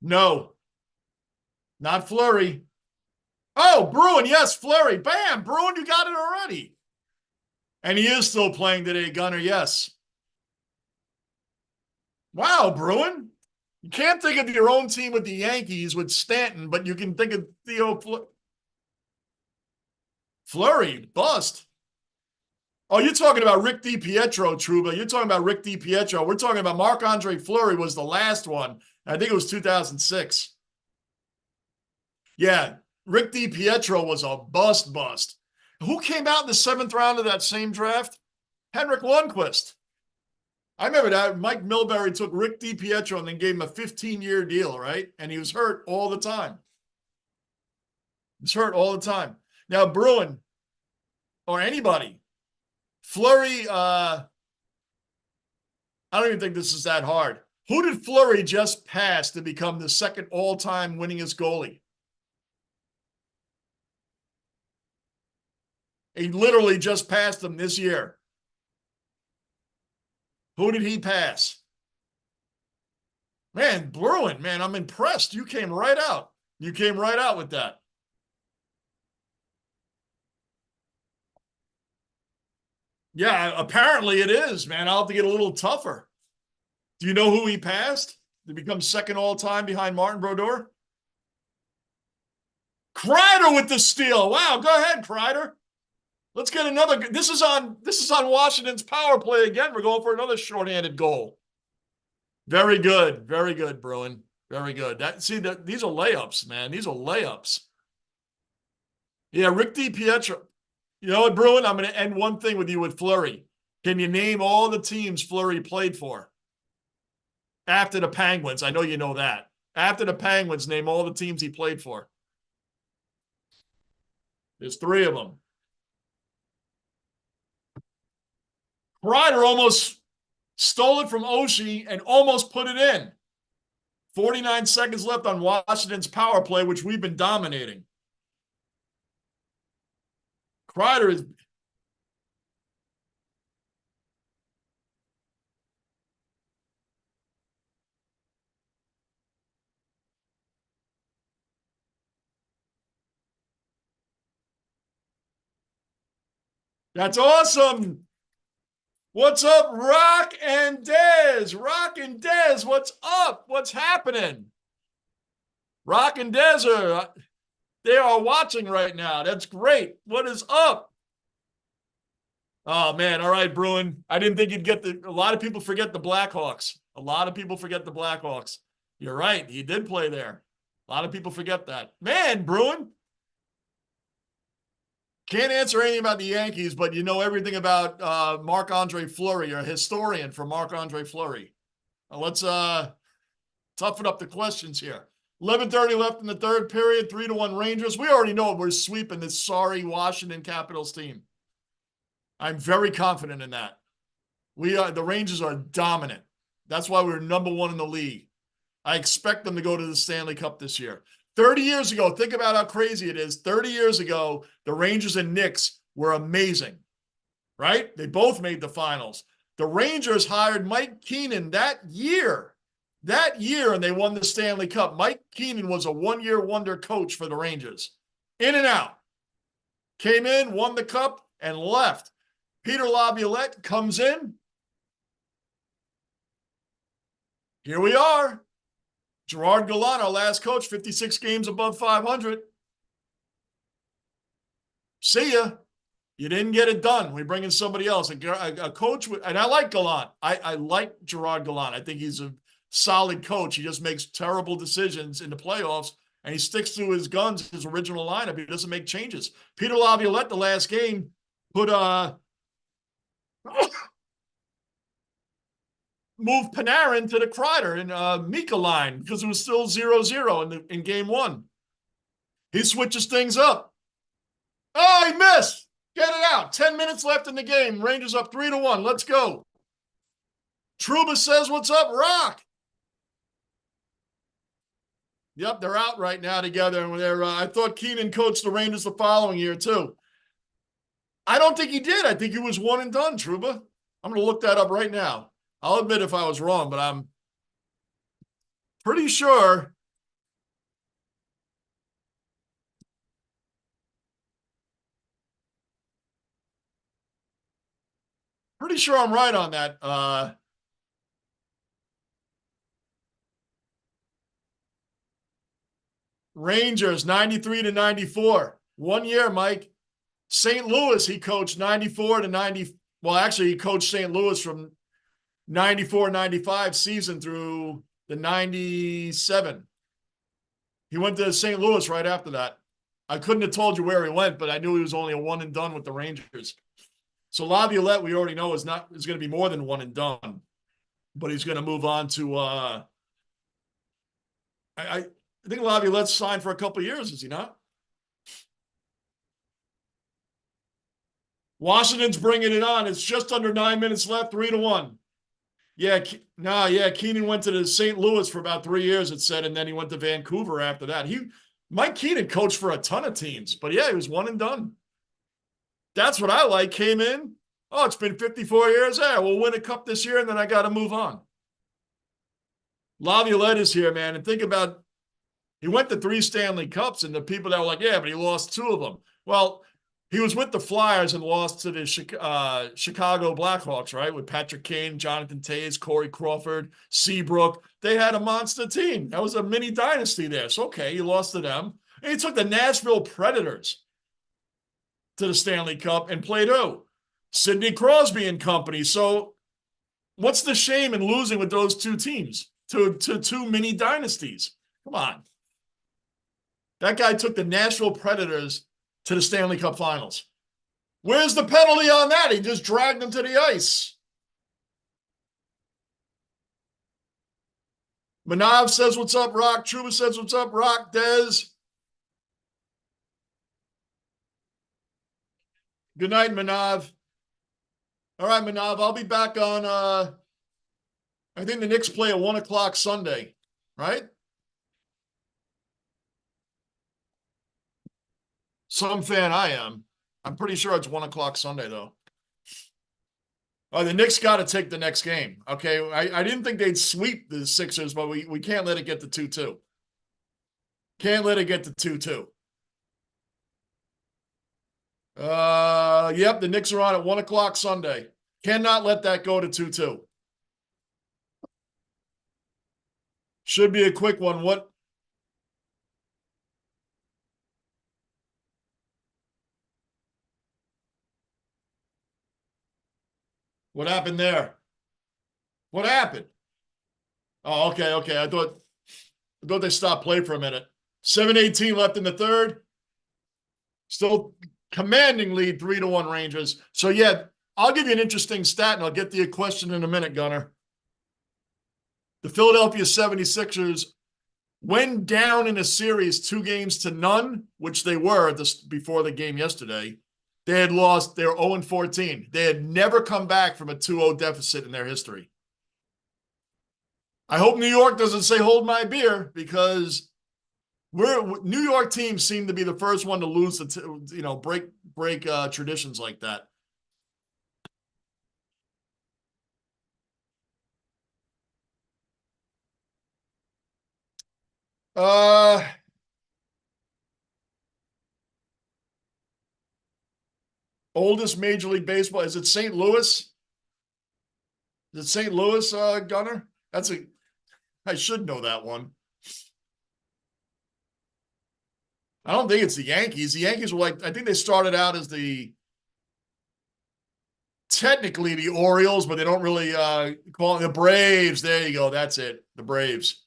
No, not Fleury. Oh, Bruin. Yes, Fleury. Bam, Bruin, you got it already. And he is still playing today, Gunner. Yes. Wow, Bruin. You can't think of your own team with the Yankees with Stanton, but you can think of Theo Fleury. Bust. Oh, you're talking about Rick DiPietro, Truba. You're talking about Rick DiPietro. We're talking about Marc-Andre Fleury was the last one. I think it was 2006. Yeah, Rick DiPietro was a bust. Who came out in the 7th round of that same draft? Henrik Lundqvist. I remember that. Mike Milbury took Rick DiPietro and then gave him a 15-year deal, right? And he was hurt all the time. He's hurt all the time. Now, Bruin or anybody, Fleury, I don't even think this is that hard. Who did Fleury just pass to become the second all-time winningest goalie? He literally just passed him this year. Who did he pass? Man, Bruin, man, I'm impressed. You came right out. You came right out with that. Yeah, apparently it is, man. I'll have to get a little tougher. Do you know who he passed to become second all time behind Martin Brodeur? Kreider with the steal. Wow, go ahead, Kreider. Let's get another. This is on Washington's power play again. We're going for another shorthanded goal. Very good, Bruin. Very good. These are layups, man. These are layups. Yeah, Rick DiPietro. You know what, Bruin? I'm going to end one thing with you with Fleury. Can you name all the teams Fleury played for? After the Penguins. I know you know that. After the Penguins, name all the teams he played for. There's 3 of them. Kreider almost stole it from Oshie and almost put it in. 49 seconds left on Washington's power play, which we've been dominating. Kreider is. That's awesome. What's up, Rock and Dez? Rock and Dez, what's up? What's happening? Rock and Dez They are watching right now. That's great. What is up? Oh, man. All right, Bruin. I didn't think you'd get a lot of people forget the Blackhawks. A lot of people forget the Blackhawks. You're right. He did play there. A lot of people forget that. Man, Bruin. Can't answer anything about the Yankees, but you know everything about Marc-Andre Fleury. You're a historian for Marc-Andre Fleury. Let's toughen up the questions here. 11:30 left in the third period, 3-1 Rangers. We already know we're sweeping this sorry Washington Capitals team. I'm very confident in that. The Rangers are dominant. That's why we're number one in the league. I expect them to go to the Stanley Cup this year. 30 years ago, think about how crazy it is. 30 years ago, the Rangers and Knicks were amazing, right? They both made the finals. The Rangers hired Mike Keenan that year, and they won the Stanley Cup. Mike Keenan was a one-year wonder coach for the Rangers. In and out. Came in, won the cup, and left. Peter Laviolette comes in. Here we are. Gerard Gallant, our last coach, 56 games above 500. See ya. You didn't get it done. We bring in somebody else. A coach, and I like Gallant. I like Gerard Gallant. I think he's a solid coach. He just makes terrible decisions in the playoffs, and he sticks to his guns, his original lineup. He doesn't make changes. Peter Laviolette, the last game, put moved Panarin to the Kreider and Mika line because it was still 0-0 in game one. He switches things up. Oh, he missed. Get it out. 10 minutes left in the game. Rangers up 3-1. Let's go. Trouba says, what's up, Rock? Yep, they're out right now together. And I thought Keenan coached the Rangers the following year, too. I don't think he did. I think he was one and done, Trouba. I'm going to look that up right now. I'll admit if I was wrong, but I'm pretty sure. Pretty sure I'm right on that. Rangers, 93-94. 1 year, Mike. St. Louis, he coached 94 to 90. Well, actually, he coached St. Louis from 94-95 season through the 97. He went to St. Louis right after that. I couldn't have told you where he went, but I knew he was only a one and done with the Rangers. So Laviolette, we already know is going to be more than one and done, but he's going to move on to. I think Laviolette's signed for a couple of years, is he not? Washington's bringing it on. It's just under 9 minutes left, 3-1. Yeah, Keenan went to the St. Louis for about 3 years, it said, and then he went to Vancouver after that. Mike Keenan coached for a ton of teams, but yeah, he was one and done. That's what I like. Came in. Oh, it's been 54 years. Yeah, we'll win a cup this year, and then I got to move on. Laviolette is here, man. And think about, he went to 3 Stanley Cups, and the people that were like, yeah, but he lost 2 of them. Well, he was with the Flyers and lost to the Chicago Blackhawks, right? With Patrick Kane, Jonathan Toews, Corey Crawford, Seabrook. They had a monster team. That was a mini dynasty there. So, okay, he lost to them. And he took the Nashville Predators to the Stanley Cup and played who? Sidney Crosby and company. So what's the shame in losing with those 2 teams to 2 mini dynasties? Come on. That guy took the Nashville Predators to the Stanley Cup Finals. Where's the penalty on that? He just dragged them to the ice. Manav says, what's up, Rock? Trouba says, what's up, Rock? Dez. Good night, Manav. All right, Manav, I'll be back on, I think the Knicks play at 1 o'clock Sunday, right? Some fan I am. I'm pretty sure it's 1 o'clock Sunday, though. Oh, the Knicks got to take the next game. Okay, I didn't think they'd sweep the Sixers, but we can't let it get to 2-2. Can't let it get to 2-2. Yep, the Knicks are on at 1 o'clock Sunday. Cannot let that go to 2-2. Should be a quick one. What happened there? What happened? Oh, okay, okay. I thought they stopped play for a minute. 7:18 left in the third. Still commanding lead 3-1 Rangers. So yeah, I'll give you an interesting stat and I'll get to your question in a minute, Gunner. The Philadelphia 76ers went down in a series 2-0, which they were before the game yesterday. They had lost, they were 0-14. They had never come back from a 2-0 deficit in their history. I hope New York doesn't say hold my beer, because New York teams seem to be the first one to lose break traditions like that. Oldest Major League Baseball, is it St. Louis? Is it St. Louis, Gunner? I should know that one. I don't think it's the Yankees. The Yankees were I think they started out as technically the Orioles, but they don't really call it the Braves. There you go. That's it. The Braves.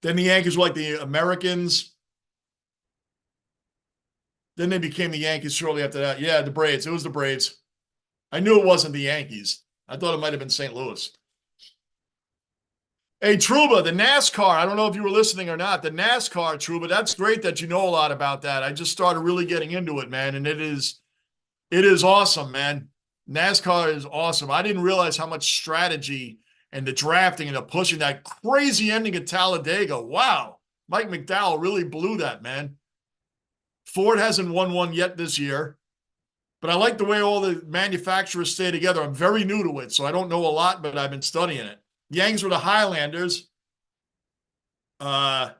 Then the Yankees were like the Americans. Then they became the Yankees shortly after that. Yeah, the Braves. It was the Braves. I knew it wasn't the Yankees. I thought it might have been St. Louis. Hey, Trouba, the NASCAR. I don't know if you were listening or not. The NASCAR, Trouba, that's great that you know a lot about that. I just started really getting into it, man, and it is awesome, man. NASCAR is awesome. I didn't realize how much strategy and the drafting and the pushing, that crazy ending at Talladega. Wow. Mike McDowell really blew that, man. Ford hasn't won one yet this year, but I like the way all the manufacturers stay together. I'm very new to it, so I don't know a lot, but I've been studying it. Yanks were the Highlanders. And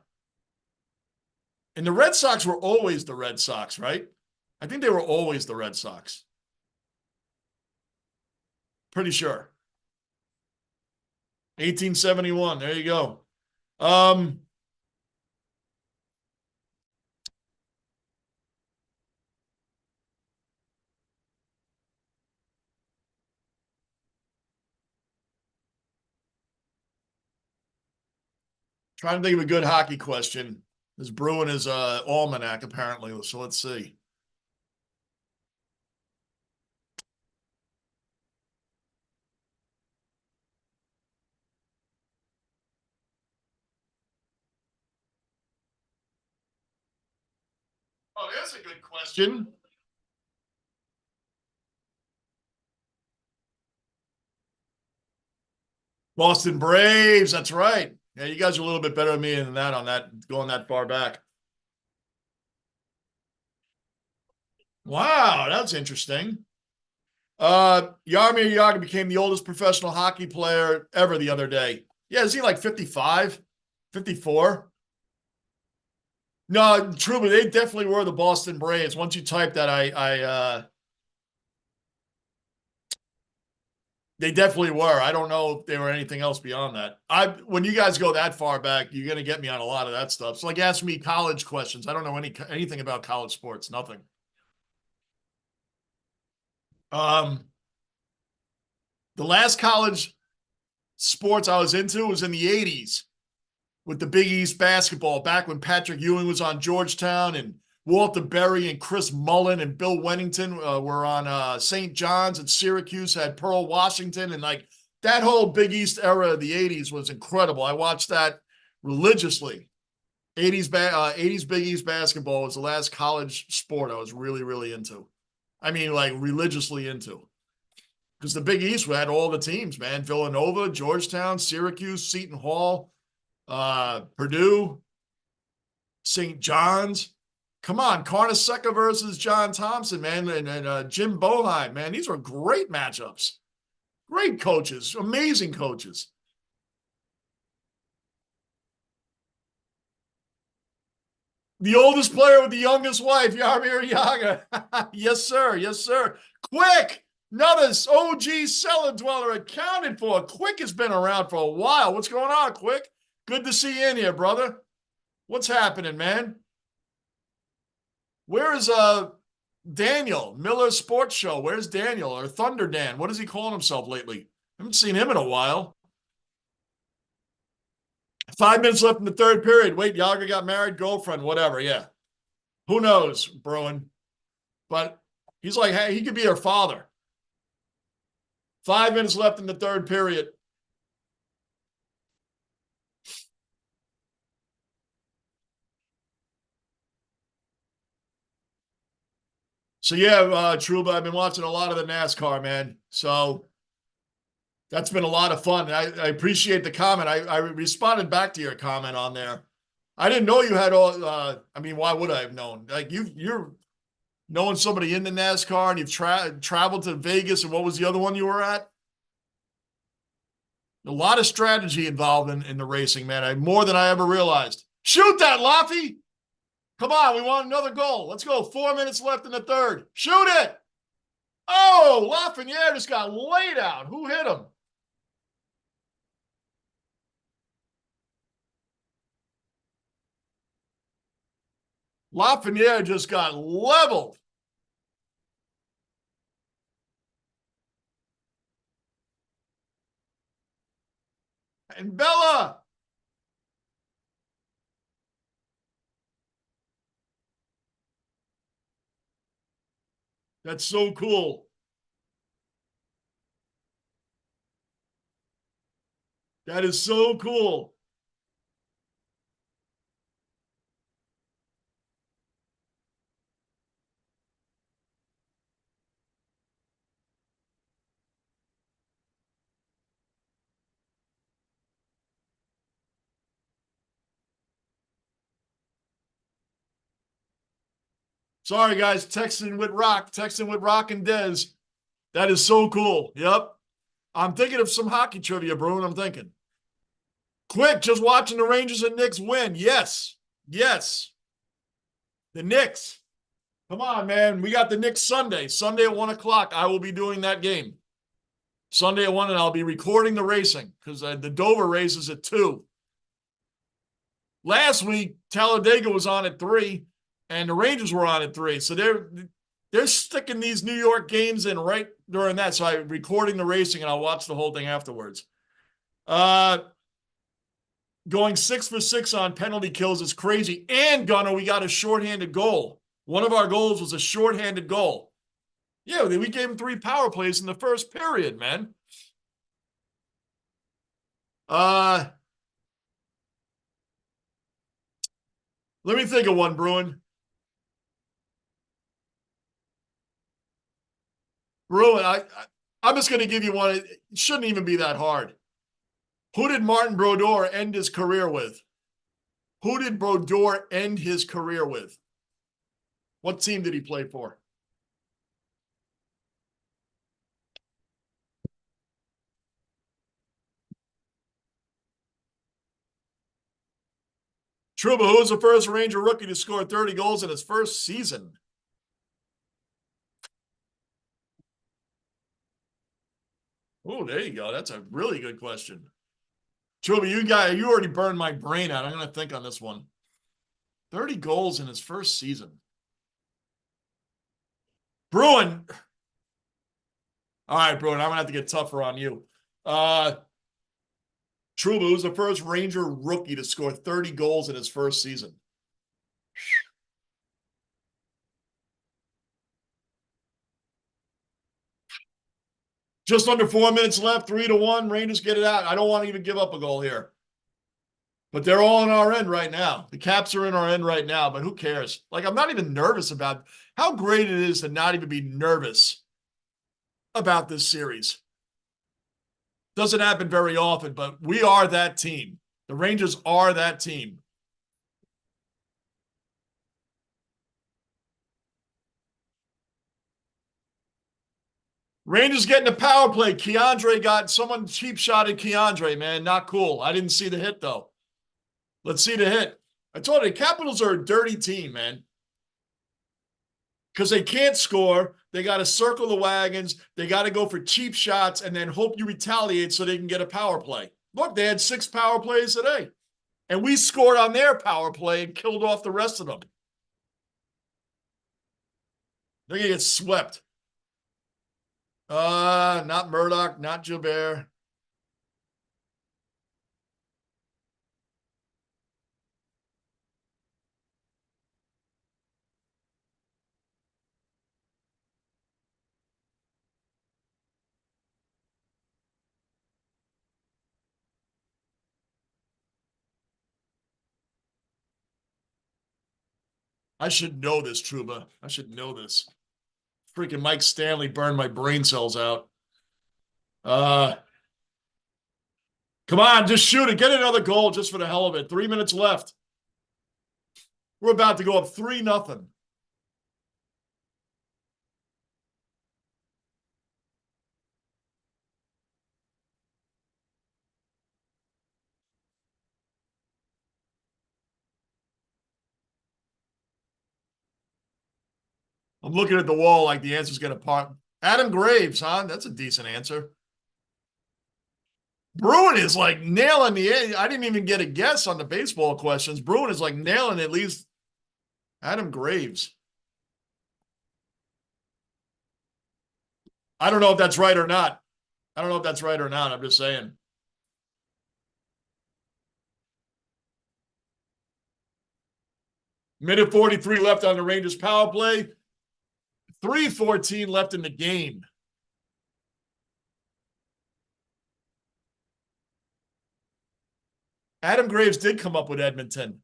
the Red Sox were always the Red Sox, right? I think they were always the Red Sox. Pretty sure. 1871. There you go. Trying to think of a good hockey question. Is brewing his almanac, apparently. So let's see. Oh, that's a good question. Boston Braves. That's right. Yeah, you guys are a little bit better than me than that on that, going that far back. Wow, that's interesting. Jaromir Jagr became the oldest professional hockey player ever the other day. Yeah, is he like 55, 54? No, true, but they definitely were the Boston Braves. Once you type that, they definitely were. I don't know if they were anything else beyond that. When you guys go that far back, you're gonna get me on a lot of that stuff. It's like ask me college questions. I don't know anything about college sports. Nothing. Um, the last college sports I was into was in the 80s with the Big East basketball, back when Patrick Ewing was on Georgetown and Walter Berry and Chris Mullin and Bill Wennington were on St. John's, and Syracuse had Pearl Washington. And like that whole Big East era of the 80s was incredible. I watched that religiously. 80s Big East basketball was the last college sport I was really, really into. I mean, like religiously into. Because the Big East had all the teams, man. Villanova, Georgetown, Syracuse, Seton Hall, Purdue, St. John's. Come on, Carnesecca versus John Thompson, man, and Jim Boeheim, man. These were great matchups. Great coaches, amazing coaches. The oldest player with the youngest wife, Jaromir Jagr. Yes, sir. Yes, sir. Quick! Another OG cellar dweller accounted for. Quick has been around for a while. What's going on, Quick? Good to see you in here, brother. What's happening, man? Where is Daniel, Miller Sports Show. Where's Daniel? Or Thunder Dan? What is he calling himself lately? I haven't seen him in a while. 5 minutes left in the third period. Wait, Yager got married, girlfriend, whatever. Yeah. Who knows, Bruin? But he's like, hey, he could be her father. 5 minutes left in the third period. So yeah, Truba, I've been watching a lot of the NASCAR, man. So that's been a lot of fun. I appreciate the comment. I responded back to your comment on there. I didn't know you had all. I mean, why would I have known? Like you're knowing somebody in the NASCAR, and you've traveled to Vegas, and what was the other one you were at? A lot of strategy involved in the racing, man. More than I ever realized. Shoot that, Laffy! Come on, we want another goal. Let's go. 4 minutes left in the third. Shoot it! Oh, Lafreniere just got laid out. Who hit him? Lafreniere just got leveled. And Bella. That's so cool. That is so cool. Sorry, guys. Texting with Rock and Dez. That is so cool. Yep. I'm thinking of some hockey trivia, Bruin. I'm thinking. Quick, just watching the Rangers and Knicks win. Yes. Yes. The Knicks. Come on, man. We got the Knicks Sunday. Sunday at 1 o'clock. I will be doing that game. Sunday at 1, and I'll be recording the racing because the Dover race is at 2. Last week, Talladega was on at 3, and the Rangers were on at 3. So they're sticking these New York games in right during that. So I'm recording the racing, and I'll watch the whole thing afterwards. Going 6 for 6 on penalty kills is crazy. And, Gunner, we got a shorthanded goal. One of our goals was a shorthanded goal. Yeah, we gave him 3 power plays in the first period, man. Let me think of one, Bruin. Bruin, I'm just going to give you one. It shouldn't even be that hard. Who did Martin Brodeur end his career with? Who did Brodeur end his career with? What team did he play for? Trouba, who was the first Ranger rookie to score 30 goals in his first season? Oh, there you go. That's a really good question. Trouba, you already burned my brain out. I'm going to think on this one. 30 goals in his first season. Bruin. All right, Bruin, I'm going to have to get tougher on you. Trouba, who's the first Ranger rookie to score 30 goals in his first season? Just under 4 minutes left, 3-1. Rangers get it out. I don't want to even give up a goal here. But they're all on our end right now. The Caps are in our end right now, but who cares? Like, I'm not even nervous about how great it is to not even be nervous about this series. Doesn't happen very often, but we are that team. The Rangers are that team. Rangers getting a power play. Keandre got someone cheap shot at Keandre, man. Not cool. I didn't see the hit, though. Let's see the hit. I told you, Capitals are a dirty team, man. Because they can't score. They got to circle the wagons. They got to go for cheap shots and then hope you retaliate so they can get a power play. Look, they had 6 power plays today. And we scored on their power play and killed off the rest of them. They're gonna get swept. Not Murdoch, not Gilbert. I should know this, Truba. I should know this. Freaking Mike Stanley burned my brain cells out. Uh, Come on, just shoot it. Get another goal just for the hell of it. 3 minutes left. We're about to go up 3-0. I'm looking at the wall like the answer's going to pop. Adam Graves, huh? That's a decent answer. Bruin is like nailing the. I didn't even get a guess on the baseball questions. Bruin is like nailing at least Adam Graves. I don't know if that's right or not. I don't know if that's right or not. I'm just saying. Minute 43 left on the Rangers power play. 3:14 left in the game. Adam Graves did come up with Edmonton.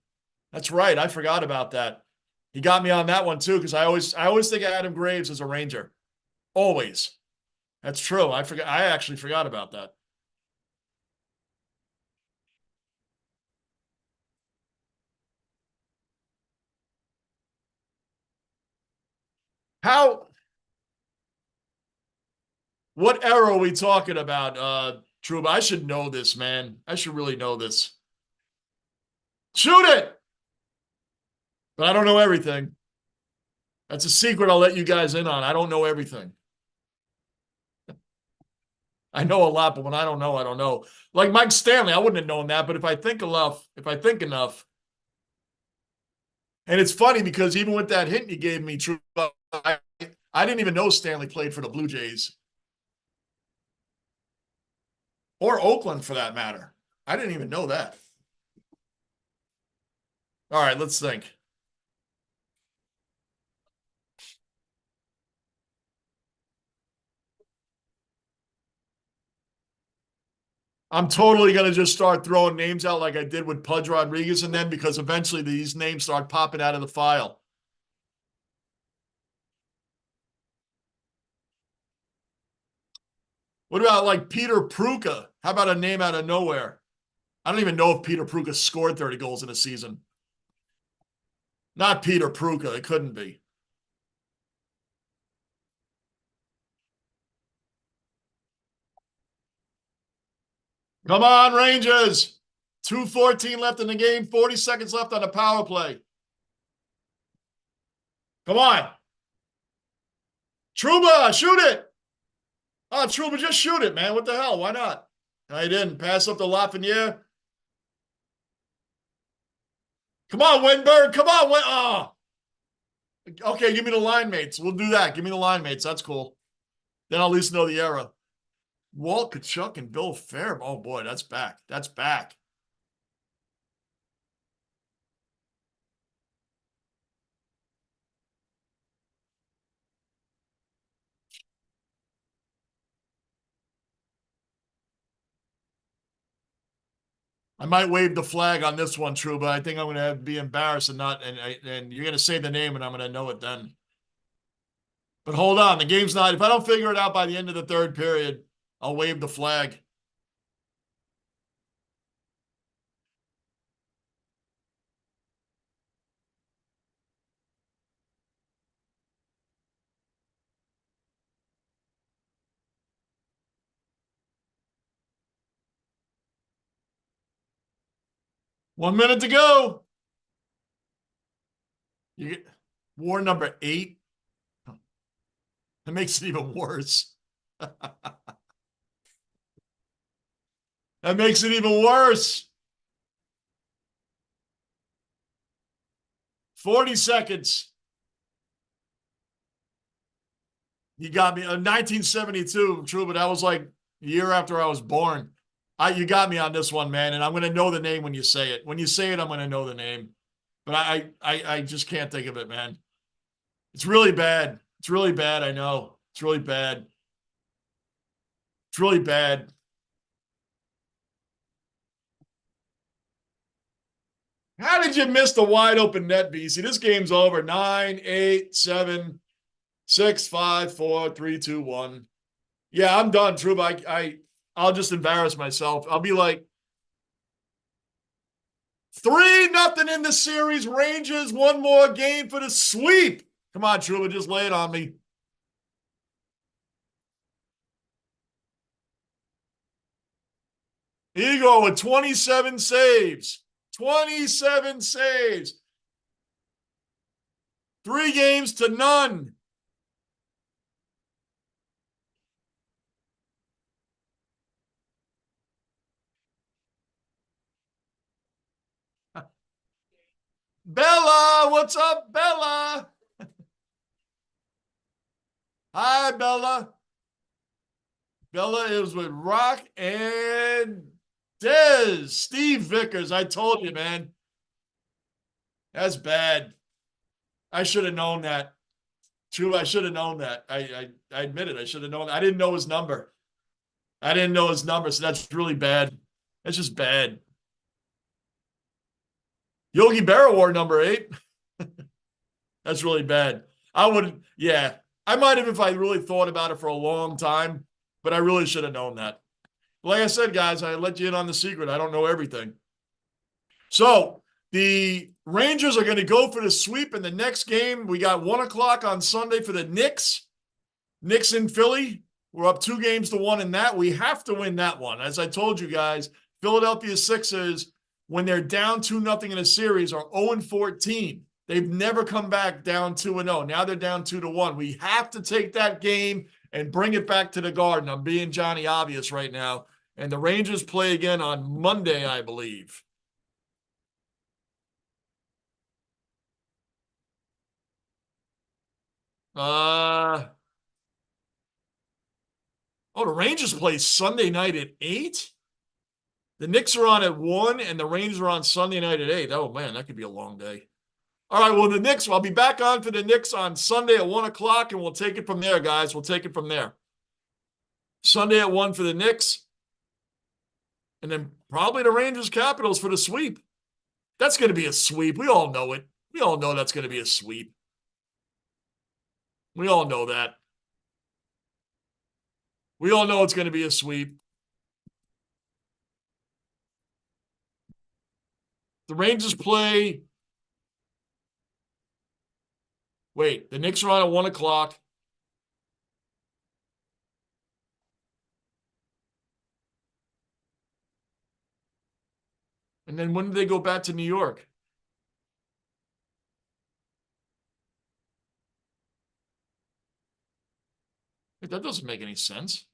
That's right. I forgot about that. He got me on that one too, because I always think of Adam Graves as a Ranger. Always. That's true. I actually forgot about that. How what era are we talking about, Truba? I should know this, man. I should really know this. Shoot it! But I don't know everything. That's a secret I'll let you guys in on. I don't know everything. I know a lot, but when I don't know, I don't know. Like Mike Stanley, I wouldn't have known that, but if I think enough, and it's funny because even with that hint you gave me, Truba, I didn't even know Stanley played for the Blue Jays. Or Oakland for that matter. I didn't even know that. All right, let's think. I'm totally going to just start throwing names out like I did with Pudge Rodriguez and then because eventually these names start popping out of the file. What about like Peter Pruka? How about a name out of nowhere? I don't even know if Peter Pruka scored 30 goals in a season. Not Peter Pruka. It couldn't be. Come on, Rangers. 2:14 left in the game. 40 seconds left on the power play. Come on. Trouba, shoot it. Oh, Trouba, just shoot it, man. What the hell? Why not? No, he didn't. Pass up to Lafreniere. Come on, Wenberg. Come on, Oh. Okay, give me the line mates. We'll do that. Give me the line mates. That's cool. Then I'll at least know the era. Walt Tkachuk and Bill Fair. Oh, boy, that's back. That's back. I might wave the flag on this one, True, but I think I'm going to be embarrassed and not, and you're going to say the name and I'm going to know it then. But hold on, the game's not, if I don't figure it out by the end of the third period, I'll wave the flag. One minute to go. You get war number 8. That makes it even worse. That makes it even worse. 40 seconds. You got me. 1972, true, but that was like a year after I was born. You got me on this one, man, and I'm gonna know the name when you say it. When you say it, I'm gonna know the name. But I just can't think of it, man. It's really bad. It's really bad. I know. It's really bad. It's really bad. How did you miss the wide open net, BC? This game's over. 9, 8, 7, 6, 5, 4, 3, 2, 1. Yeah, I'm done, True. I'll just embarrass myself. I'll be like 3-0 in the series. Rangers, one more game for the sweep. Come on, Truba, just lay it on me. Igor with 27 saves. 27 saves. 3 games to none. Bella, what's up, Bella? Hi, Bella. Bella is with Rock and Dez. Steve Vickers. I told you, man. That's bad. I should have known that. True, I should have known that. I admit it. I should have known. I didn't know his number. I didn't know his number, so that's really bad. That's just bad. Yogi Berra wore number 8. That's really bad. I would, yeah. I might have if I really thought about it for a long time, but I really should have known that. Like I said, guys, I let you in on the secret. I don't know everything. So the Rangers are going to go for the sweep in the next game. We got 1 o'clock on Sunday for the Knicks. Knicks in Philly. We're up 2 games to 1 in that. We have to win that one. As I told you guys, Philadelphia Sixers, when they're down 2-0 in a series, are 0-14. They've never come back down 2-0. Now they're down 2-1. We have to take that game and bring it back to the Garden. I'm being Johnny Obvious right now. And the Rangers play again on Monday, I believe. Oh, the Rangers play Sunday night at 8? The Knicks are on at 1, and the Rangers are on Sunday night at 8. Oh, man, that could be a long day. All right, well, the Knicks, I'll be back on for the Knicks on Sunday at 1 o'clock, and we'll take it from there, guys. We'll take it from there. Sunday at 1 for the Knicks, and then probably the Rangers Capitals for the sweep. That's going to be a sweep. We all know it. We all know that's going to be a sweep. We all know that. We all know it's going to be a sweep. The Rangers play. Wait, the Knicks are on at 1 o'clock. And then when do they go back to New York? That doesn't make any sense.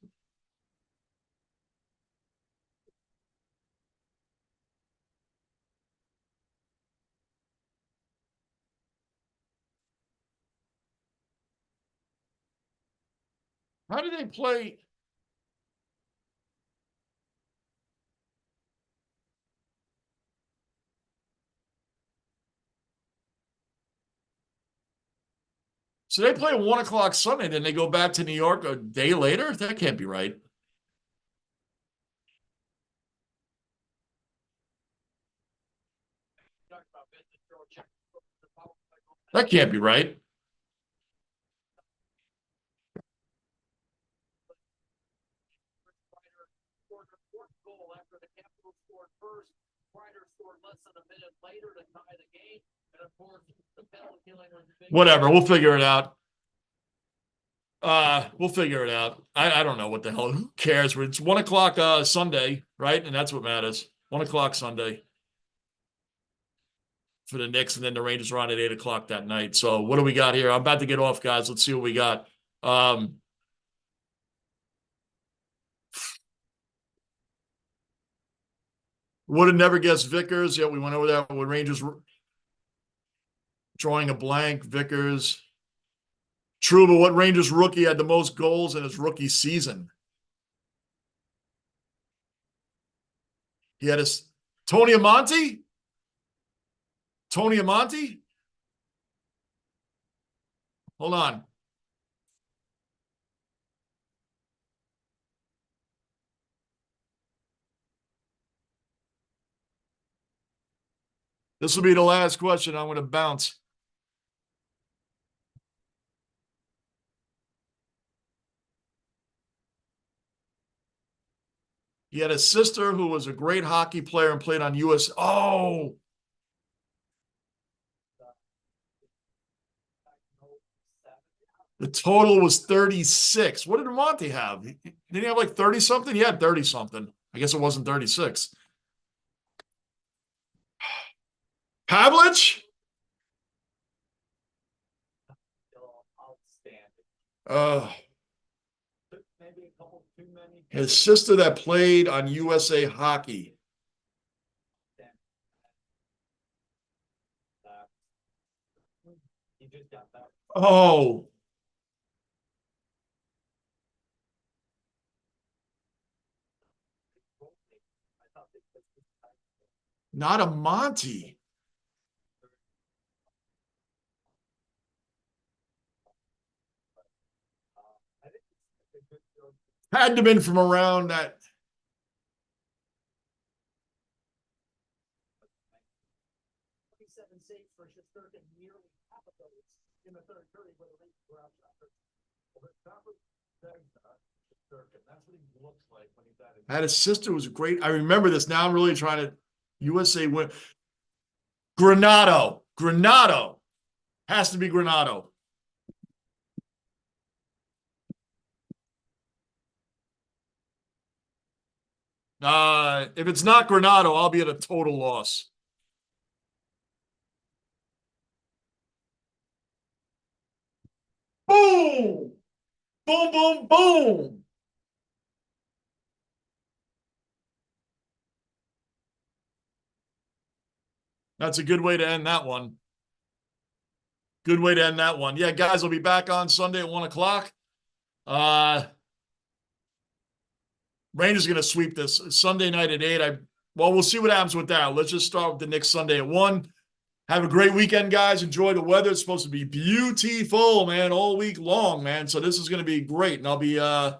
How do they play? So they play 1 o'clock Sunday, then they go back to New York a day later? That can't be right. That can't be right. Whatever, we'll figure it out. We'll figure it out. I don't know what the hell. Who cares? It's 1 o'clock Sunday, right? And that's what matters. 1 o'clock Sunday for the Knicks, and then the Rangers are on at 8 o'clock that night. So what do we got here? I'm about to get off, guys. Let's see what we got. Would have never guessed Vickers. Yeah, we went over that with Rangers drawing a blank. Vickers. True, but what Rangers rookie had the most goals in his rookie season? He had Tony Amonte? Tony Amonte? Hold on. This will be the last question. I'm going to bounce. He had a sister who was a great hockey player and played on US. Oh, the total was 36. What did Monty have? Didn't he have like 30 something? He had 30 something. I guess it wasn't 36. Pavlich? His sister that played on USA Hockey. Oh. Not a Monty. Had to have been from around that. Had a sister who was great. I remember this. Now I'm really trying to. USA win. Granato. Granato. Has to be Granato. If it's not Granato, I'll be at a total loss. Boom! Boom, boom, boom! That's a good way to end that one. Good way to end that one. Yeah, guys, I'll be back on Sunday at 1 o'clock. Rangers going to sweep this Sunday night at 8. Well, we'll see what happens with that. Let's just start with the next Sunday at 1. Have a great weekend, guys. Enjoy the weather. It's supposed to be beautiful, man, all week long, man. So this is going to be great. And I'll be, boy,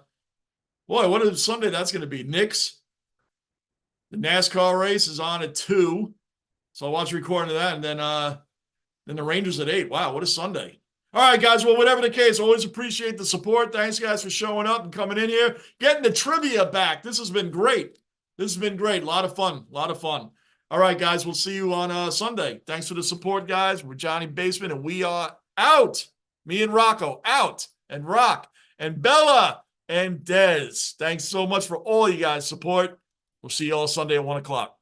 what is Sunday? That's going to be Knicks. The NASCAR race is on at 2. So I'll watch a recording of that. And then the Rangers at 8. Wow, what a Sunday. All right, guys. Well, whatever the case, always appreciate the support. Thanks, guys, for showing up and coming in here. Getting the trivia back. This has been great. This has been great. A lot of fun. A lot of fun. All right, guys. We'll see you on Sunday. Thanks for the support, guys. We're Johnny Basement, and we are out. Me and Rocco out. And Rock and Bella and Dez. Thanks so much for all you guys' support. We'll see you all Sunday at 1 o'clock.